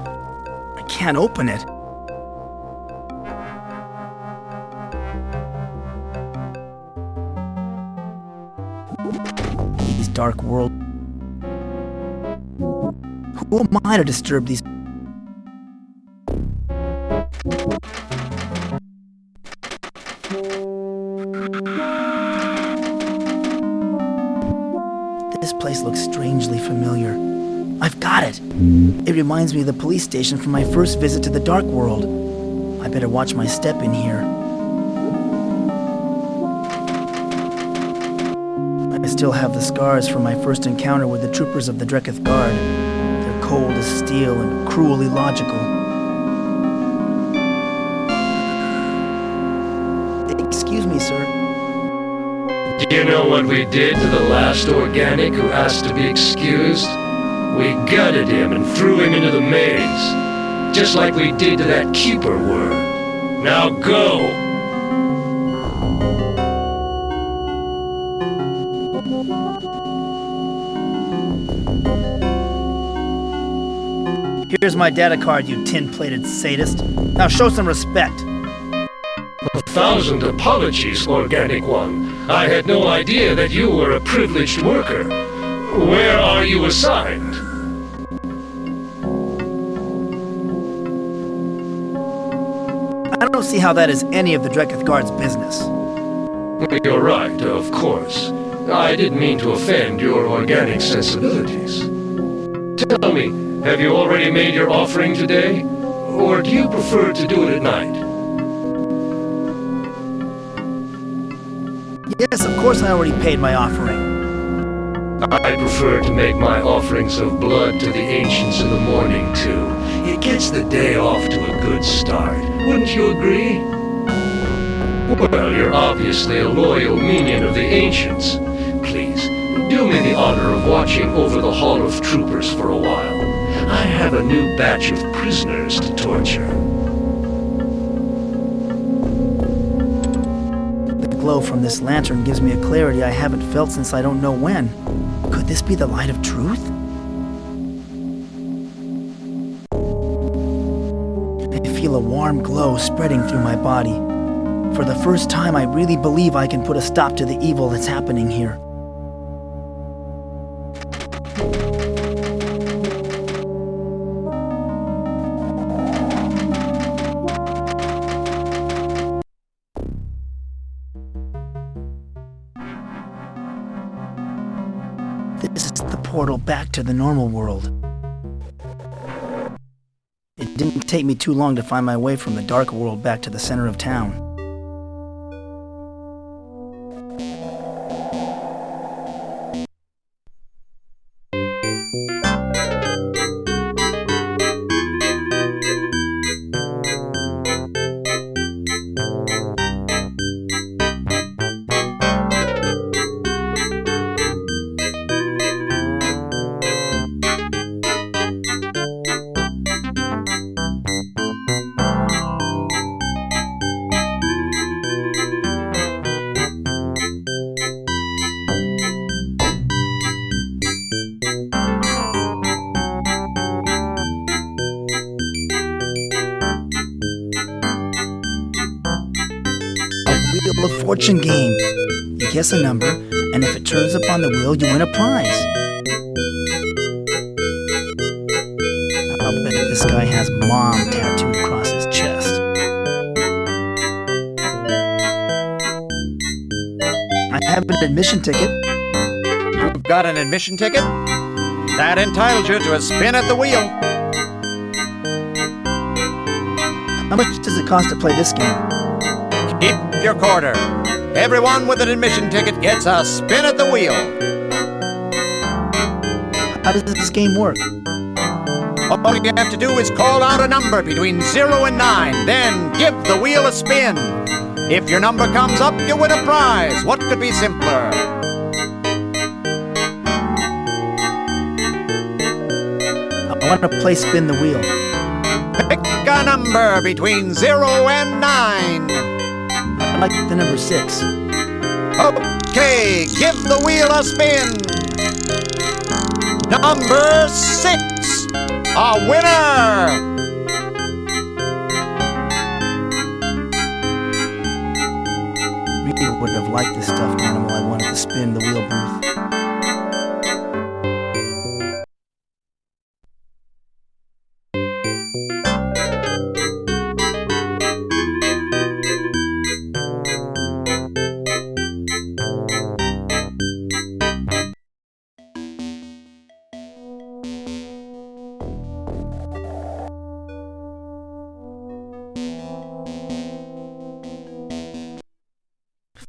I can't open it. These Dark World... Who am I to disturb these... This place looks strangely familiar. I've got it! It reminds me of the police station from my first visit to the Dark World. I better watch my step in here. I still have the scars from my first encounter with the troopers of the Dreketh Guard. They're cold as steel and cruelly logical. Excuse me, sir. Do you know what we did to the last organic who asked to be excused? We gutted him and threw him into the maze, just like we did to that keeper worm. Now go! Here's my data card, you tin-plated sadist. Now show some respect. 1,000 apologies, Organic One. I had no idea that you were a privileged worker. Where are you assigned? I don't see how that is any of the Dreketh Guard's business. You're right, of course. I didn't mean to offend your organic sensibilities. Tell me, have you already made your offering today? Or do you prefer to do it at night? Yes, of course I already paid my offering. I prefer to make my offerings of blood to the ancients in the morning, too. It gets the day off to a good start. Wouldn't you agree? Well, you're obviously a loyal minion of the ancients. Please, do me the honor of watching over the Hall of Troopers for a while. I have a new batch of prisoners to torture. The glow from this lantern gives me a clarity I haven't felt since I don't know when. Could this be the light of truth? I feel a warm glow spreading through my body. For the first time, I really believe I can put a stop to the evil that's happening here. This is the portal back to the normal world. It didn't take me too long to find my way from the dark world back to the center of town. Wheel of Fortune game. You guess a number, and if it turns up on the wheel, you win a prize. I'll bet this guy has Mom tattooed across his chest. I have an admission ticket. You've got an admission ticket? That entitles you to a spin at the wheel. How much does it cost to play this game? Keep your quarter. Everyone with an admission ticket gets a spin at the wheel. How does this game work? All you have to do is call out a number between 0 and 9, then give the wheel a spin. If your number comes up, you win a prize. What could be simpler? I want to play spin the wheel. Pick a number between 0 and 9. I like the number 6. Okay, give the wheel a spin. Number 6, a winner! Really would have liked this stuffed animal I wanted to spin the wheel booth.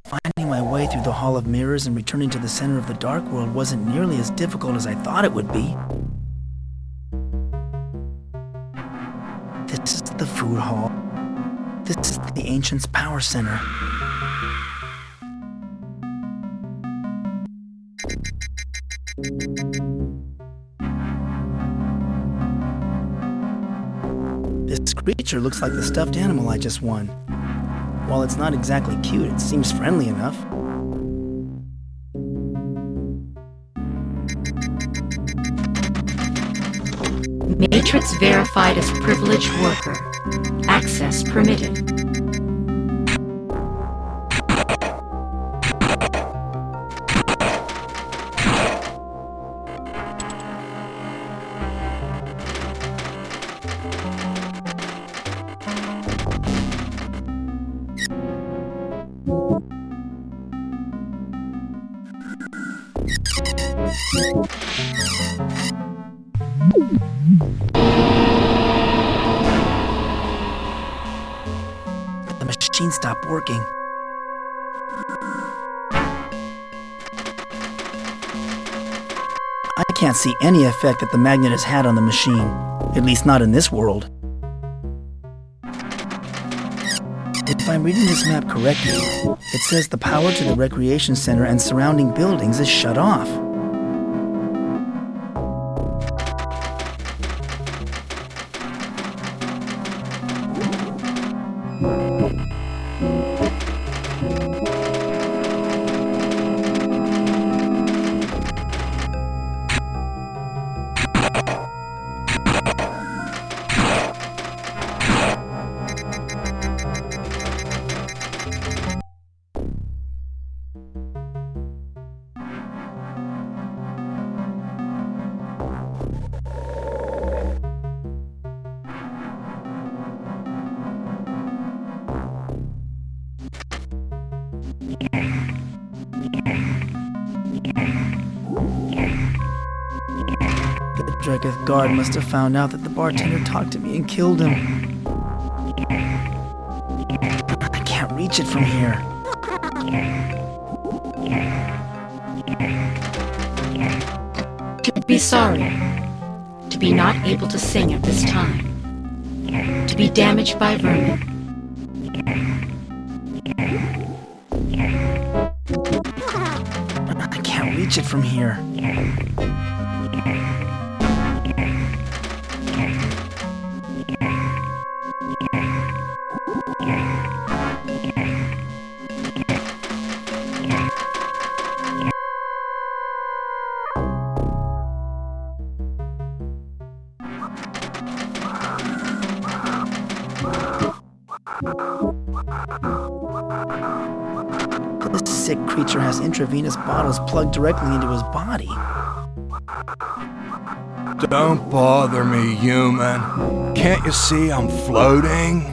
Finding my way through the Hall of Mirrors and returning to the center of the Dark World wasn't nearly as difficult as I thought it would be. This is the food hall. This is the Ancients' power center. This creature looks like the stuffed animal I just won. While it's not exactly cute, it seems friendly enough. Matrix verified as privileged worker. Access permitted. The machine stopped working. I can't see any effect that the magnet has had on the machine, at least not in this world. If I'm reading this map correctly, it says the power to the recreation center and surrounding buildings is shut off. The Dreggeth guard must have found out that the bartender talked to me and killed him. I can't reach it from here. To be sorry. To be not able to sing at this time. To be damaged by vermin. I can't reach it from here. This sick creature has intravenous bottles plugged directly into his body. Don't bother me, human. Can't you see I'm floating?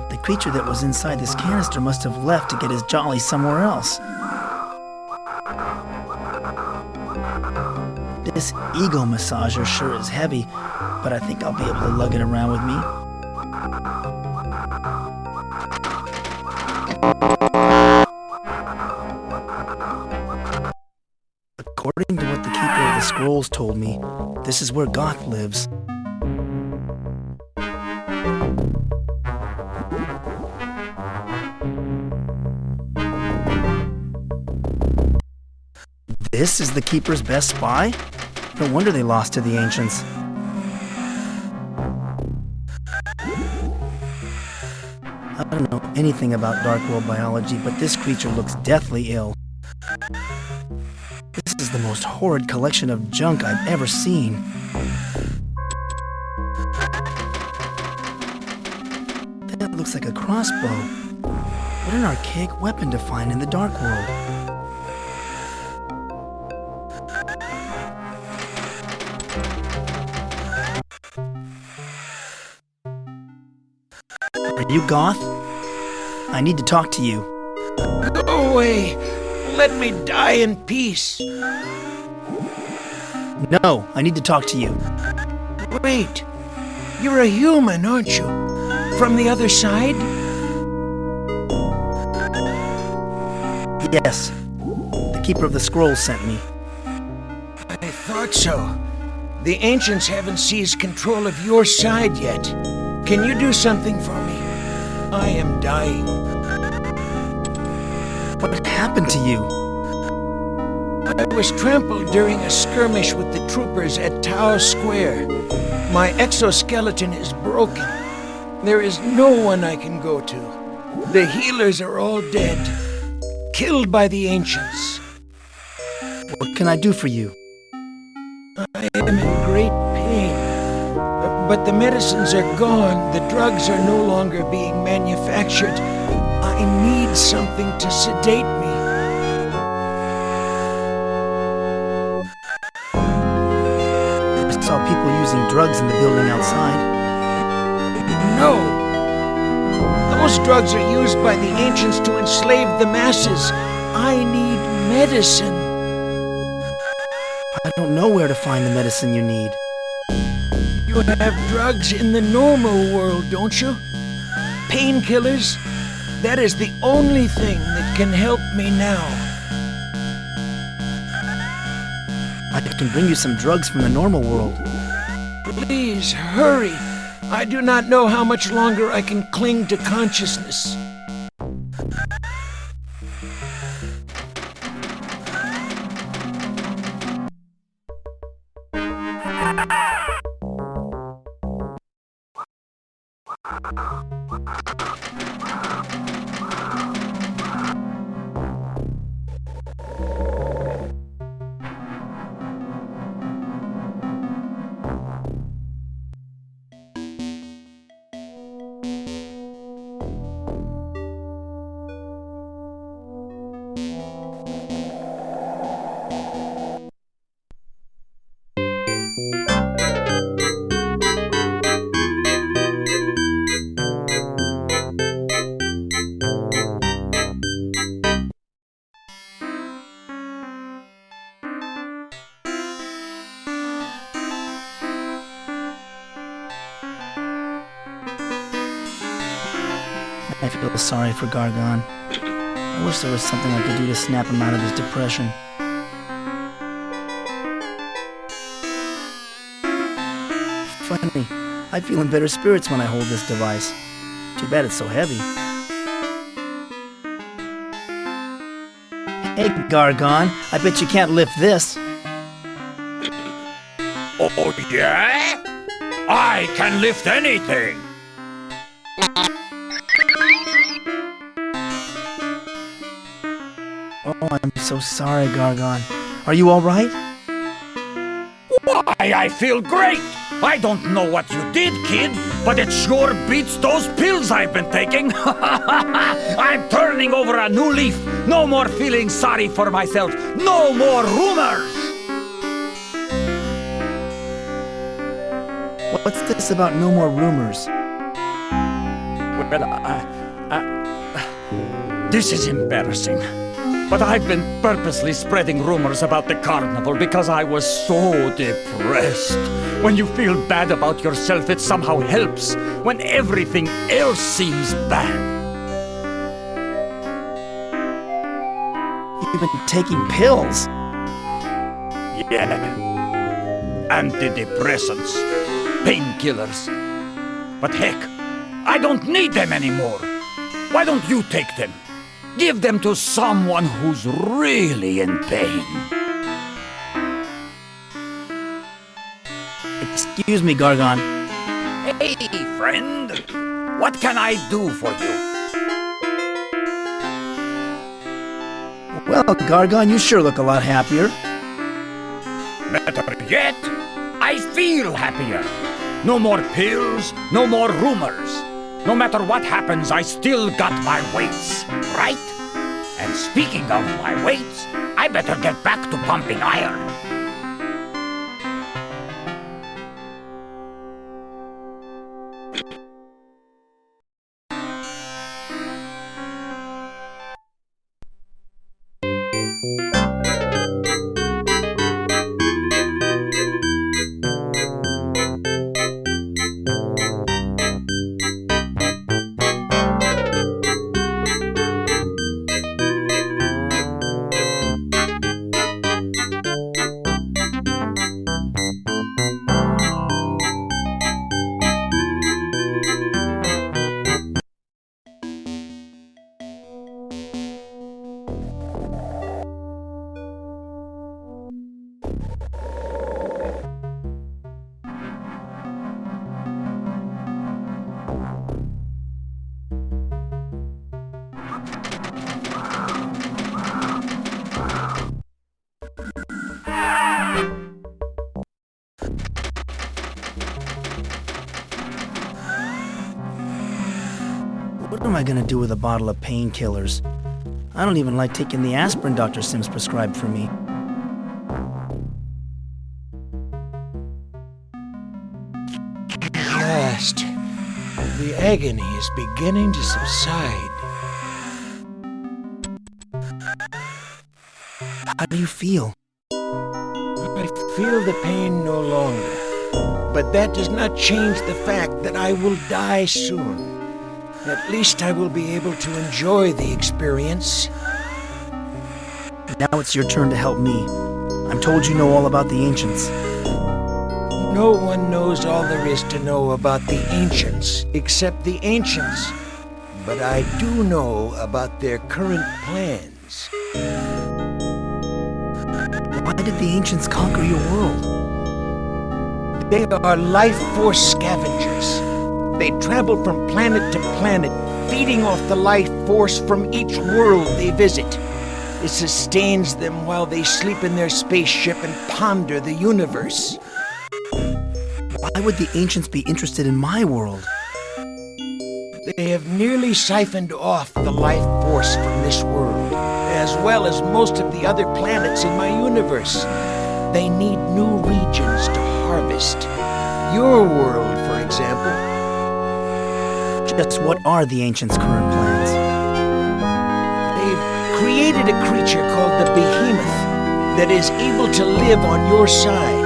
The creature that was inside this canister must have left to get his jolly somewhere else. This ego massager sure is heavy, but I think I'll be able to lug it around with me. According to what the Keeper of the Scrolls told me, this is where Goth lives. This is the Keeper's best spy? No wonder they lost to the Ancients. I don't know anything about Dark World biology, but this creature looks deathly ill. This is the most horrid collection of junk I've ever seen. That looks like a crossbow. What an archaic weapon to find in the Dark World. Are you Goth? I need to talk to you. Go away! Let me die in peace! No, I need to talk to you. Wait! You're a human, aren't you? From the other side? Yes. The Keeper of the Scrolls sent me. I thought so. The Ancients haven't seized control of your side yet. Can you do something for me? I am dying. What happened to you? I was trampled during a skirmish with the troopers at Tau Square. My exoskeleton is broken. There is no one I can go to. The healers are all dead, killed by the Ancients. What can I do for you? I am in great pain. But the medicines are gone. The drugs are no longer being manufactured. I need something to sedate me. I saw people using drugs in the building outside. No! Those drugs are used by the ancients to enslave the masses. I need medicine. I don't know where to find the medicine you need. You have drugs in the normal world, don't you? Painkillers? That is the only thing that can help me now. I can bring you some drugs from the normal world. Please, hurry. I do not know how much longer I can cling to consciousness. I feel sorry for Gargon. I wish there was something I could do to snap him out of his depression. Funny, I feel in better spirits when I hold this device. Too bad it's so heavy. Hey, Gargon, I bet you can't lift this. Oh, yeah? I can lift anything! Oh, I'm so sorry, Gargon. Are you alright? Why, I feel great! I don't know what you did, kid, but it sure beats those pills I've been taking. I'm turning over a new leaf. No more feeling sorry for myself. No more rumors! What's this about no more rumors? Well, this is embarrassing. But I've been purposely spreading rumors about the carnival because I was so depressed. When you feel bad about yourself, it somehow helps. When everything else seems bad. You've been taking pills? Yeah. Antidepressants. Painkillers. But heck, I don't need them anymore. Why don't you take them? Give them to someone who's really in pain. Excuse me, Gargon. Hey, friend. What can I do for you? Well, Gargon, you sure look a lot happier. Better yet, I feel happier. No more pills, no more rumors. No matter what happens, I still got my weights, right? And speaking of my weights, I better get back to pumping iron. gonna do with a bottle of painkillers? I don't even like taking the aspirin Dr. Sims prescribed for me. At last, the agony is beginning to subside. How do you feel? I feel the pain no longer, but that does not change the fact that I will die soon. At least I will be able to enjoy the experience. Now it's your turn to help me. I'm told you know all about the Ancients. No one knows all there is to know about the Ancients, except the Ancients. But I do know about their current plans. Why did the Ancients conquer your world? They are life force scavengers. They travel from planet to planet, feeding off the life force from each world they visit. It sustains them while they sleep in their spaceship and ponder the universe. Why would the Ancients be interested in my world? They have nearly siphoned off the life force from this world, as well as most of the other planets in my universe. They need new regions to harvest. Your world, for example. Just what are the Ancients' current plans? They've created a creature called the Behemoth that is able to live on your side.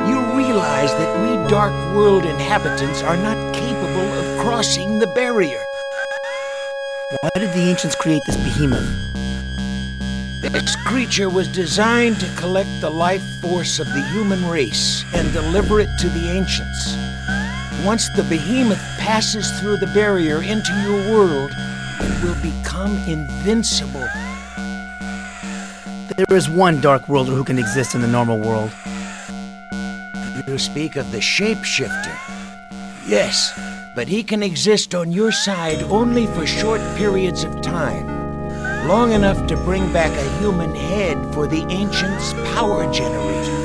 You realize that we Dark World inhabitants are not capable of crossing the barrier. Why did the Ancients create this Behemoth? This creature was designed to collect the life force of the human race and deliver it to the Ancients. Once the Behemoth passes through the barrier into your world, it will become invincible. There is one Dark Worlder who can exist in the normal world. You speak of the Shapeshifter. Yes, but he can exist on your side only for short periods of time. Long enough to bring back a human head for the Ancients' power generator.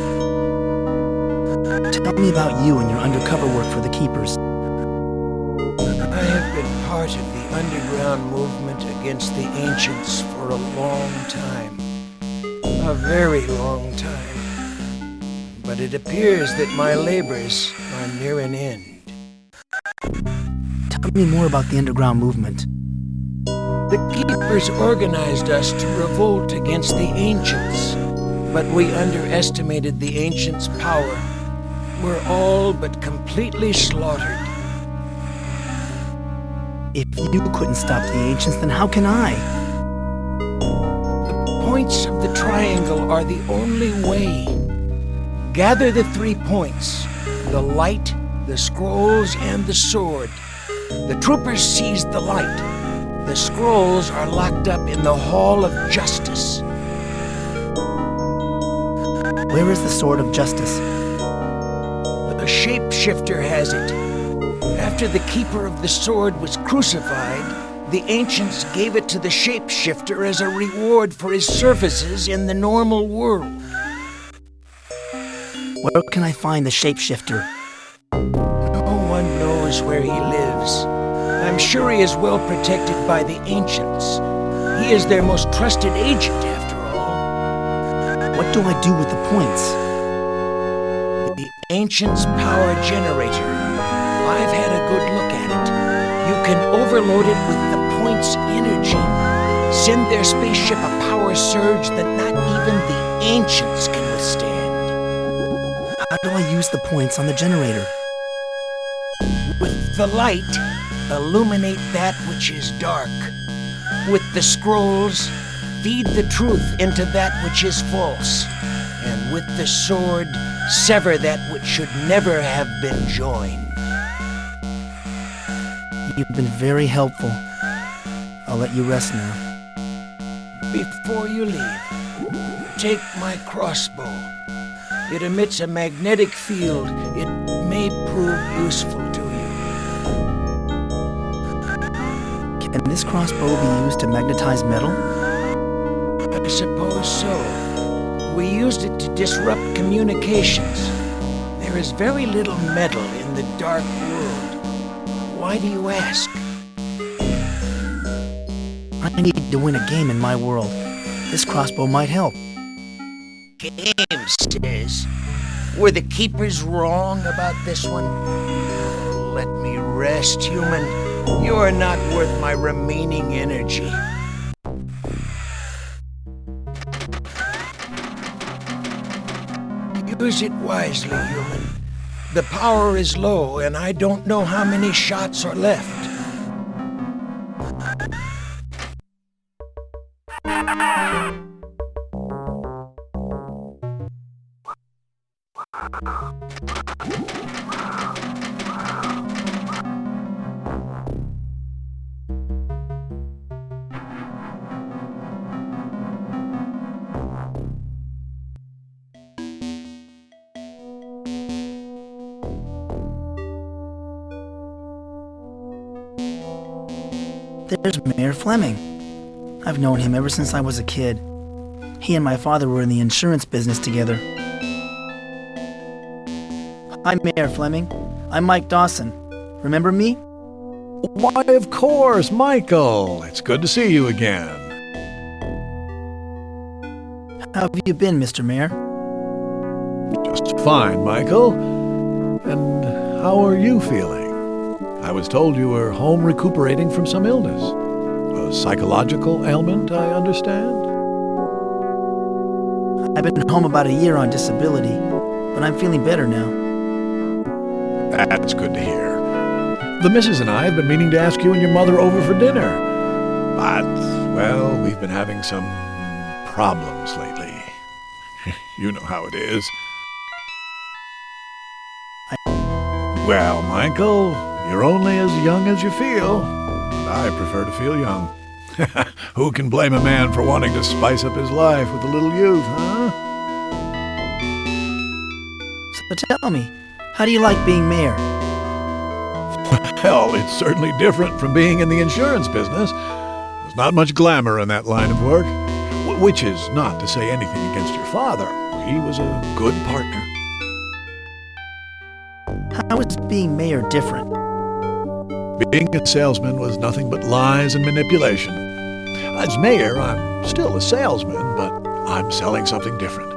Tell me about you and your undercover work for the Keepers. I have been part of the underground movement against the Ancients for a long time. A very long time. But it appears that my labors are near an end. Tell me more about the underground movement. The Keepers organized us to revolt against the Ancients, but we underestimated the Ancients' power. We're all but completely slaughtered. If you couldn't stop the Ancients, then how can I? The points of the triangle are the only way. Gather the 3 points, the light, the scrolls, and the sword. The troopers seized the light. The scrolls are locked up in the Hall of Justice. Where is the Sword of Justice? The Shapeshifter has it. After the Keeper of the Sword was crucified, the Ancients gave it to the Shapeshifter as a reward for his services in the normal world. Where can I find the Shapeshifter? No one knows where he lives. I'm sure he is well protected by the Ancients. He is their most trusted agent, after all. What do I do with the points? The Ancients' power generator. I've had a good look at it. You can overload it with the points' energy. Send their spaceship a power surge that not even the Ancients can withstand. How do I use the points on the generator? With the light, illuminate that which is dark. With the scrolls, feed the truth into that which is false. And with the sword, sever that which should never have been joined. You've been very helpful. I'll let you rest now. Before you leave, take my crossbow. It emits a magnetic field. It may prove useful to you. Can this crossbow be used to magnetize metal? I suppose so. We used it to disrupt communications. There is very little metal in the Dark World. Why do you ask? I need to win a game in my world. This crossbow might help. Game, sis. Were the keepers wrong about this one? Let me rest, human. You are not worth my remaining energy. Use it wisely, human. The power is low, and I don't know how many shots are left. There's Mayor Fleming. I've known him ever since I was a kid. He and my father were in the insurance business together. Hi, Mayor Fleming. I'm Mike Dawson. Remember me? Why, of course, Michael. It's good to see you again. How have you been, Mr. Mayor? Just fine, Michael. And how are you feeling? I was told you were home recuperating from some illness. A psychological ailment, I understand? I've been home about a year on disability, but I'm feeling better now. That's good to hear. The missus and I have been meaning to ask you and your mother over for dinner. But, well, we've been having some problems lately. You know how it is. Well, Michael, you're only as young as you feel. And I prefer to feel young. Who can blame a man for wanting to spice up his life with a little youth, huh? So tell me, how do you like being mayor? Well, it's certainly different from being in the insurance business. There's not much glamour in that line of work. Which is not to say anything against your father. He was a good partner. How is being mayor different? Being a salesman was nothing but lies and manipulation. As mayor, I'm still a salesman, but I'm selling something different.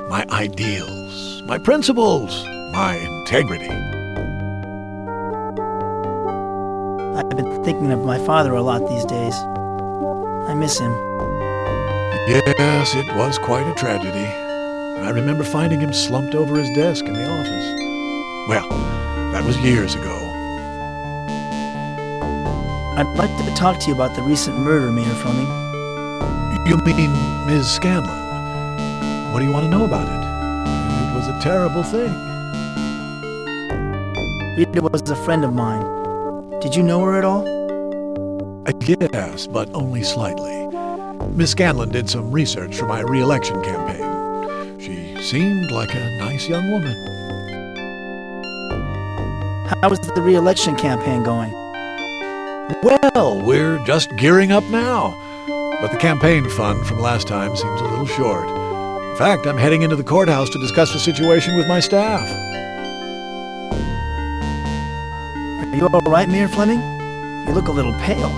My ideals, my principles, my integrity. I've been thinking of my father a lot these days. I miss him. Yes, it was quite a tragedy. I remember finding him slumped over his desk in the office. Well, that was years ago. I'd like to talk to you about the recent murder, Mayor Fleming. You mean Ms. Scanlon? What do you want to know about it? It was a terrible thing. Rita was a friend of mine. Did you know her at all? Yes, but only slightly. Miss Scanlon did some research for my re-election campaign. She seemed like a nice young woman. How is the re-election campaign going? Well, we're just gearing up now. But the campaign fund from last time seems a little short. In fact, I'm heading into the courthouse to discuss the situation with my staff. Are you all right, Mayor Fleming? You look a little pale.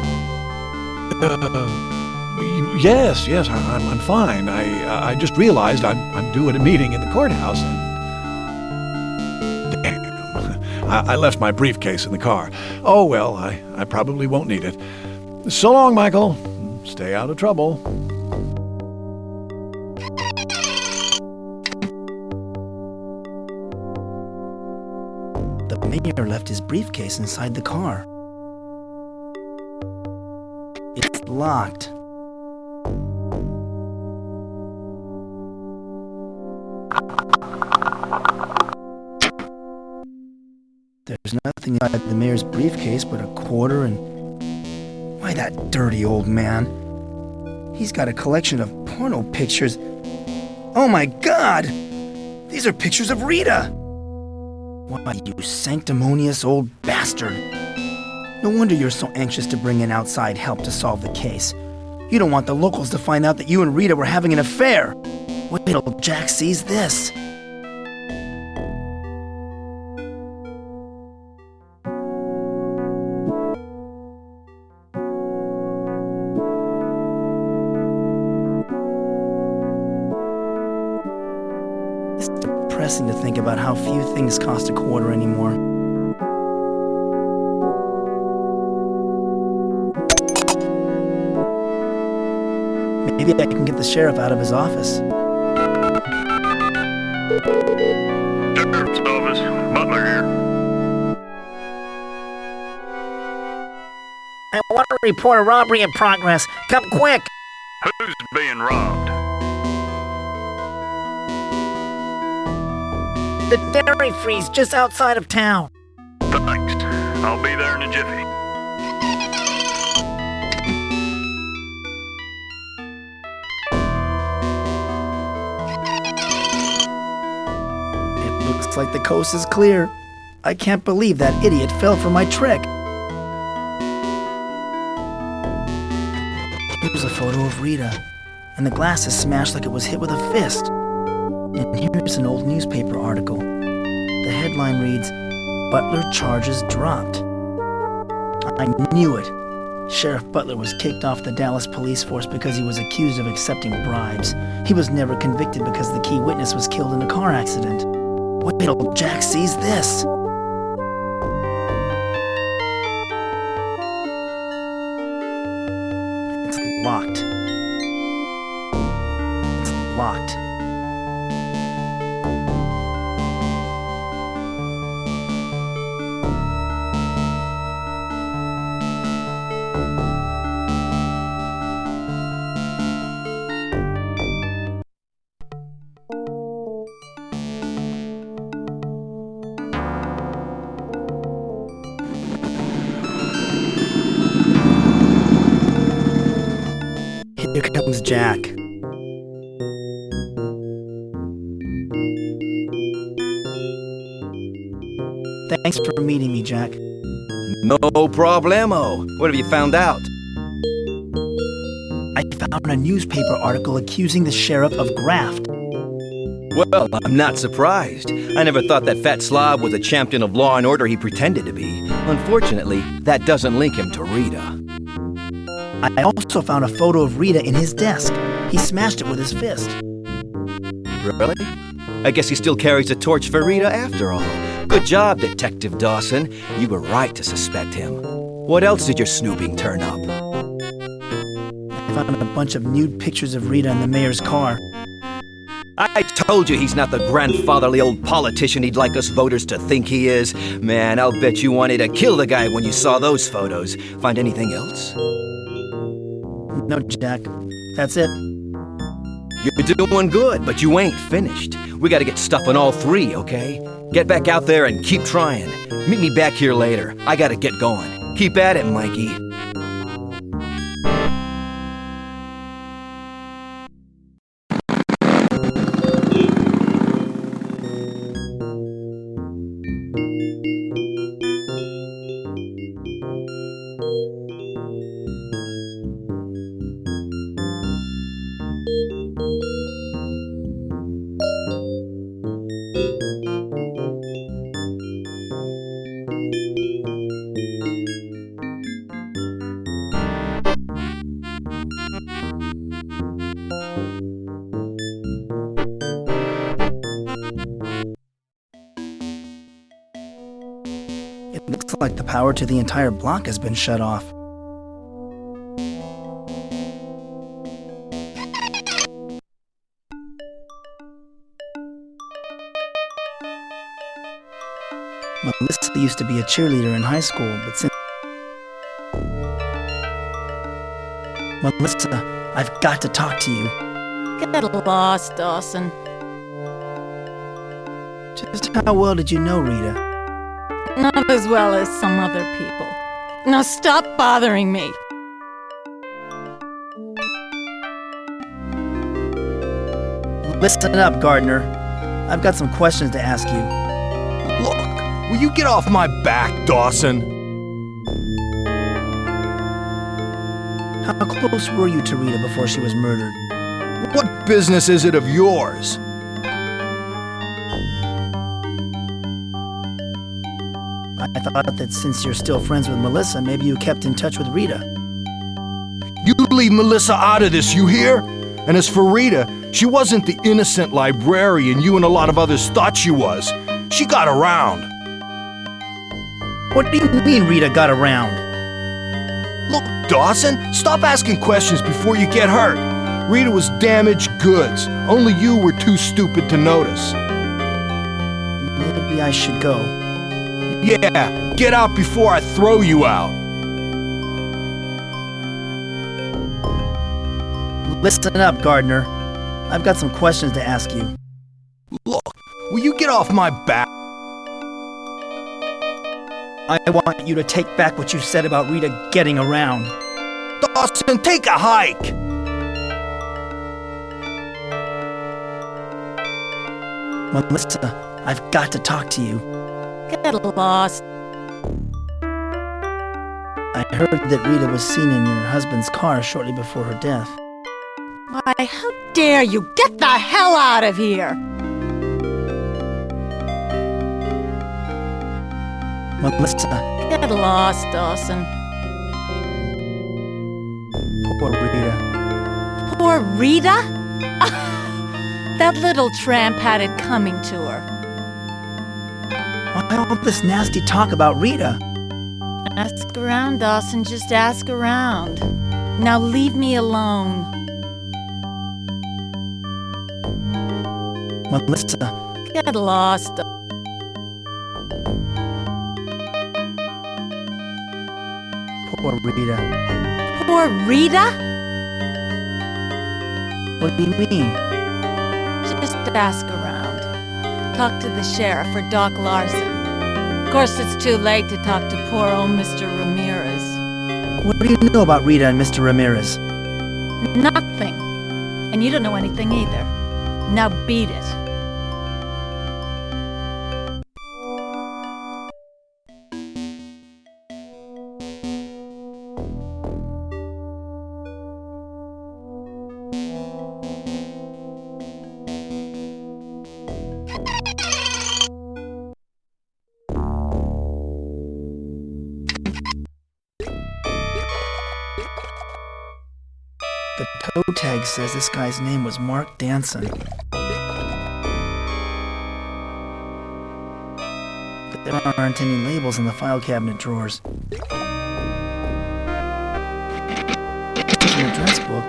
Yes, I'm fine. I just realized I'm due at a meeting in the courthouse. Damn, I left my briefcase in the car. Oh well, I probably won't need it. So long, Michael. Stay out of trouble. The mayor left his briefcase inside the car. It's locked. There's nothing inside the mayor's briefcase but a quarter and... Why, that dirty old man. He's got a collection of porno pictures. Oh my God! These are pictures of Rita! Why, you sanctimonious old bastard. No wonder you're so anxious to bring in outside help to solve the case. You don't want the locals to find out that you and Rita were having an affair. Wait till Jack sees this. depressing to think about how few things cost a quarter anymore. Maybe I can get the sheriff out of his office. Sheriff's office. Butler here. I want to report a robbery in progress. Come quick! Who's being robbed? The dairy freeze just outside of town. Thanks. I'll be there in a jiffy. Looks like the coast is clear. I can't believe that idiot fell for my trick. Here's a photo of Rita, and the glass is smashed like it was hit with a fist. And here's an old newspaper article. The headline reads, "Butler charges dropped." I knew it. Sheriff Butler was kicked off the Dallas police force because he was accused of accepting bribes. He was never convicted because the key witness was killed in a car accident. Wait till Jack sees this. It's locked. It's locked. Here comes Jack. Thanks for meeting me, Jack. No problemo. What have you found out? I found a newspaper article accusing the sheriff of graft. Well, I'm not surprised. I never thought that fat slob was a champion of law and order he pretended to be. Unfortunately, that doesn't link him to Rita. I also found a photo of Rita in his desk. He smashed it with his fist. Really? I guess he still carries a torch for Rita after all. Good job, Detective Dawson. You were right to suspect him. What else did your snooping turn up? I found a bunch of nude pictures of Rita in the mayor's car. I told you he's not the grandfatherly old politician he'd like us voters to think he is. Man, I'll bet you wanted to kill the guy when you saw those photos. Find anything else? No, Jack. That's it. You're doing good, but you ain't finished. We gotta get stuff on all three, okay? Get back out there and keep trying. Meet me back here later. I gotta get going. Keep at it, Mikey. It looks like the power to the entire block has been shut off. Melissa used to be a cheerleader in high school, but since... Melissa, I've got to talk to you. Get lost, Dawson. Just how well did you know Rita? Not as well as some other people. Now stop bothering me. Listen up, Gardner. I've got some questions to ask you. Look, will you get off my back, Dawson? How close were you to Rita before she was murdered? What business is it of yours? I thought that since you're still friends with Melissa, maybe you kept in touch with Rita. You leave Melissa out of this, you hear? And as for Rita, she wasn't the innocent librarian you and a lot of others thought she was. She got around. What do you mean Rita got around? Look, Dawson, stop asking questions before you get hurt. Rita was damaged goods. Only you were too stupid to notice. Maybe I should go. Yeah, get out before I throw you out. Listen up, Gardner. I've got some questions to ask you. Look, will you get off my back? I want you to take back what you said about Rita getting around. Dawson, take a hike! Melissa, I've got to talk to you. Get lost. I heard that Rita was seen in your husband's car shortly before her death. Why, how dare you! Get the hell out of here! Melissa. Get lost, Dawson. Poor Rita. Poor Rita? That little tramp had it coming to her. Why all this nasty talk about Rita? Ask around, Dawson. Just ask around. Now leave me alone. Melissa. Get lost. Poor Rita. Poor Rita? What do you mean? Just ask around. Talk to the sheriff or Doc Larson. Of course, it's too late to talk to poor old Mr. Ramirez. What do you know about Rita and Mr. Ramirez? Nothing. And you don't know anything either. Now beat it. The toe tag says this guy's name was Mark Danson. But there aren't any labels in the file cabinet drawers. There's an address book.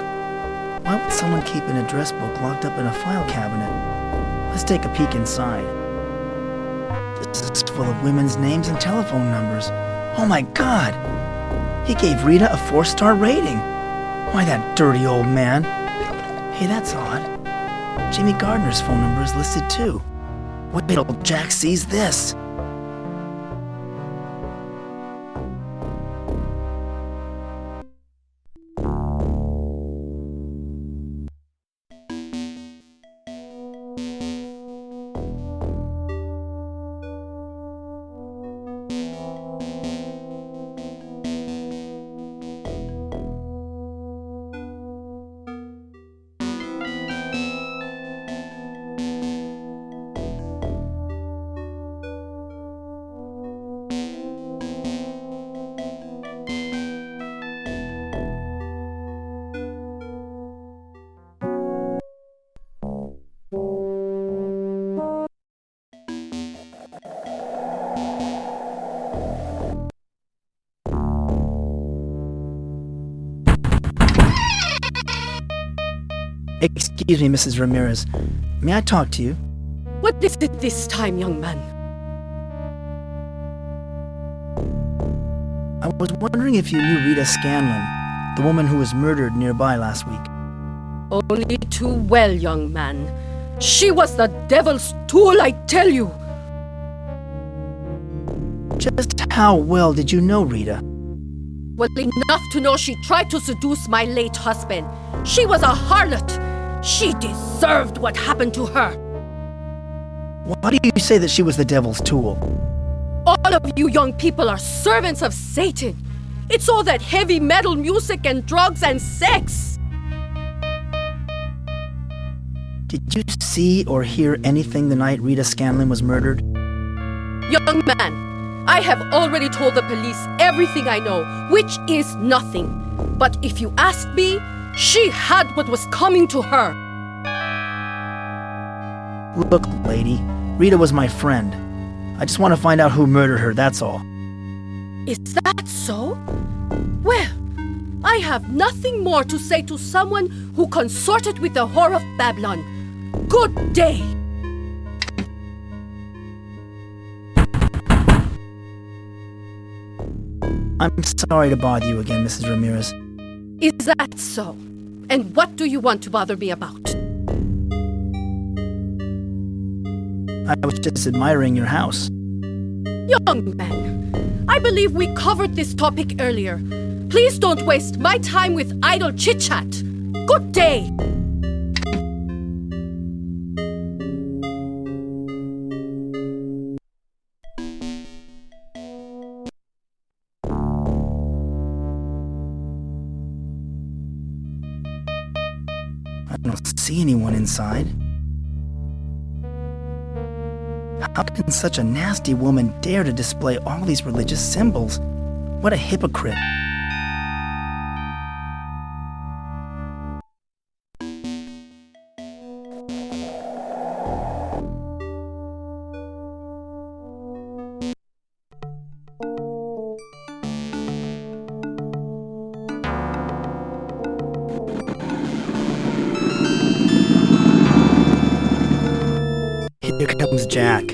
Why would someone keep an address book locked up in a file cabinet? Let's take a peek inside. This is full of women's names and telephone numbers. Oh my God! He gave Rita a 4-star rating. Why, that dirty old man. Hey, that's odd. Jimmy Gardner's phone number is listed too. Wait till Jack sees this. Excuse me, Mrs. Ramirez. May I talk to you? What is it this time, young man? I was wondering if you knew Rita Scanlon, the woman who was murdered nearby last week. Only too well, young man. She was the devil's tool, I tell you. Just how well did you know Rita? Well, enough to know she tried to seduce my late husband. She was a harlot. She deserved what happened to her. Why do you say that she was the devil's tool? All of you young people are servants of Satan. It's all that heavy metal music and drugs and sex. Did you see or hear anything the night Rita Scanlon was murdered? Young man, I have already told the police everything I know, which is nothing. But if you ask me, She had what was coming to her. Look, lady, Rita was my friend. I just want to find out who murdered her, that's all. Is that so? Well, I have nothing more to say to someone who consorted with the whore of Babylon. Good day. I'm sorry to bother you again, Mrs. Ramirez. Is that so? And what do you want to bother me about? I was just admiring your house. Young man, I believe we covered this topic earlier. Please don't waste my time with idle chit-chat. Good day. I don't see anyone inside. How can such a nasty woman dare to display all these religious symbols? What a hypocrite. Here comes Jack.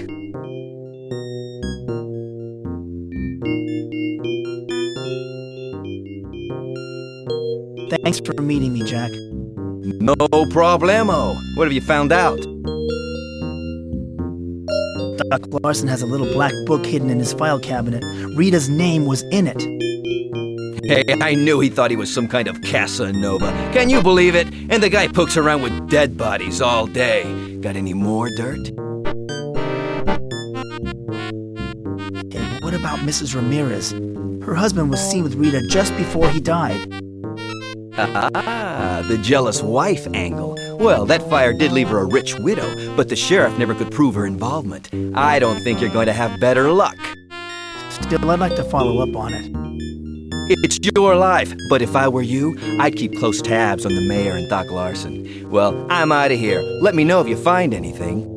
Thanks for meeting me, Jack. No problemo. What have you found out? Doc Larson has a little black book hidden in his file cabinet. Rita's name was in it. Hey, I knew he thought he was some kind of Casanova. Can you believe it? And the guy pokes around with dead bodies all day. Got any more dirt? Hey, what about Mrs. Ramirez? Her husband was seen with Rita just before he died. Ah, the jealous wife angle. Well, that fire did leave her a rich widow, but the sheriff never could prove her involvement. I don't think you're going to have better luck. Still, I'd like to follow up on it. It's your life, but if I were you, I'd keep close tabs on the mayor and Doc Larson. Well, I'm out of here. Let me know if you find anything.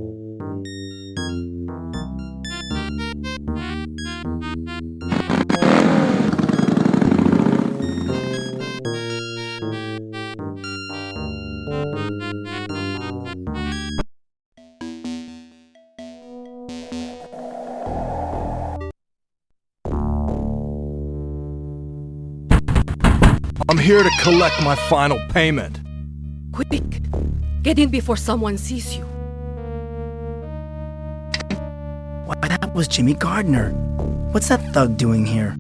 I'm here to collect my final payment. Quick, get in before someone sees you. Why, that was Jimmy Gardner. What's that thug doing here?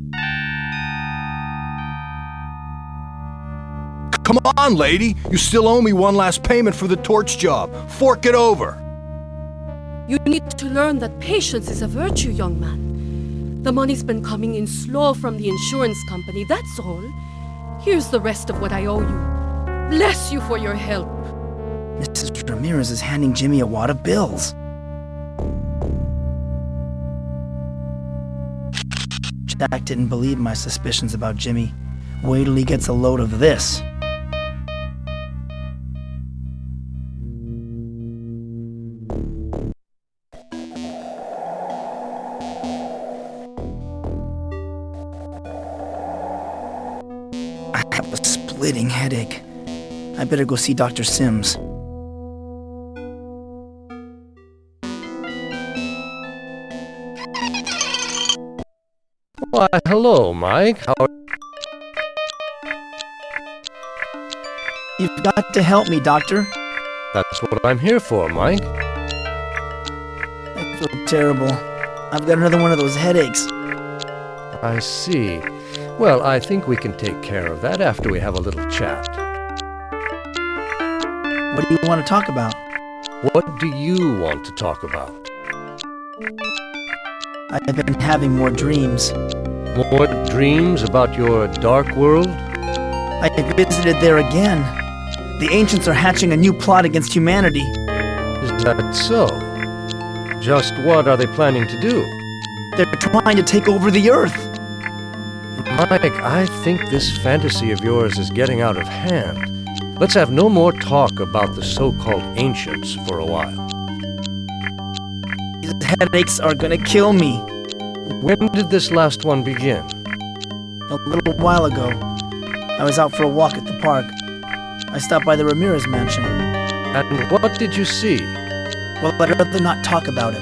Come on, lady. You still owe me one last payment for the torch job. Fork it over. You need to learn that patience is a virtue, young man. The money's been coming in slow from the insurance company, that's all. Here's the rest of what I owe you. Bless you for your help. Mrs. Ramirez is handing Jimmy a wad of bills. Jack didn't believe my suspicions about Jimmy. Wait till he gets a load of this. I have a splitting headache. I better go see Dr. Sims. Why, hello, Mike. How are You've got to help me, Doctor. That's what I'm here for, Mike. I feel terrible. I've got another one of those headaches. I see. Well, I think we can take care of that after we have a little chat. What do you want to talk about? What do you want to talk about? I've been having more dreams. More dreams about your dark world? I visited there again. The ancients are hatching a new plot against humanity. Is that so? Just what are they planning to do? They're trying to take over the Earth. Mike, I think this fantasy of yours is getting out of hand. Let's have no more talk about the so-called ancients for a while. These headaches are gonna kill me. When did this last one begin? A little while ago. I was out for a walk at the park. I stopped by the Ramirez mansion. And what did you see? Well, I'd rather not talk about it.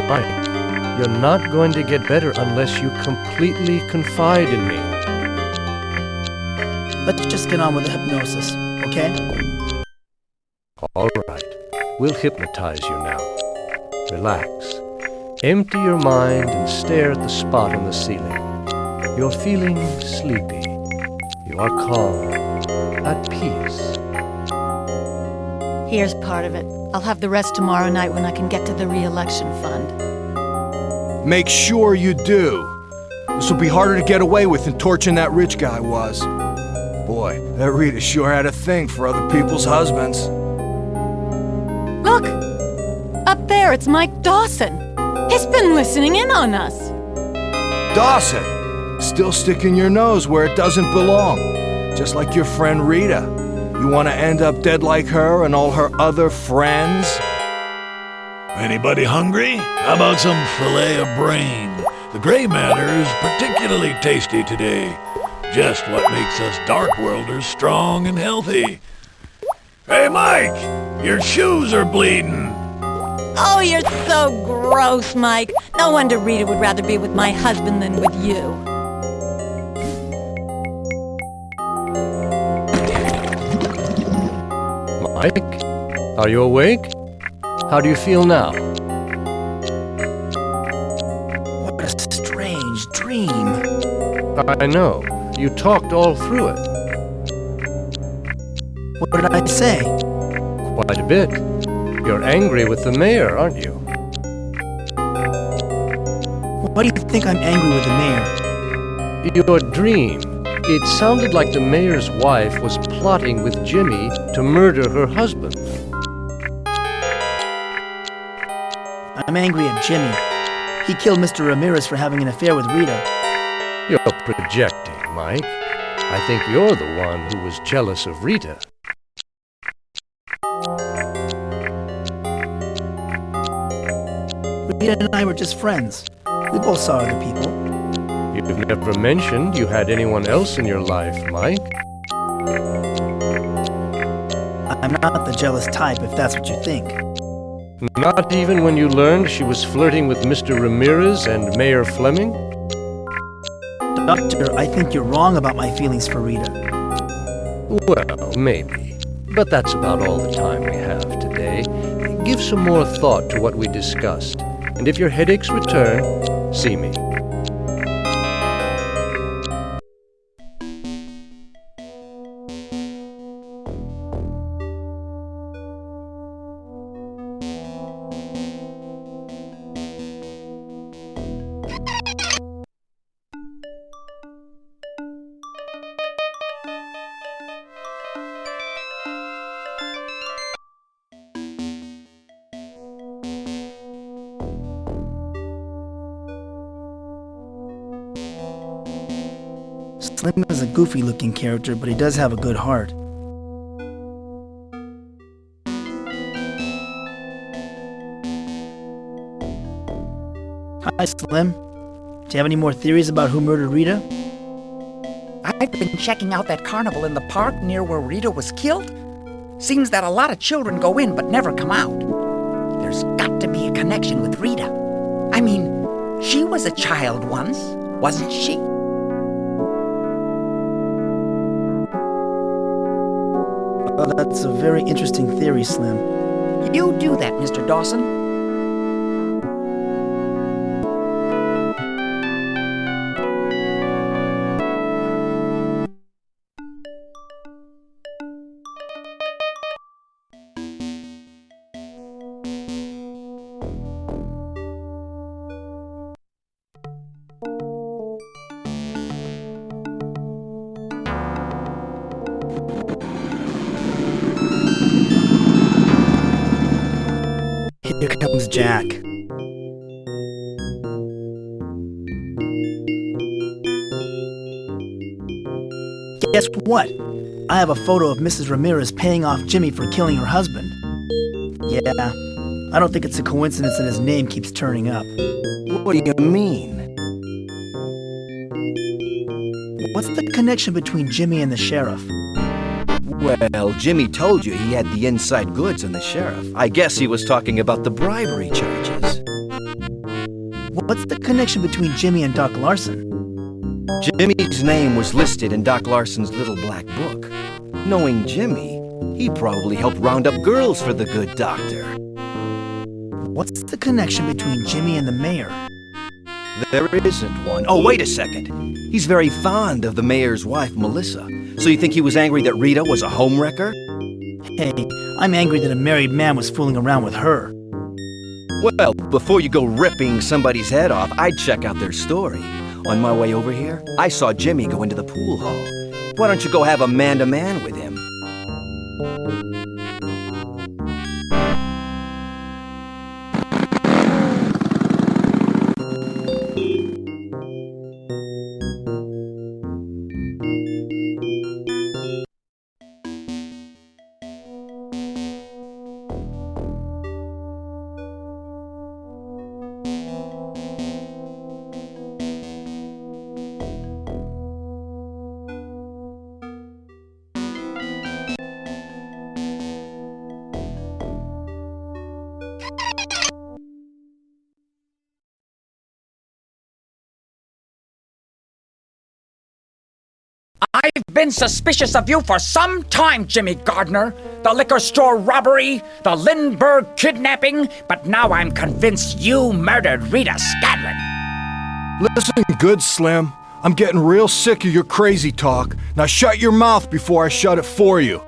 Mike, you're not going to get better unless you completely confide in me. Let's just get on with the hypnosis, okay? All right. We'll hypnotize you now. Relax. Empty your mind and stare at the spot on the ceiling. You're feeling sleepy. You are calm, at peace. Here's part of it. I'll have the rest tomorrow night when I can get to the re-election fund. Make sure you do. This will be harder to get away with than torching that rich guy was. Boy, that Rita sure had a thing for other people's husbands. Look! Up there, it's Mike Dawson. He's been listening in on us. Dawson! Still sticking your nose where it doesn't belong. Just like your friend Rita. You want to end up dead like her and all her other friends? Anybody hungry? How about some filet of brain? The gray matter is particularly tasty today. Just what makes us Dark Worlders strong and healthy. Hey, Mike! Your shoes are bleeding. Oh, you're so gross, Mike. No wonder Rita would rather be with my husband than with you. Mike, are you awake? How do you feel now? What a strange dream. I know. You talked all through it. What did I say? Quite a bit. You're angry with the mayor, aren't you? Why do you think I'm angry with the mayor? Your dream. It sounded like the mayor's wife was plotting with Jimmy to murder her husband. I'm angry at Jimmy. He killed Mr. Ramirez for having an affair with Rita. You're projecting, Mike. I think you're the one who was jealous of Rita. Rita and I were just friends. We both saw other people. You've never mentioned you had anyone else in your life, Mike. I'm not the jealous type, if that's what you think. Not even when you learned she was flirting with Mr. Ramirez and Mayor Fleming? Doctor, I think you're wrong about my feelings for Rita. Well, maybe. But that's about all the time we have today. Give some more thought to what we discussed. And if your headaches return, see me. Slim is a goofy-looking character, but he does have a good heart. Hi, Slim. Do you have any more theories about who murdered Rita? I've been checking out that carnival in the park near where Rita was killed. Seems that a lot of children go in but never come out. There's got to be a connection with Rita. I mean, she was a child once, wasn't she? Oh, that's a very interesting theory, Slim. You do that, Mr. Dawson. Here comes Jack. Guess what? I have a photo of Mrs. Ramirez paying off Jimmy for killing her husband. Yeah, I don't think it's a coincidence that his name keeps turning up. What do you mean? What's the connection between Jimmy and the sheriff? Well, Jimmy told you he had the inside goods on the sheriff. I guess he was talking about the bribery charges. What's the connection between Jimmy and Doc Larson? Jimmy's name was listed in Doc Larson's little black book. Knowing Jimmy, he probably helped round up girls for the good doctor. What's the connection between Jimmy and the mayor? There isn't one. Oh, wait a second. He's very fond of the mayor's wife, Melissa. So you think he was angry that Rita was a homewrecker? Hey, I'm angry that a married man was fooling around with her. Well, before you go ripping somebody's head off, I'd check out their story. On my way over here, I saw Jimmy go into the pool hall. Why don't you go have a man-to-man with him? I've been suspicious of you for some time, Jimmy Gardner. The liquor store robbery, the Lindbergh kidnapping, but now I'm convinced you murdered Rita Scanlon. Listen good, Slim. I'm getting real sick of your crazy talk. Now shut your mouth before I shut it for you.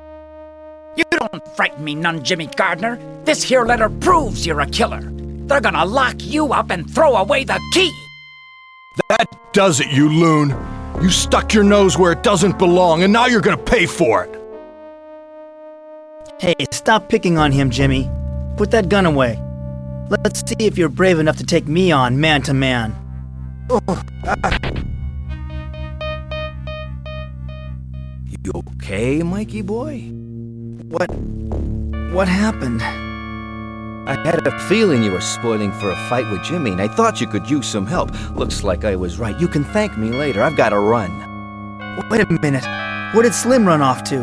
You don't frighten me none, Jimmy Gardner. This here letter proves you're a killer. They're gonna lock you up and throw away the key. That does it, you loon. You stuck your nose where it doesn't belong, and now you're gonna pay for it. Hey, stop picking on him, Jimmy. Put that gun away. Let's see if you're brave enough to take me on, man to man. You okay, Mikey boy? What happened? I had a feeling you were spoiling for a fight with Jimmy, and I thought you could use some help. Looks like I was right. You can thank me later. I've got to run. Wait a minute. Where did Slim run off to?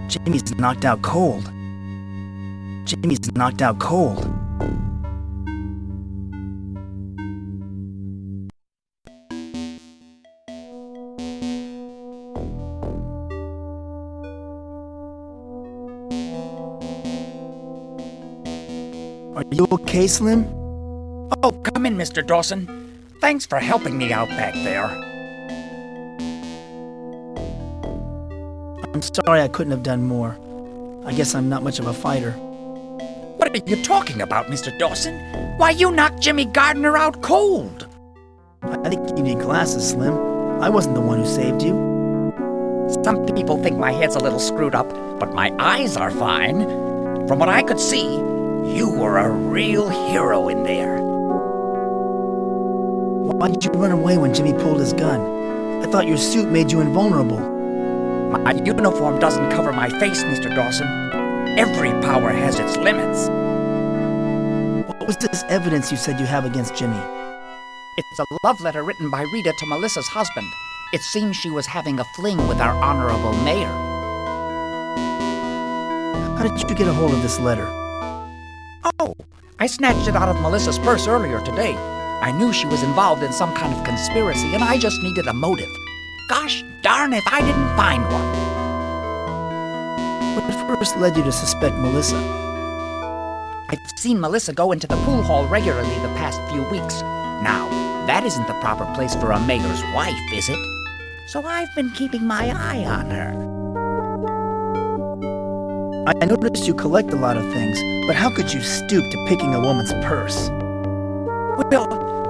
Jimmy's knocked out cold. Jimmy's knocked out cold. Are you okay, Slim? Oh, come in, Mr. Dawson. Thanks for helping me out back there. I'm sorry I couldn't have done more. I guess I'm not much of a fighter. What are you talking about, Mr. Dawson? Why, you knocked Jimmy Gardner out cold. I think you need glasses, Slim. I wasn't the one who saved you. Some people think my head's a little screwed up, but my eyes are fine. From what I could see, you were a real hero in there. Why did you run away when Jimmy pulled his gun? I thought your suit made you invulnerable. My uniform doesn't cover my face, Mr. Dawson. Every power has its limits. What was this evidence you said you have against Jimmy? It's a love letter written by Rita to Melissa's husband. It seems she was having a fling with our honorable mayor. How did you get a hold of this letter? Oh, I snatched it out of Melissa's purse earlier today. I knew she was involved in some kind of conspiracy, and I just needed a motive. Gosh darn if I didn't find one. What first led you to suspect Melissa? I've seen Melissa go into the pool hall regularly the past few weeks. Now, that isn't the proper place for a mayor's wife, is it? So I've been keeping my eye on her. I noticed you collect a lot of things, but how could you stoop to picking a woman's purse? Well,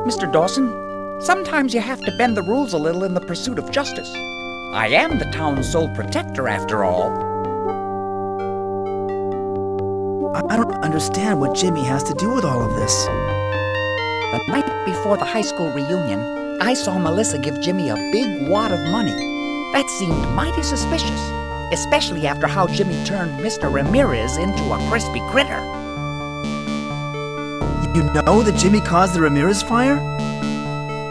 Mr. Dawson, sometimes you have to bend the rules a little in the pursuit of justice. I am the town's sole protector, after all. I don't understand what Jimmy has to do with all of this. The night before the high school reunion, I saw Melissa give Jimmy a big wad of money. That seemed mighty suspicious, especially after how Jimmy turned Mr. Ramirez into a crispy critter. You know that Jimmy caused the Ramirez fire?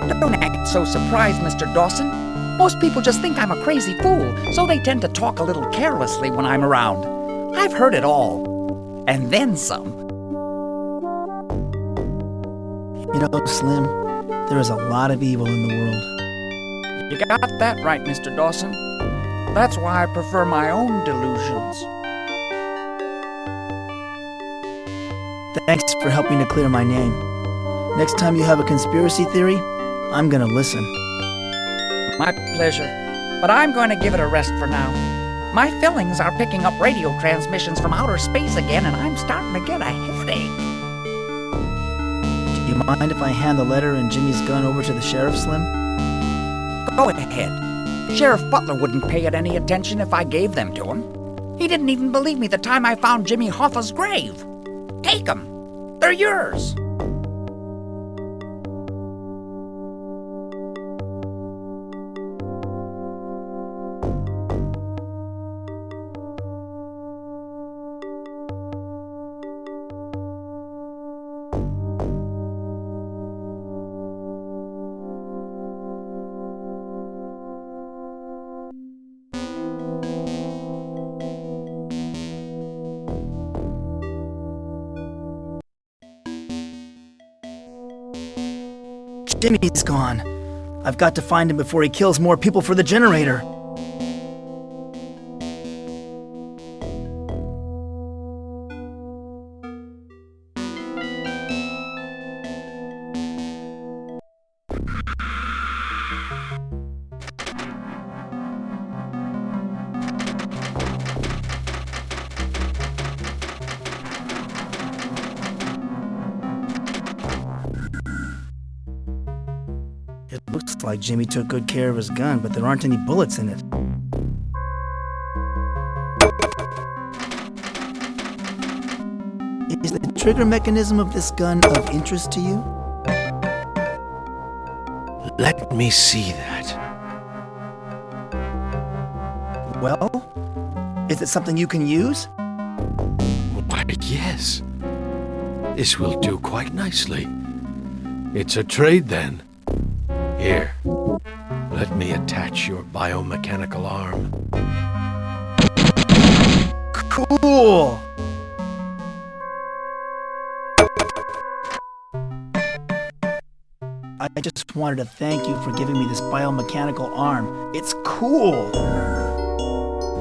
Don't act so surprised, Mr. Dawson. Most people just think I'm a crazy fool, so they tend to talk a little carelessly when I'm around. I've heard it all. And then some. You know, Slim, there is a lot of evil in the world. You got that right, Mr. Dawson. That's why I prefer my own delusions. Thanks for helping to clear my name. Next time you have a conspiracy theory, I'm gonna listen. My pleasure. But I'm going to give it a rest for now. My fillings are picking up radio transmissions from outer space again, and I'm starting to get a headache. Do you mind if I hand the letter and Jimmy's gun over to the sheriff, Slim? Go ahead. Sheriff Butler wouldn't pay it any attention if I gave them to him. He didn't even believe me the time I found Jimmy Hoffa's grave. Take them. They're yours. Jimmy's gone. I've got to find him before he kills more people for the generator. It looks like Jimmy took good care of his gun, but there aren't any bullets in it. Is the trigger mechanism of this gun of interest to you? Let me see that. Well, is it something you can use? Why, yes. This will do quite nicely. It's a trade, then. Here, let me attach your biomechanical arm. Cool! I just wanted to thank you for giving me this biomechanical arm. It's cool!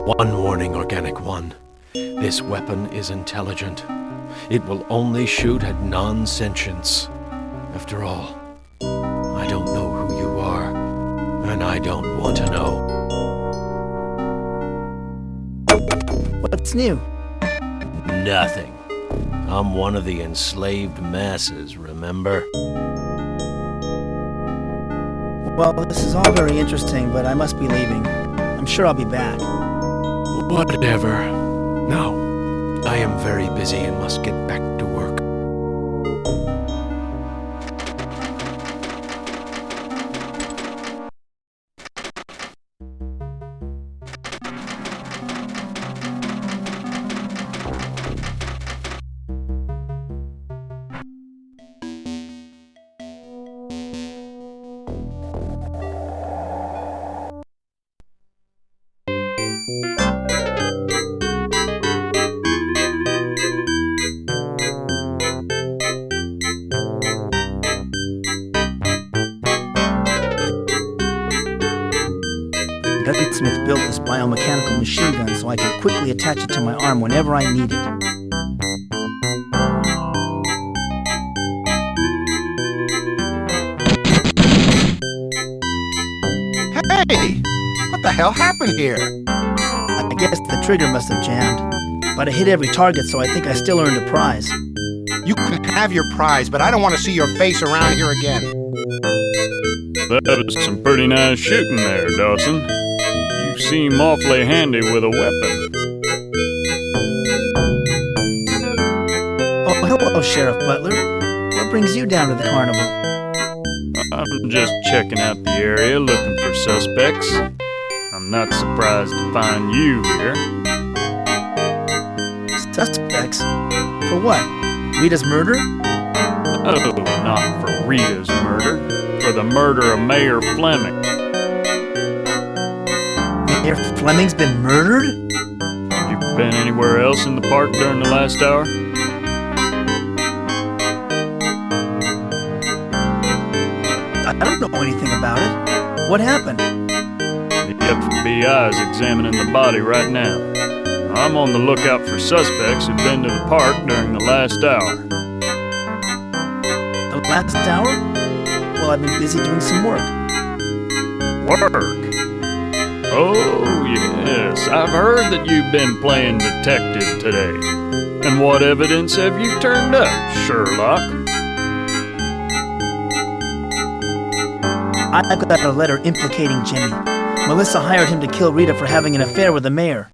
One warning, Organic One. This weapon is intelligent. It will only shoot at non-sentience. After all, I don't know who you are, and I don't want to know. What's new? Nothing. I'm one of the enslaved masses, remember? Well, this is all very interesting, but I must be leaving. I'm sure I'll be back. Whatever. Now, I am very busy and must get back to work. Gunsmith built this biomechanical machine gun so I can quickly attach it to my arm whenever I need it. Hey! What the hell happened here? I guess the trigger must have jammed. But I hit every target, so I think I still earned a prize. You can have your prize, but I don't want to see your face around here again. That was some pretty nice shooting there, Dawson. You seem awfully handy with a weapon. Oh, hello, Sheriff Butler. What brings you down to the carnival? I'm just checking out the area, looking for suspects. I'm I'm not surprised to find you here. Suspects? For what? Rita's murder? Oh, not for Rita's murder. For the murder of Mayor Fleming. Mayor Fleming's been murdered? You been anywhere else in the park during the last hour? I don't know anything about it. What happened? The FBI is examining the body right now. I'm on the lookout for suspects who've been to the park during the last hour. The last hour? Well, I've been busy doing some work. Work? Oh, yes. I've heard that you've been playing detective today. And what evidence have you turned up, Sherlock? I've got a letter implicating Jimmy. Melissa hired him to kill Rita for having an affair with the mayor.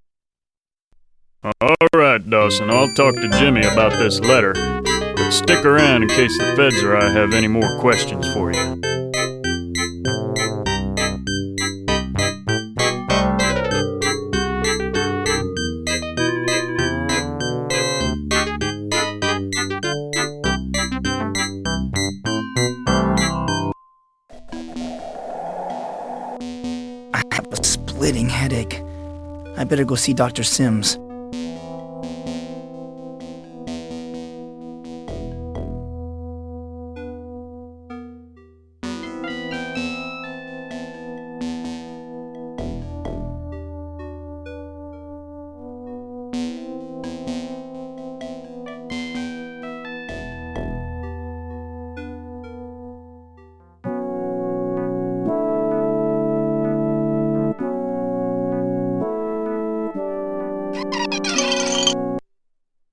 All right, Dawson. I'll talk to Jimmy about this letter. But stick around in case the feds or I have any more questions for you. I have a splitting headache. I better go see Dr. Sims.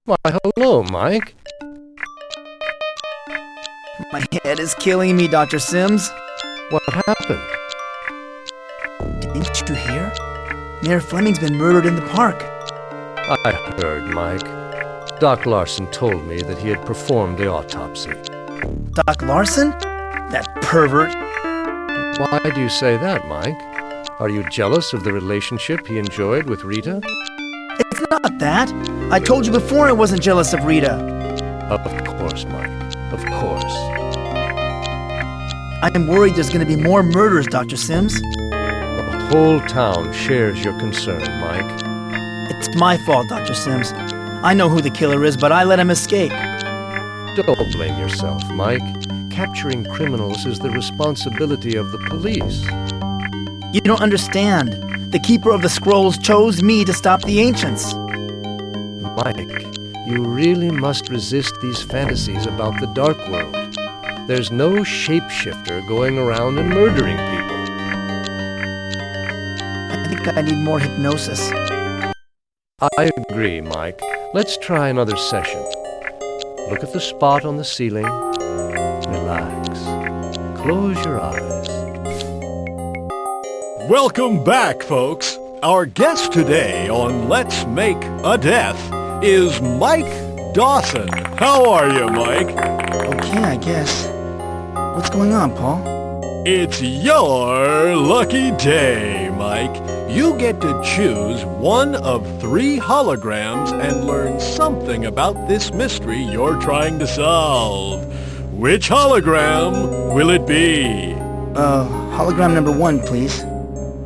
Why, hello, Mike. My head is killing me, Dr. Sims. What happened? Didn't you hear? Mayor Fleming's been murdered in the park. I heard, Mike. Doc Larson told me that he had performed the autopsy. Doc Larson? That pervert. Why do you say that, Mike? Are you jealous of the relationship he enjoyed with Rita? It's not that. I told you before I wasn't jealous of Rita. Of course, Mike. Of course. I am worried there's going to be more murders, Dr. Sims. The whole town shares your concern, Mike. It's my fault, Dr. Sims. I know who the killer is, but I let him escape. Don't blame yourself, Mike. Capturing criminals is the responsibility of the police. You don't understand. The Keeper of the Scrolls chose me to stop the Ancients. Mike, you really must resist these fantasies about the Dark World. There's no shapeshifter going around and murdering people. I think I need more hypnosis. I agree, Mike. Let's try another session. Look at the spot on the ceiling. Relax. Close your eyes. Welcome back, folks. Our guest today on Let's Make a Death is Mike Dawson. How are you, Mike? Okay, I guess. What's going on, Paul? It's your lucky day, Mike. You get to choose one of 3 holograms and learn something about this mystery you're trying to solve. Which hologram will it be? Hologram number 1, please.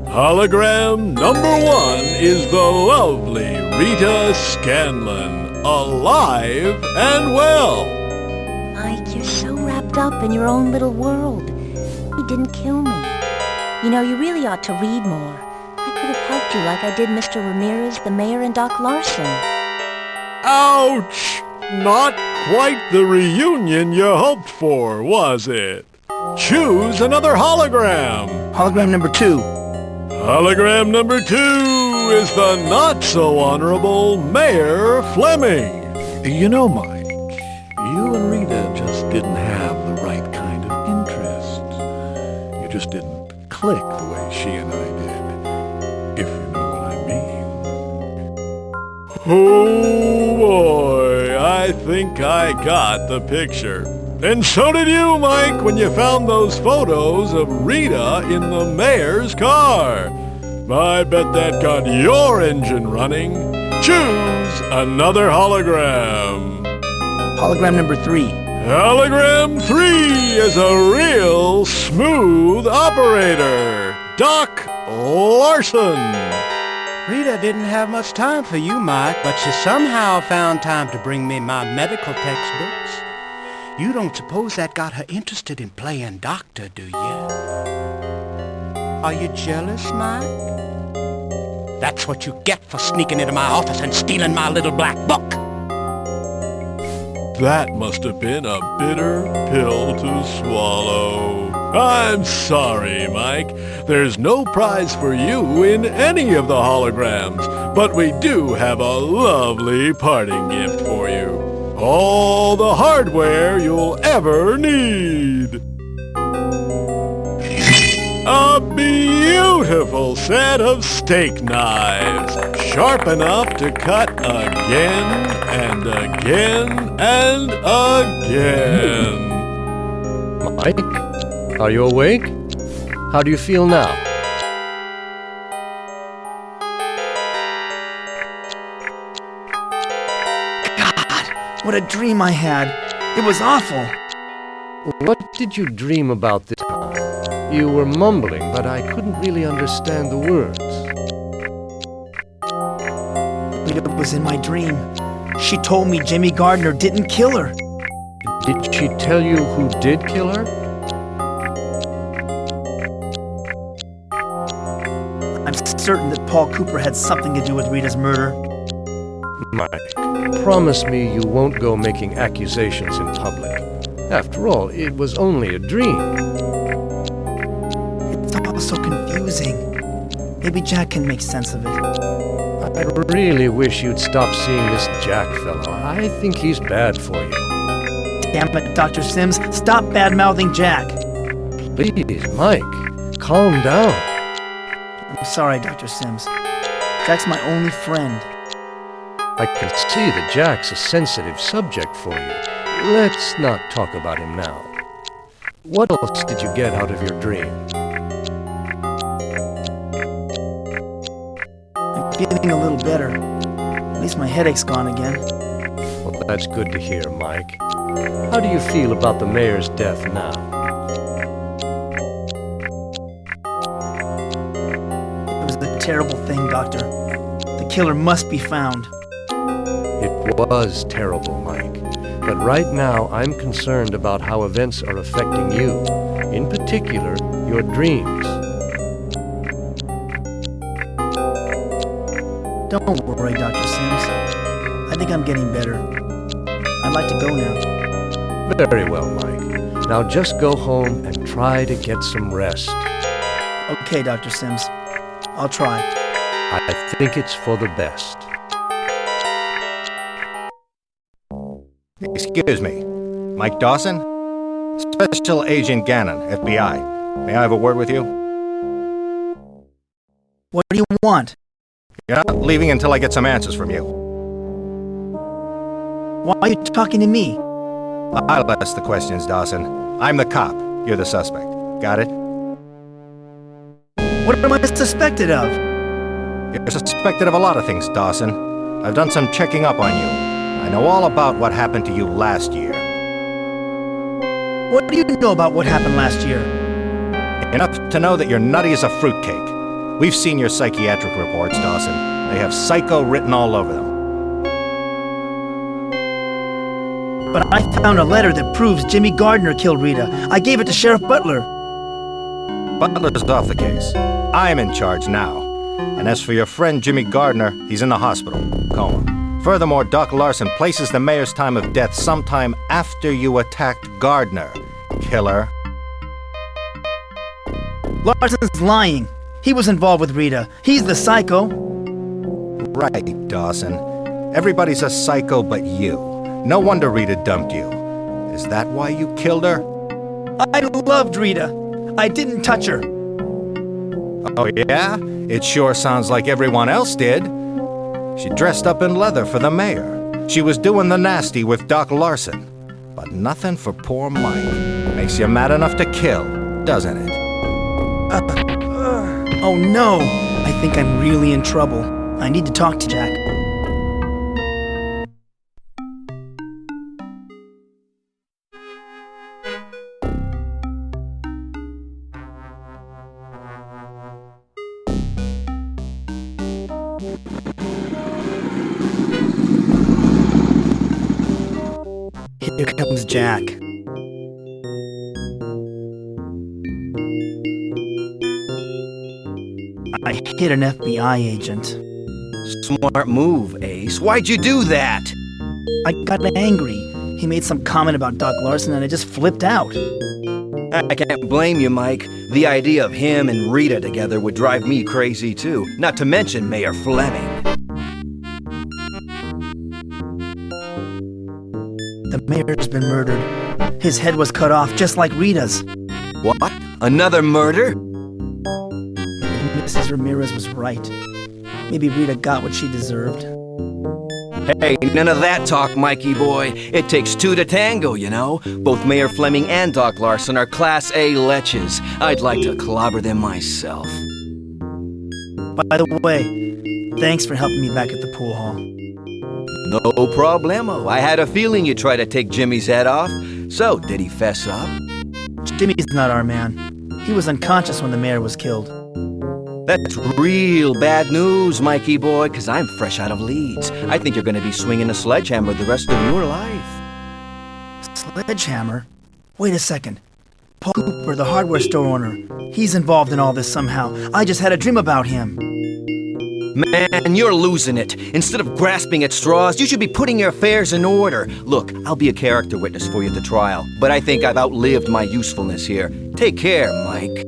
Hologram number 1 is the lovely Rita Scanlon, alive and well. Mike, you're so wrapped up in your own little world. He didn't kill me. You know, you really ought to read more. I could have helped you like I did Mr. Ramirez, the mayor, and Doc Larson. Ouch! Not quite the reunion you hoped for, was it? Choose another hologram. Hologram number 2. Hologram number 2 is the not-so-honorable Mayor Fleming. You know, Mike, you and Rita just didn't have the right kind of interest. You just didn't click the way she and I did, if you know what I mean. Oh boy, I think I got the picture. And so did you, Mike, when you found those photos of Rita in the mayor's car. I bet that got your engine running. Choose another hologram. Hologram number 3. Hologram 3 is a real smooth operator. Doc Larson. Rita didn't have much time for you, Mike, but she somehow found time to bring me my medical textbooks. You don't suppose that got her interested in playing doctor, do you? Are you jealous, Mike? That's what you get for sneaking into my office and stealing my little black book. That must have been a bitter pill to swallow. I'm sorry, Mike. There's no prize for you in any of the holograms, but we do have a lovely parting gift for you. All the hardware you'll ever need. A beautiful set of steak knives, sharp enough to cut again and again and again. Mike, are you awake? How do you feel now? God, what a dream I had. It was awful. What did you dream about this time? You were mumbling, but I couldn't really understand the words. It was in my dream. She told me Jimmy Gardner didn't kill her. Did she tell you who did kill her? I'm certain that Paul Cooper had something to do with Rita's murder. Mike, promise me you won't go making accusations in public. After all, it was only a dream. It's all so confusing. Maybe Jack can make sense of it. I really wish you'd stop seeing this Jack fellow. I think he's bad for you. Damn it, Dr. Sims, stop bad-mouthing Jack. Please, Mike, calm down. I'm sorry, Dr. Sims. Jack's my only friend. I can see that Jack's a sensitive subject for you. Let's not talk about him now. What else did you get out of your dream? I'm feeling a little better. At least my headache's gone again. Well, that's good to hear, Mike. How do you feel about the mayor's death now? It was a terrible thing, Doctor. The killer must be found. It was terrible, Mike. But right now, I'm concerned about how events are affecting you. In particular, your dreams. Don't worry, Dr. Sims. I think I'm getting better. I'd like to go now. Very well, Mike. Now just go home and try to get some rest. Okay, Dr. Sims. I'll try. I think it's for the best. Excuse me. Mike Dawson? Special Agent Gannon, FBI. May I have a word with you? What do you want? You're not leaving until I get some answers from you. Why are you talking to me? I'll ask the questions, Dawson. I'm the cop. You're the suspect. Got it? What am I suspected of? You're suspected of a lot of things, Dawson. I've done some checking up on you. I know all about what happened to you last year. What do you know about what happened last year? Enough to know that you're nutty as a fruitcake. We've seen your psychiatric reports, Dawson. They have psycho written all over them. But I found a letter that proves Jimmy Gardner killed Rita. I gave it to Sheriff Butler. Butler's off the case. I'm in charge now. And as for your friend Jimmy Gardner, he's in the hospital. Coma. Furthermore, Doc Larson places the mayor's time of death sometime after you attacked Gardner. Killer. Larson's lying. He was involved with Rita. He's the psycho. Right, Dawson. Everybody's a psycho but you. No wonder Rita dumped you. Is that why you killed her? I loved Rita. I didn't touch her. Oh yeah? It sure sounds like everyone else did. She dressed up in leather for the mayor. She was doing the nasty with Doc Larson. But nothing for poor Mike. Makes you mad enough to kill, doesn't it? Oh no! I think I'm really in trouble. I need to talk to Jack. Here comes Jack. I hit an FBI agent. Smart move, Ace. Why'd you do that? I got angry. He made some comment about Doc Larson and I just flipped out. I can't blame you, Mike. The idea of him and Rita together would drive me crazy too, not to mention Mayor Fleming. The mayor's been murdered. His head was cut off just like Rita's. What? Another murder? Mrs. Ramirez was right. Maybe Rita got what she deserved. Hey, none of that talk, Mikey boy. It takes two to tango, you know. Both Mayor Fleming and Doc Larson are Class A leches. I'd like to clobber them myself. By the way, thanks for helping me back at the pool hall. No problemo. I had a feeling you'd try to take Jimmy's head off. So, did he fess up? Jimmy's not our man. He was unconscious when the mayor was killed. That's real bad news, Mikey boy, 'cause I'm fresh out of Leeds. I think you're gonna be swinging a sledgehammer the rest of your life. Sledgehammer? Wait a second. Paul Cooper, the hardware store owner. He's involved in all this somehow. I just had a dream about him. Man, you're losing it. Instead of grasping at straws, you should be putting your affairs in order. Look, I'll be a character witness for you at the trial, but I think I've outlived my usefulness here. Take care, Mike.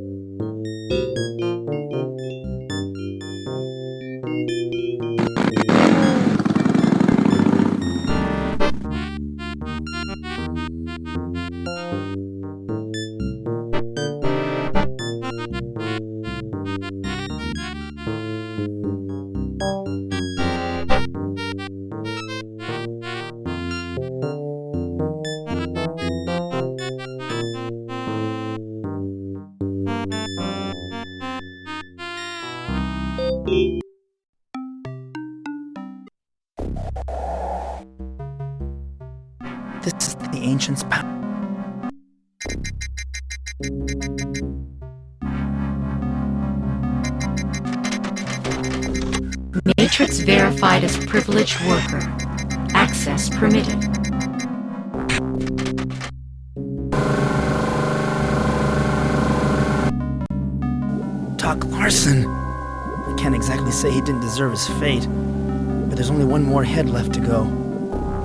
This is the ancient's power. Matrix verified as privileged worker. Access permitted. Doc Larson. I can't exactly say he didn't deserve his fate, but there's only one more head left to go.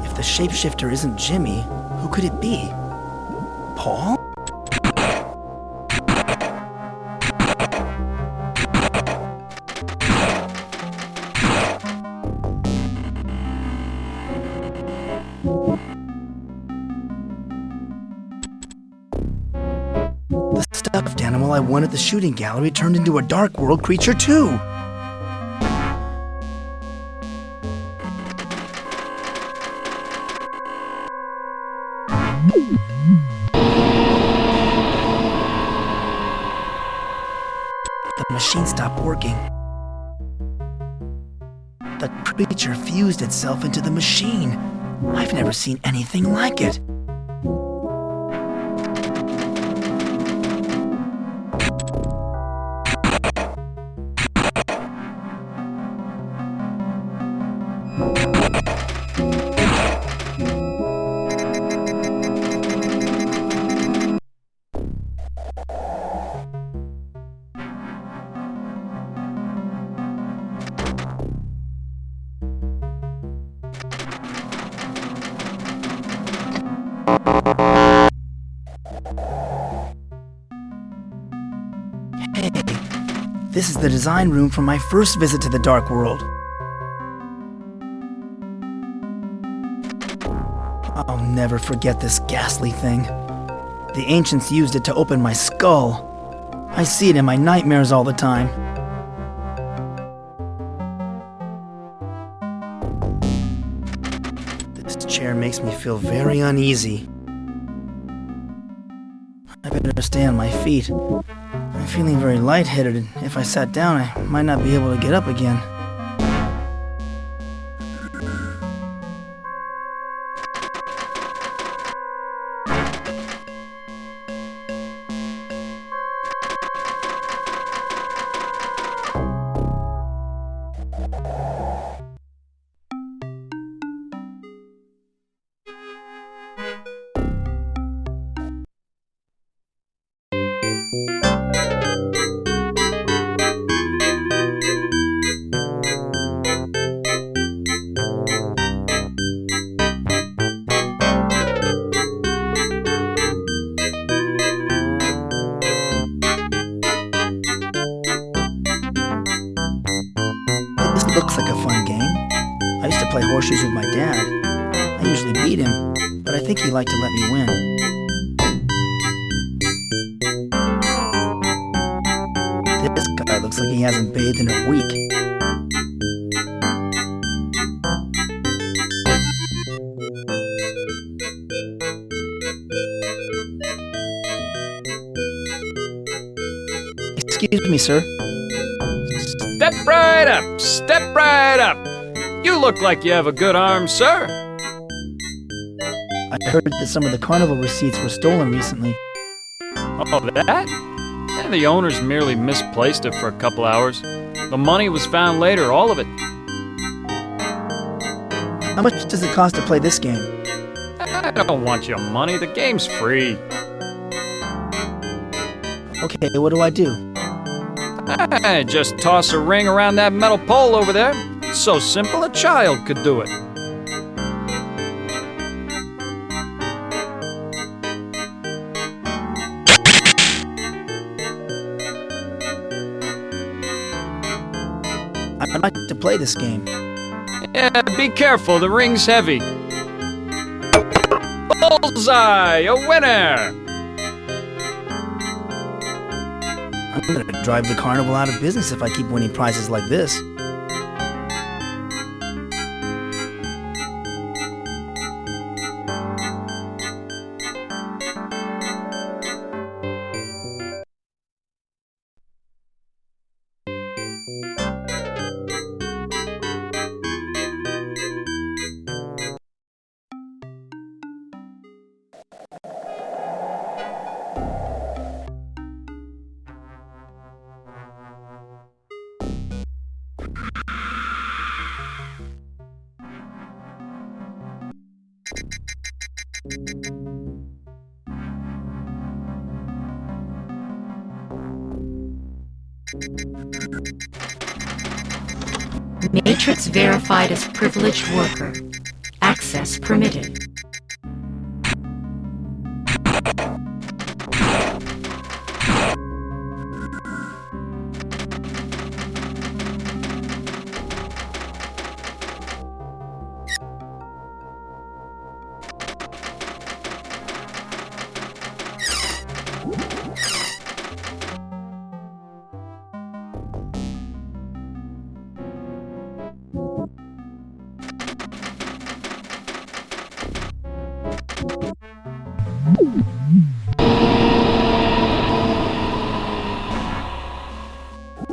If the shapeshifter isn't Jimmy, who could it be? Paul? The stuffed animal I won at the shooting gallery turned into a dark world creature too. The machine stopped working. The creature fused itself into the machine. I've never seen anything like it. Hey, this is the design room from my first visit to the Dark World. I'll never forget this ghastly thing. The ancients used it to open my skull. I see it in my nightmares all the time. This chair makes me feel very uneasy. I better stay on my feet. I'm feeling very lightheaded, and if I sat down, I might not be able to get up again. This looks like a fun game. I used to play horseshoes with my dad. I usually beat him, but I think he liked to let me win. This guy looks like he hasn't bathed in a week. Excuse me, sir. Step right up! Step right up! You look like you have a good arm, sir. I heard that some of the carnival receipts were stolen recently. Oh, that? Yeah, the owners merely misplaced it for a couple hours. The money was found later, all of it. How much does it cost to play this game? I don't want your money. The game's free. Okay, what do I do? Just toss a ring around that metal pole over there. It's so simple a child could do it. I'd like to play this game. Yeah, be careful, the ring's heavy. Bullseye, a winner! I'm gonna drive the carnival out of business if I keep winning prizes like this. Matrix verified as privileged worker. Access permitted.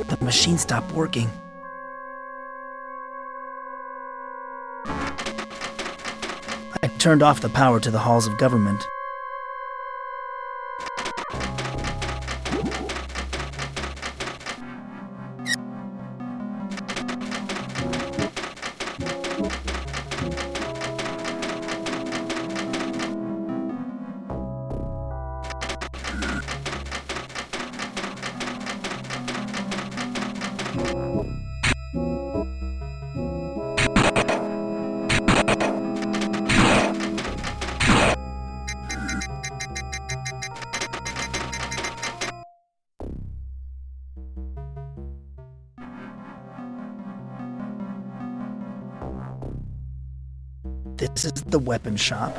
The machine stopped working. I turned off the power to the halls of government. This is the weapon shop.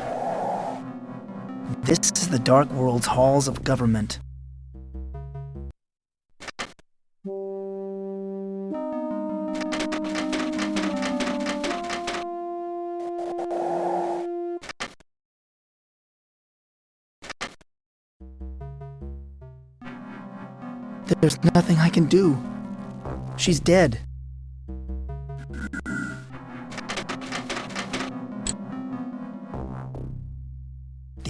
This is the Dark World's halls of government. There's nothing I can do. She's dead.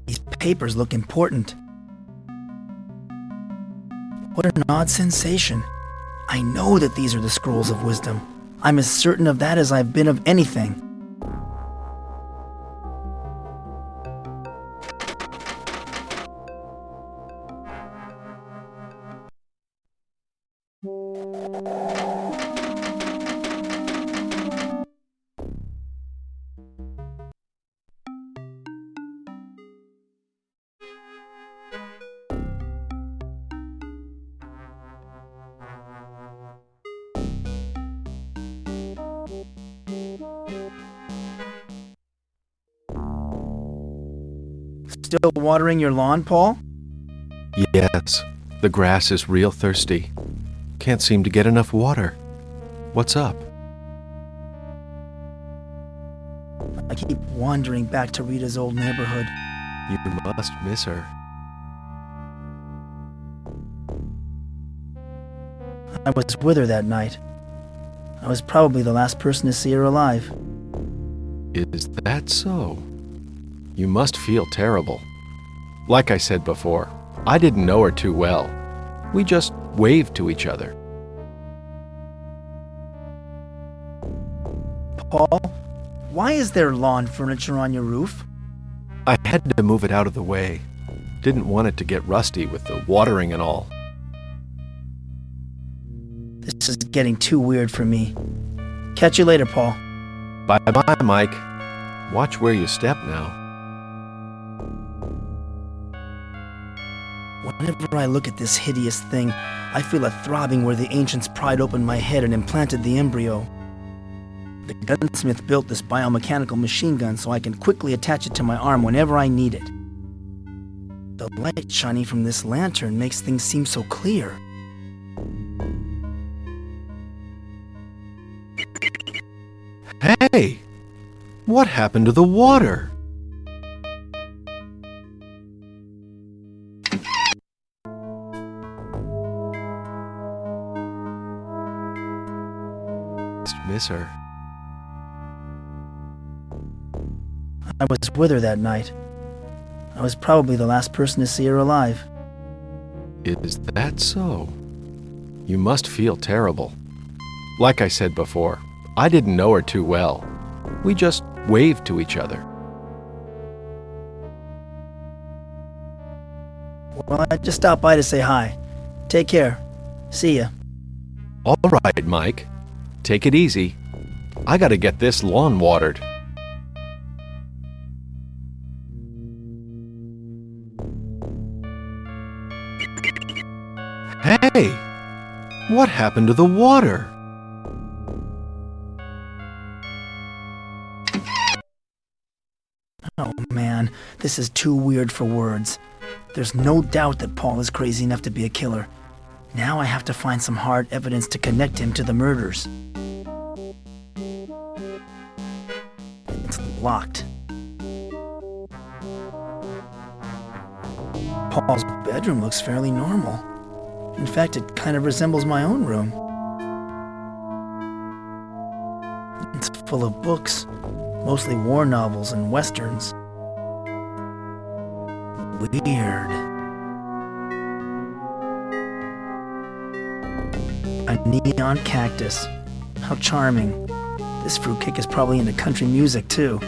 These papers look important. What an odd sensation. I know that these are the scrolls of wisdom. I'm as certain of that as I've been of anything. Still watering your lawn, Paul? Yes, the grass is real thirsty. Can't seem to get enough water. What's up? I keep wandering back to Rita's old neighborhood. You must miss her. I was with her that night. I was probably the last person to see her alive. Is that so? You must feel terrible. Like I said before, I didn't know her too well. We just waved to each other. Paul, why is there lawn furniture on your roof? I had to move it out of the way. Didn't want it to get rusty with the watering and all. This is getting too weird for me. Catch you later, Paul. Bye-bye, Mike. Watch where you step now. Whenever I look at this hideous thing, I feel a throbbing where the ancients pried open my head and implanted the embryo. The gunsmith built this biomechanical machine gun so I can quickly attach it to my arm whenever I need it. The light shining from this lantern makes things seem so clear. Hey! What happened to the water? Miss her. I was with her that night. I was probably the last person to see her alive. Is that so? You must feel terrible. Like I said before, I didn't know her too well. We just waved to each other. Well, I just stopped by to say hi. Take care. See ya. All right, Mike. Take it easy. I gotta get this lawn watered. Hey! What happened to the water? Oh man, this is too weird for words. There's no doubt that Paul is crazy enough to be a killer. Now I have to find some hard evidence to connect him to the murders. It's locked. Paul's bedroom looks fairly normal. In fact, it kind of resembles my own room. It's full of books, mostly war novels and westerns. Weird. A neon cactus. How charming. This fruitcake is probably into country music, too.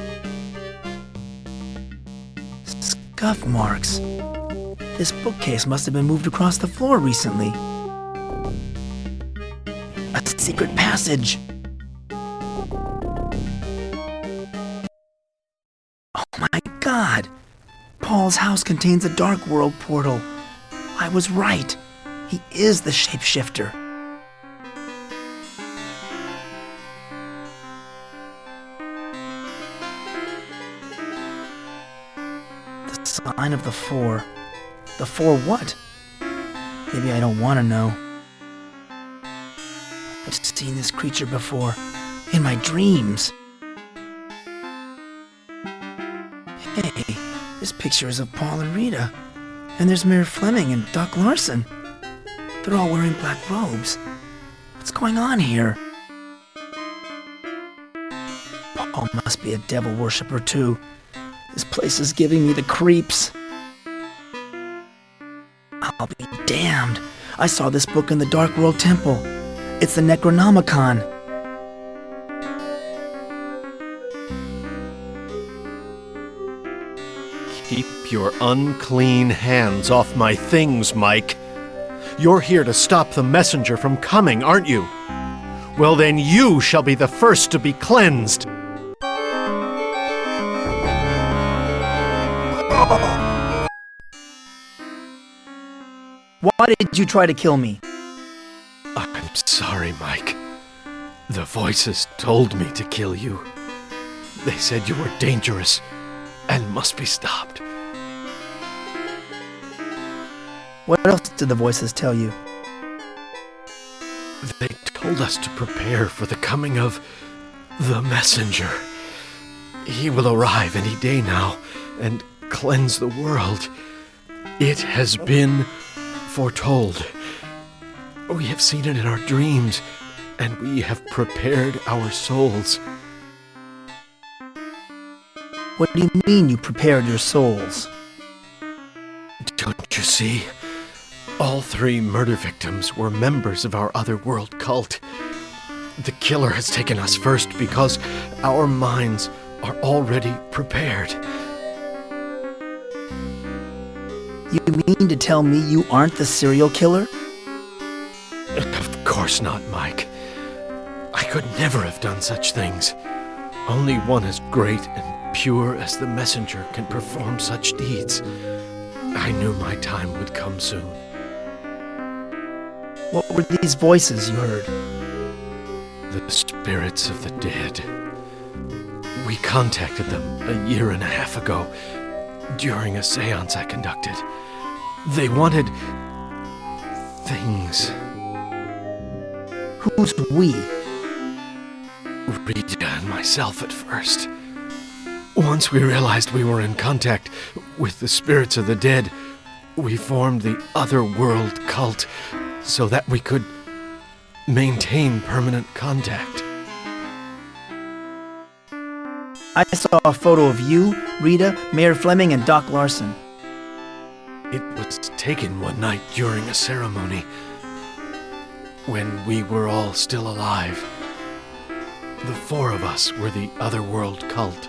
Scuff marks. This bookcase must have been moved across the floor recently. A secret passage. Oh my God! Paul's house contains a dark world portal. I was right. He is the shapeshifter. The sign of the four. The four what? Maybe I don't want to know. I've seen this creature before. In my dreams. Hey, this picture is of Paul and Rita. And there's Mayor Fleming and Doc Larson. They're all wearing black robes. What's going on here? Paul must be a devil worshipper too. This place is giving me the creeps. I'll be damned. I saw this book in the Dark World Temple. It's the Necronomicon. Keep your unclean hands off my things, Mike. You're here to stop the messenger from coming, aren't you? Well, then you shall be the first to be cleansed. Why did you try to kill me? I'm sorry, Mike. The voices told me to kill you. They said you were dangerous and must be stopped. What else did the voices tell you? They told us to prepare for the coming of the messenger. He will arrive any day now and cleanse the world. It has been foretold. We have seen it in our dreams, and we have prepared our souls. What do you mean you prepared your souls? Don't you see? All 3 murder victims were members of our otherworld cult. The killer has taken us first because our minds are already prepared. You mean to tell me you aren't the serial killer? Of course not, Mike. I could never have done such things. Only one as great and pure as the messenger can perform such deeds. I knew my time would come soon. What were these voices you heard? The spirits of the dead. We contacted them 1.5 years ago during a seance I conducted. They wanted things. Who's we? Rita and myself at first. Once we realized we were in contact with the spirits of the dead, we formed the Otherworld cult so that we could maintain permanent contact. I saw a photo of you, Rita, Mayor Fleming, and Doc Larson. It was taken one night during a ceremony when we were all still alive. The 4 of us were the Otherworld cult.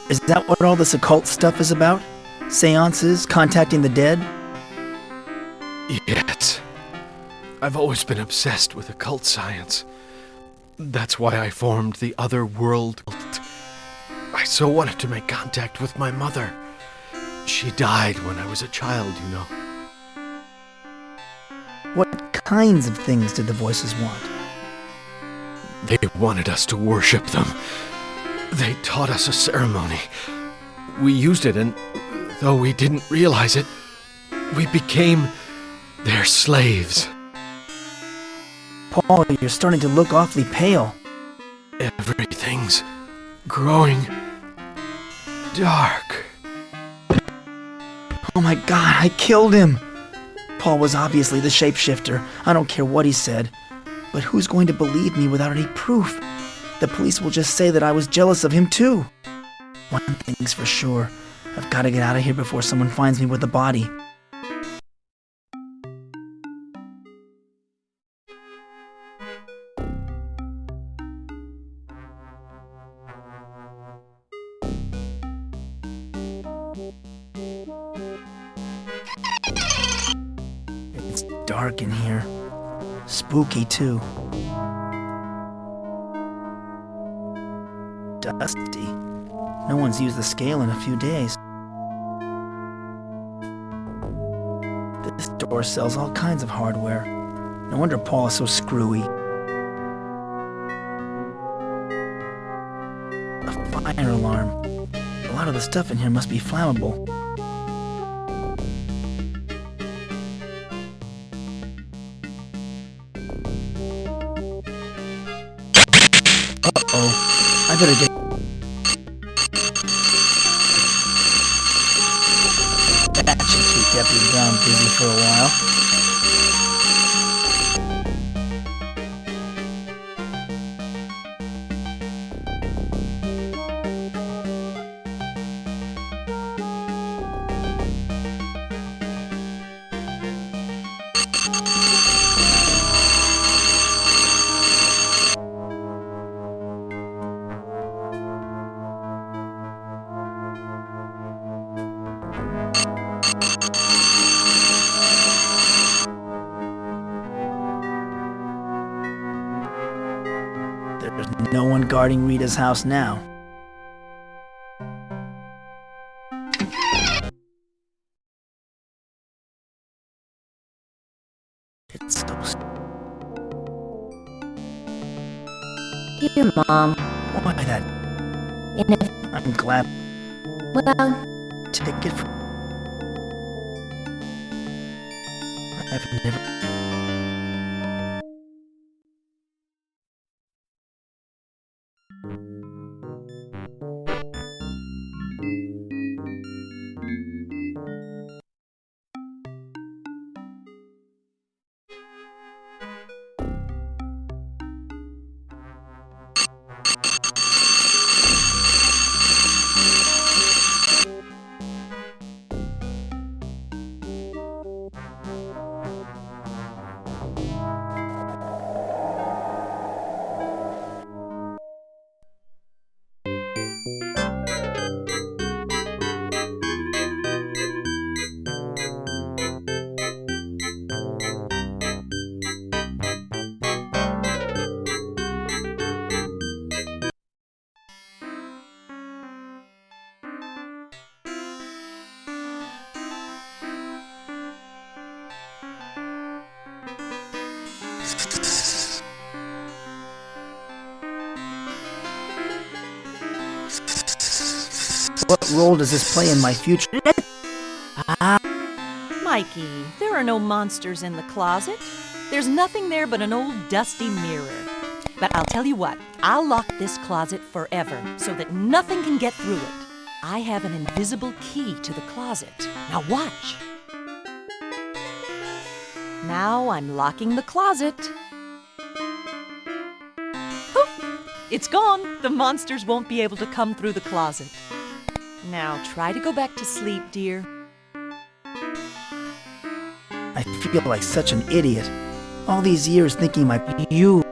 Is that what all this occult stuff is about? Seances, contacting the dead? Yes. I've always been obsessed with occult science. That's why I formed the Otherworld cult. I so wanted to make contact with my mother. She died when I was a child, you know. What kinds of things did the voices want? They wanted us to worship them. They taught us a ceremony. We used it, and though we didn't realize it, we became their slaves. Paul, you're starting to look awfully pale. Everything's growing dark. Oh my God, I killed him! Paul was obviously the shapeshifter. I don't care what he said. But who's going to believe me without any proof? The police will just say that I was jealous of him too. One thing's for sure. I've got to get out of here before someone finds me with the body. It's dark in here. Spooky too. Dusty. No one's used the scale in a few days. This door sells all kinds of hardware. No wonder Paul is so screwy. A fire alarm. A lot of the stuff in here must be flammable. Uh-oh. I better get... That should keep Deputy Brown busy There's no one guarding Rita's house now. It's so... Dear Mom. Why that? I'm glad. Well... Take it from... I've never... What role does this play in my future? Mikey, there are no monsters in the closet. There's nothing there but an old dusty mirror. But I'll tell you what, I'll lock this closet forever so that nothing can get through it. I have an invisible key to the closet. Now watch. Now I'm locking the closet. Poof! It's gone. The monsters won't be able to come through the closet. Now try to go back to sleep, dear. I feel like such an idiot. All these years thinking you...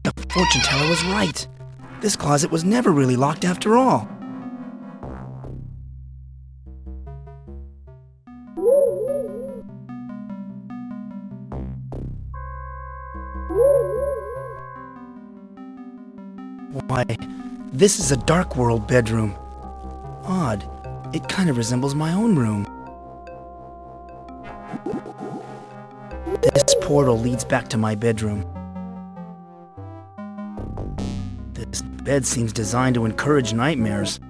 The fortune teller was right. This closet was never really locked after all. Why, this is a dark world bedroom. Odd. It kind of resembles my own room. This portal leads back to my bedroom. This bed seems designed to encourage nightmares.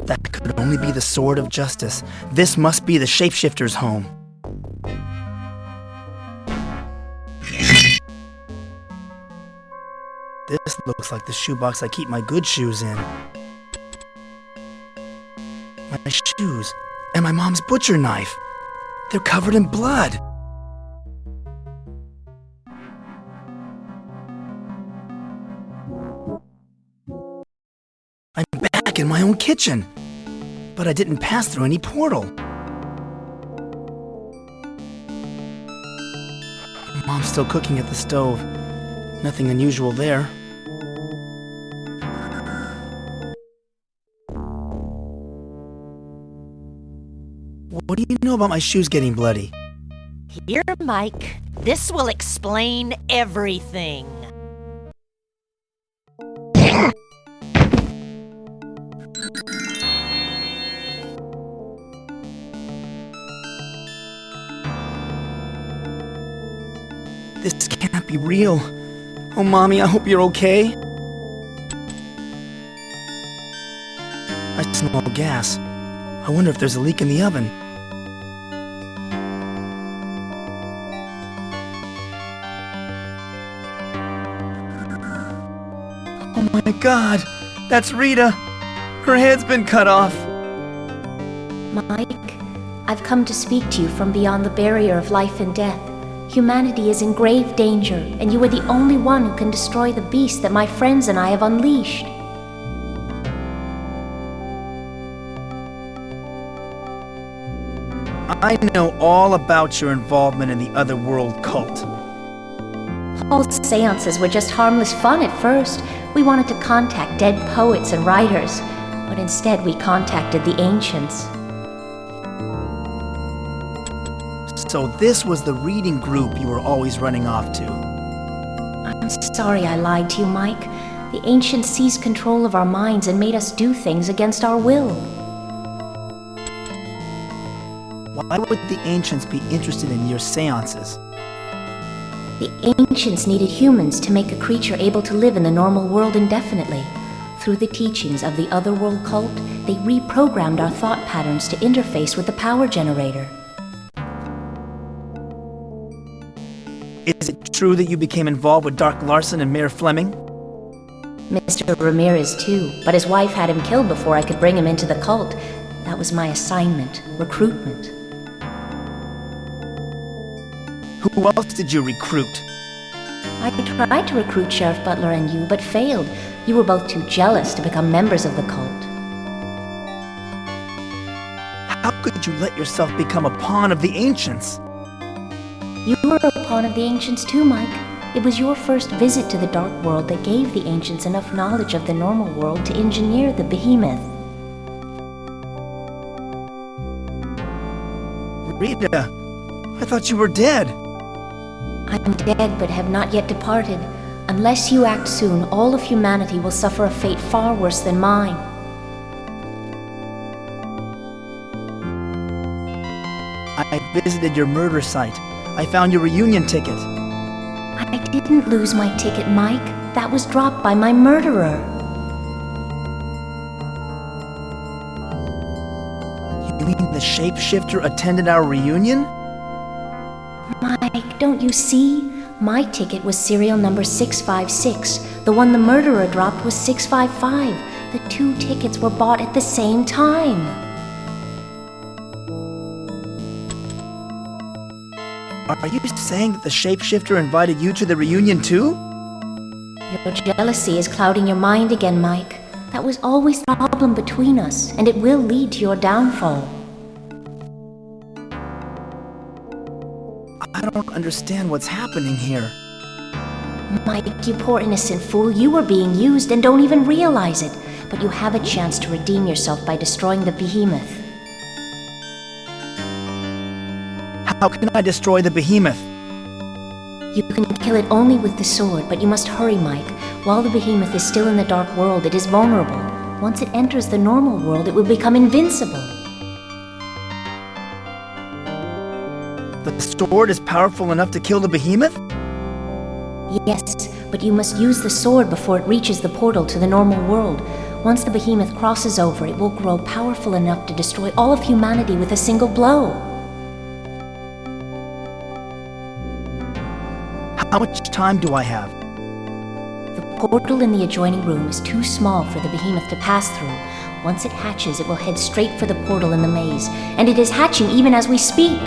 That could only be the Sword of Justice. This must be the shapeshifter's home. This looks like the shoebox I keep my good shoes in. My shoes and my mom's butcher knife. They're covered in blood. I'm back in my own kitchen, but I didn't pass through any portal. Mom's still cooking at the stove. Nothing unusual there. What do you know about my shoes getting bloody? Here, Mike. This will explain everything. This can't be real. Oh, Mommy, I hope you're okay. I smell gas. I wonder if there's a leak in the oven. Oh my God! That's Rita! Her head's been cut off! Mike, I've come to speak to you from beyond the barrier of life and death. Humanity is in grave danger, and you are the only one who can destroy the beast that my friends and I have unleashed. I know all about your involvement in the Otherworld cult. All seances were just harmless fun at first. We wanted to contact dead poets and writers, but instead we contacted the ancients. So this was the reading group you were always running off to. I'm sorry I lied to you, Mike. The ancients seized control of our minds and made us do things against our will. Why would the ancients be interested in your seances? The ancients needed humans to make a creature able to live in the normal world indefinitely. Through the teachings of the Otherworld cult, they reprogrammed our thought patterns to interface with the power generator. Is it true that you became involved with Dark Larson and Mayor Fleming? Mr. Ramirez too, but his wife had him killed before I could bring him into the cult. That was my assignment, recruitment. Who else did you recruit? I tried to recruit Sheriff Butler and you, but failed. You were both too jealous to become members of the cult. How could you let yourself become a pawn of the ancients? You were a pawn of the ancients too, Mike. It was your first visit to the Dark World that gave the ancients enough knowledge of the normal world to engineer the behemoth. Rita, I thought you were dead. I'm dead but have not yet departed. Unless you act soon, all of humanity will suffer a fate far worse than mine. I visited your murder site. I found your reunion ticket. I didn't lose my ticket, Mike. That was dropped by my murderer. You mean the shapeshifter attended our reunion? Mike, don't you see? My ticket was serial number 656. The one the murderer dropped was 655. The two tickets were bought at the same time. Are you saying that the shapeshifter invited you to the reunion too? Your jealousy is clouding your mind again, Mike. That was always the problem between us, and it will lead to your downfall. I don't understand what's happening here. Mike, you poor innocent fool, you were being used and don't even realize it. But you have a chance to redeem yourself by destroying the behemoth. How can I destroy the behemoth? You can kill it only with the sword, but you must hurry, Mike. While the behemoth is still in the dark world, it is vulnerable. Once it enters the normal world, it will become invincible. The sword is powerful enough to kill the behemoth? Yes, but you must use the sword before it reaches the portal to the normal world. Once the behemoth crosses over, it will grow powerful enough to destroy all of humanity with a single blow. How much time do I have? The portal in the adjoining room is too small for the behemoth to pass through. Once it hatches, it will head straight for the portal in the maze, and it is hatching even as we speak.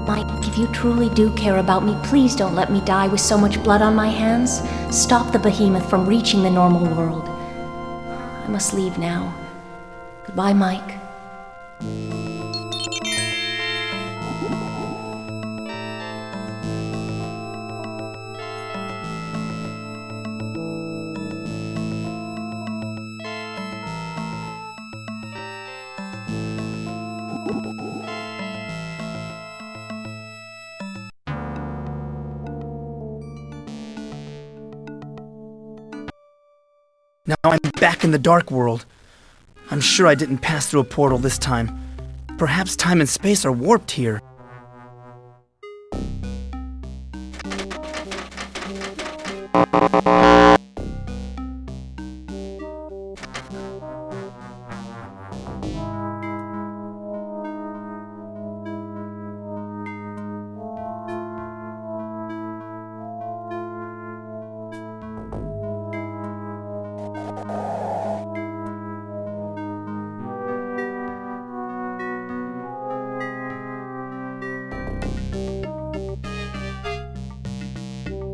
Mike, if you truly do care about me, please don't let me die with so much blood on my hands. Stop the behemoth from reaching the normal world. I must leave now. Goodbye, Mike. Now I'm back in the dark world. I'm sure I didn't pass through a portal this time. Perhaps time and space are warped here.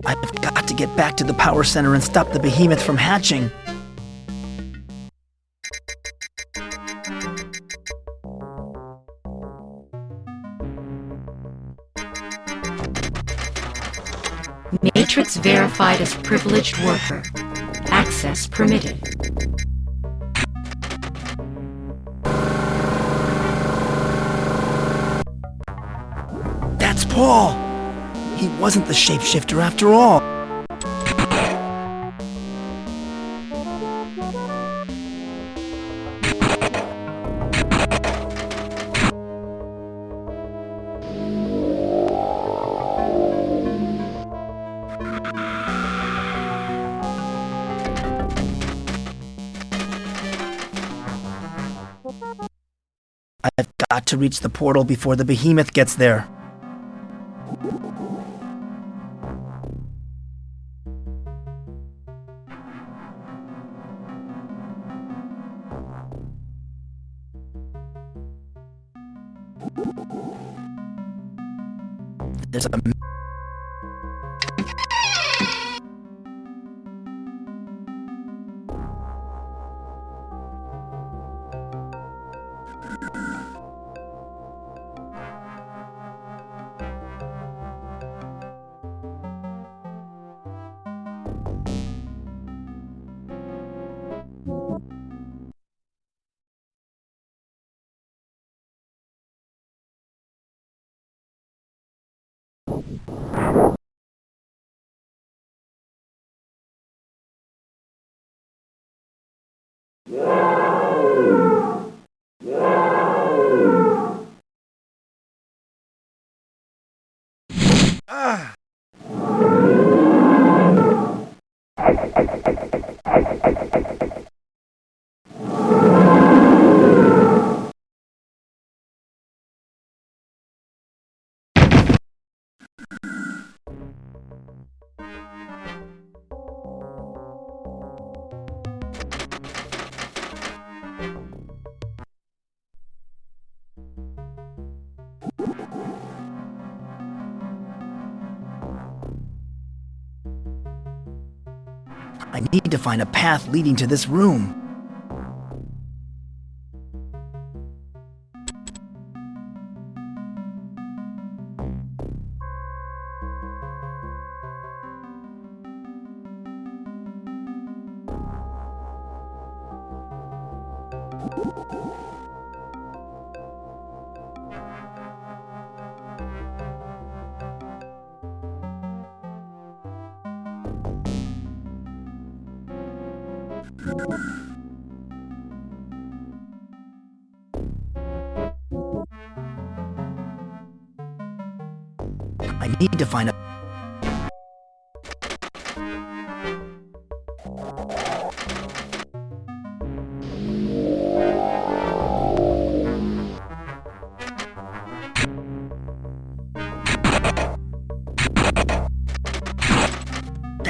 I've got to get back to the power center and stop the behemoth from hatching. Matrix verified as privileged worker. Access permitted. That's Paul! He wasn't the shapeshifter after all. I've got to reach the portal before the behemoth gets there. There's a... I need to find a path leading to this room. I need to find a...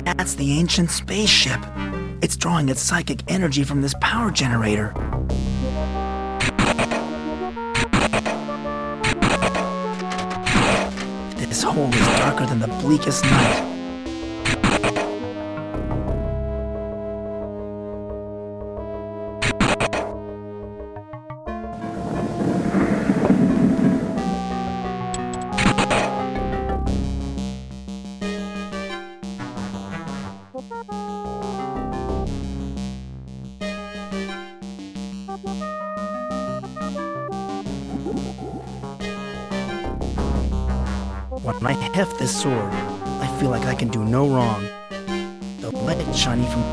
That's the ancient spaceship. It's drawing its psychic energy from this power generator. This hole is darker than the bleakest night. When I heft this sword, I feel like I can do no wrong. The light shining from...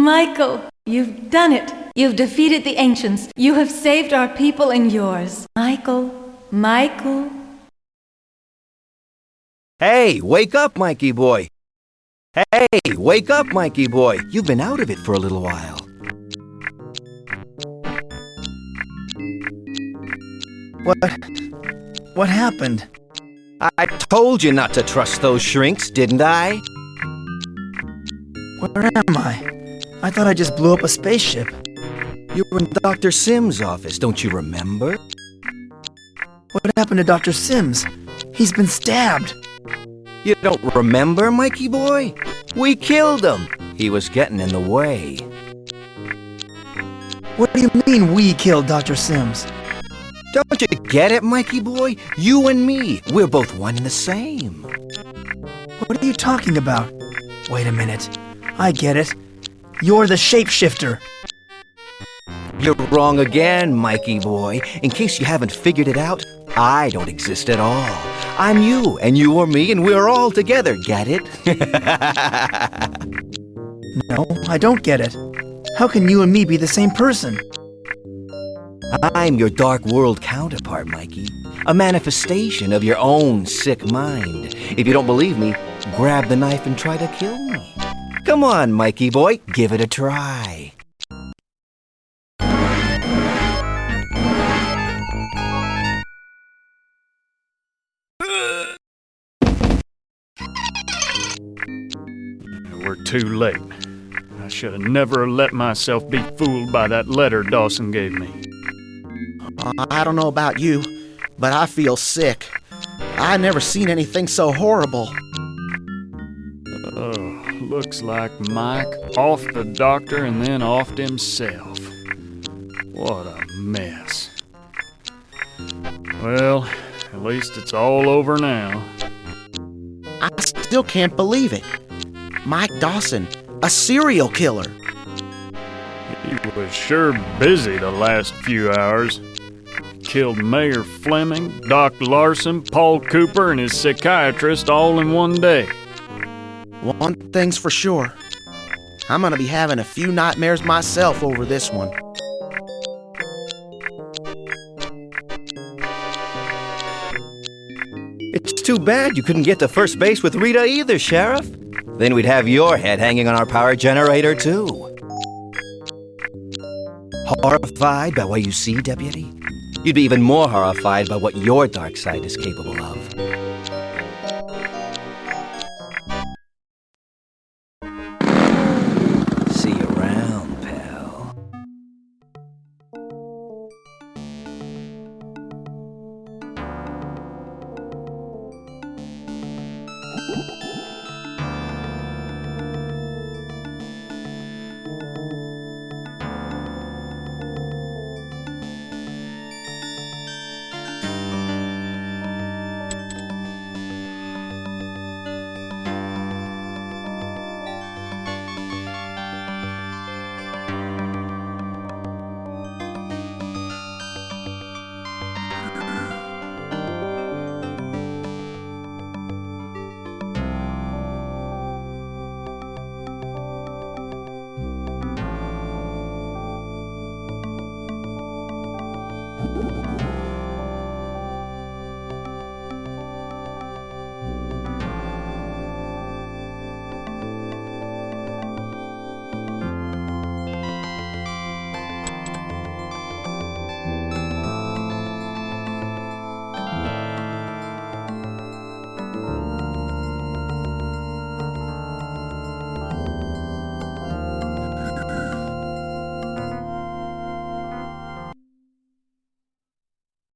Michael, you've done it. You've defeated the ancients. You have saved our people and yours. Michael. Hey, wake up, Mikey boy. Hey, wake up, Mikey boy. You've been out of it for a little while. What happened? I told you not to trust those shrinks, didn't I? Where am I? I thought I just blew up a spaceship. You were in Dr. Sims' office, don't you remember? What happened to Dr. Sims? He's been stabbed. You don't remember, Mikey boy? We killed him. He was getting in the way. What do you mean we killed Dr. Sims? Don't you get it, Mikey boy? You and me, we're both one and the same. What are you talking about? Wait a minute. I get it. You're the shapeshifter. You're wrong again, Mikey boy. In case you haven't figured it out, I don't exist at all. I'm you, and you are me, and we're all together, get it? No, I don't get it. How can you and me be the same person? I'm your dark world counterpart, Mikey. A manifestation of your own sick mind. If you don't believe me, grab the knife and try to kill me. Come on, Mikey boy, give it a try. We're too late. I should have never let myself be fooled by that letter Dawson gave me. I don't know about you, but I feel sick. I never seen anything so horrible. Oh, looks like Mike offed the doctor and then offed himself. What a mess. Well, at least it's all over now. I still can't believe it. Mike Dawson, a serial killer. He was sure busy the last few hours. Killed Mayor Fleming, Doc Larson, Paul Cooper, and his psychiatrist all in one day. One thing's for sure. I'm gonna be having a few nightmares myself over this one. It's too bad you couldn't get to first base with Rita either, Sheriff. Then we'd have your head hanging on our power generator, too. Horrified by what you see, Deputy? You'd be even more horrified by what your dark side is capable of.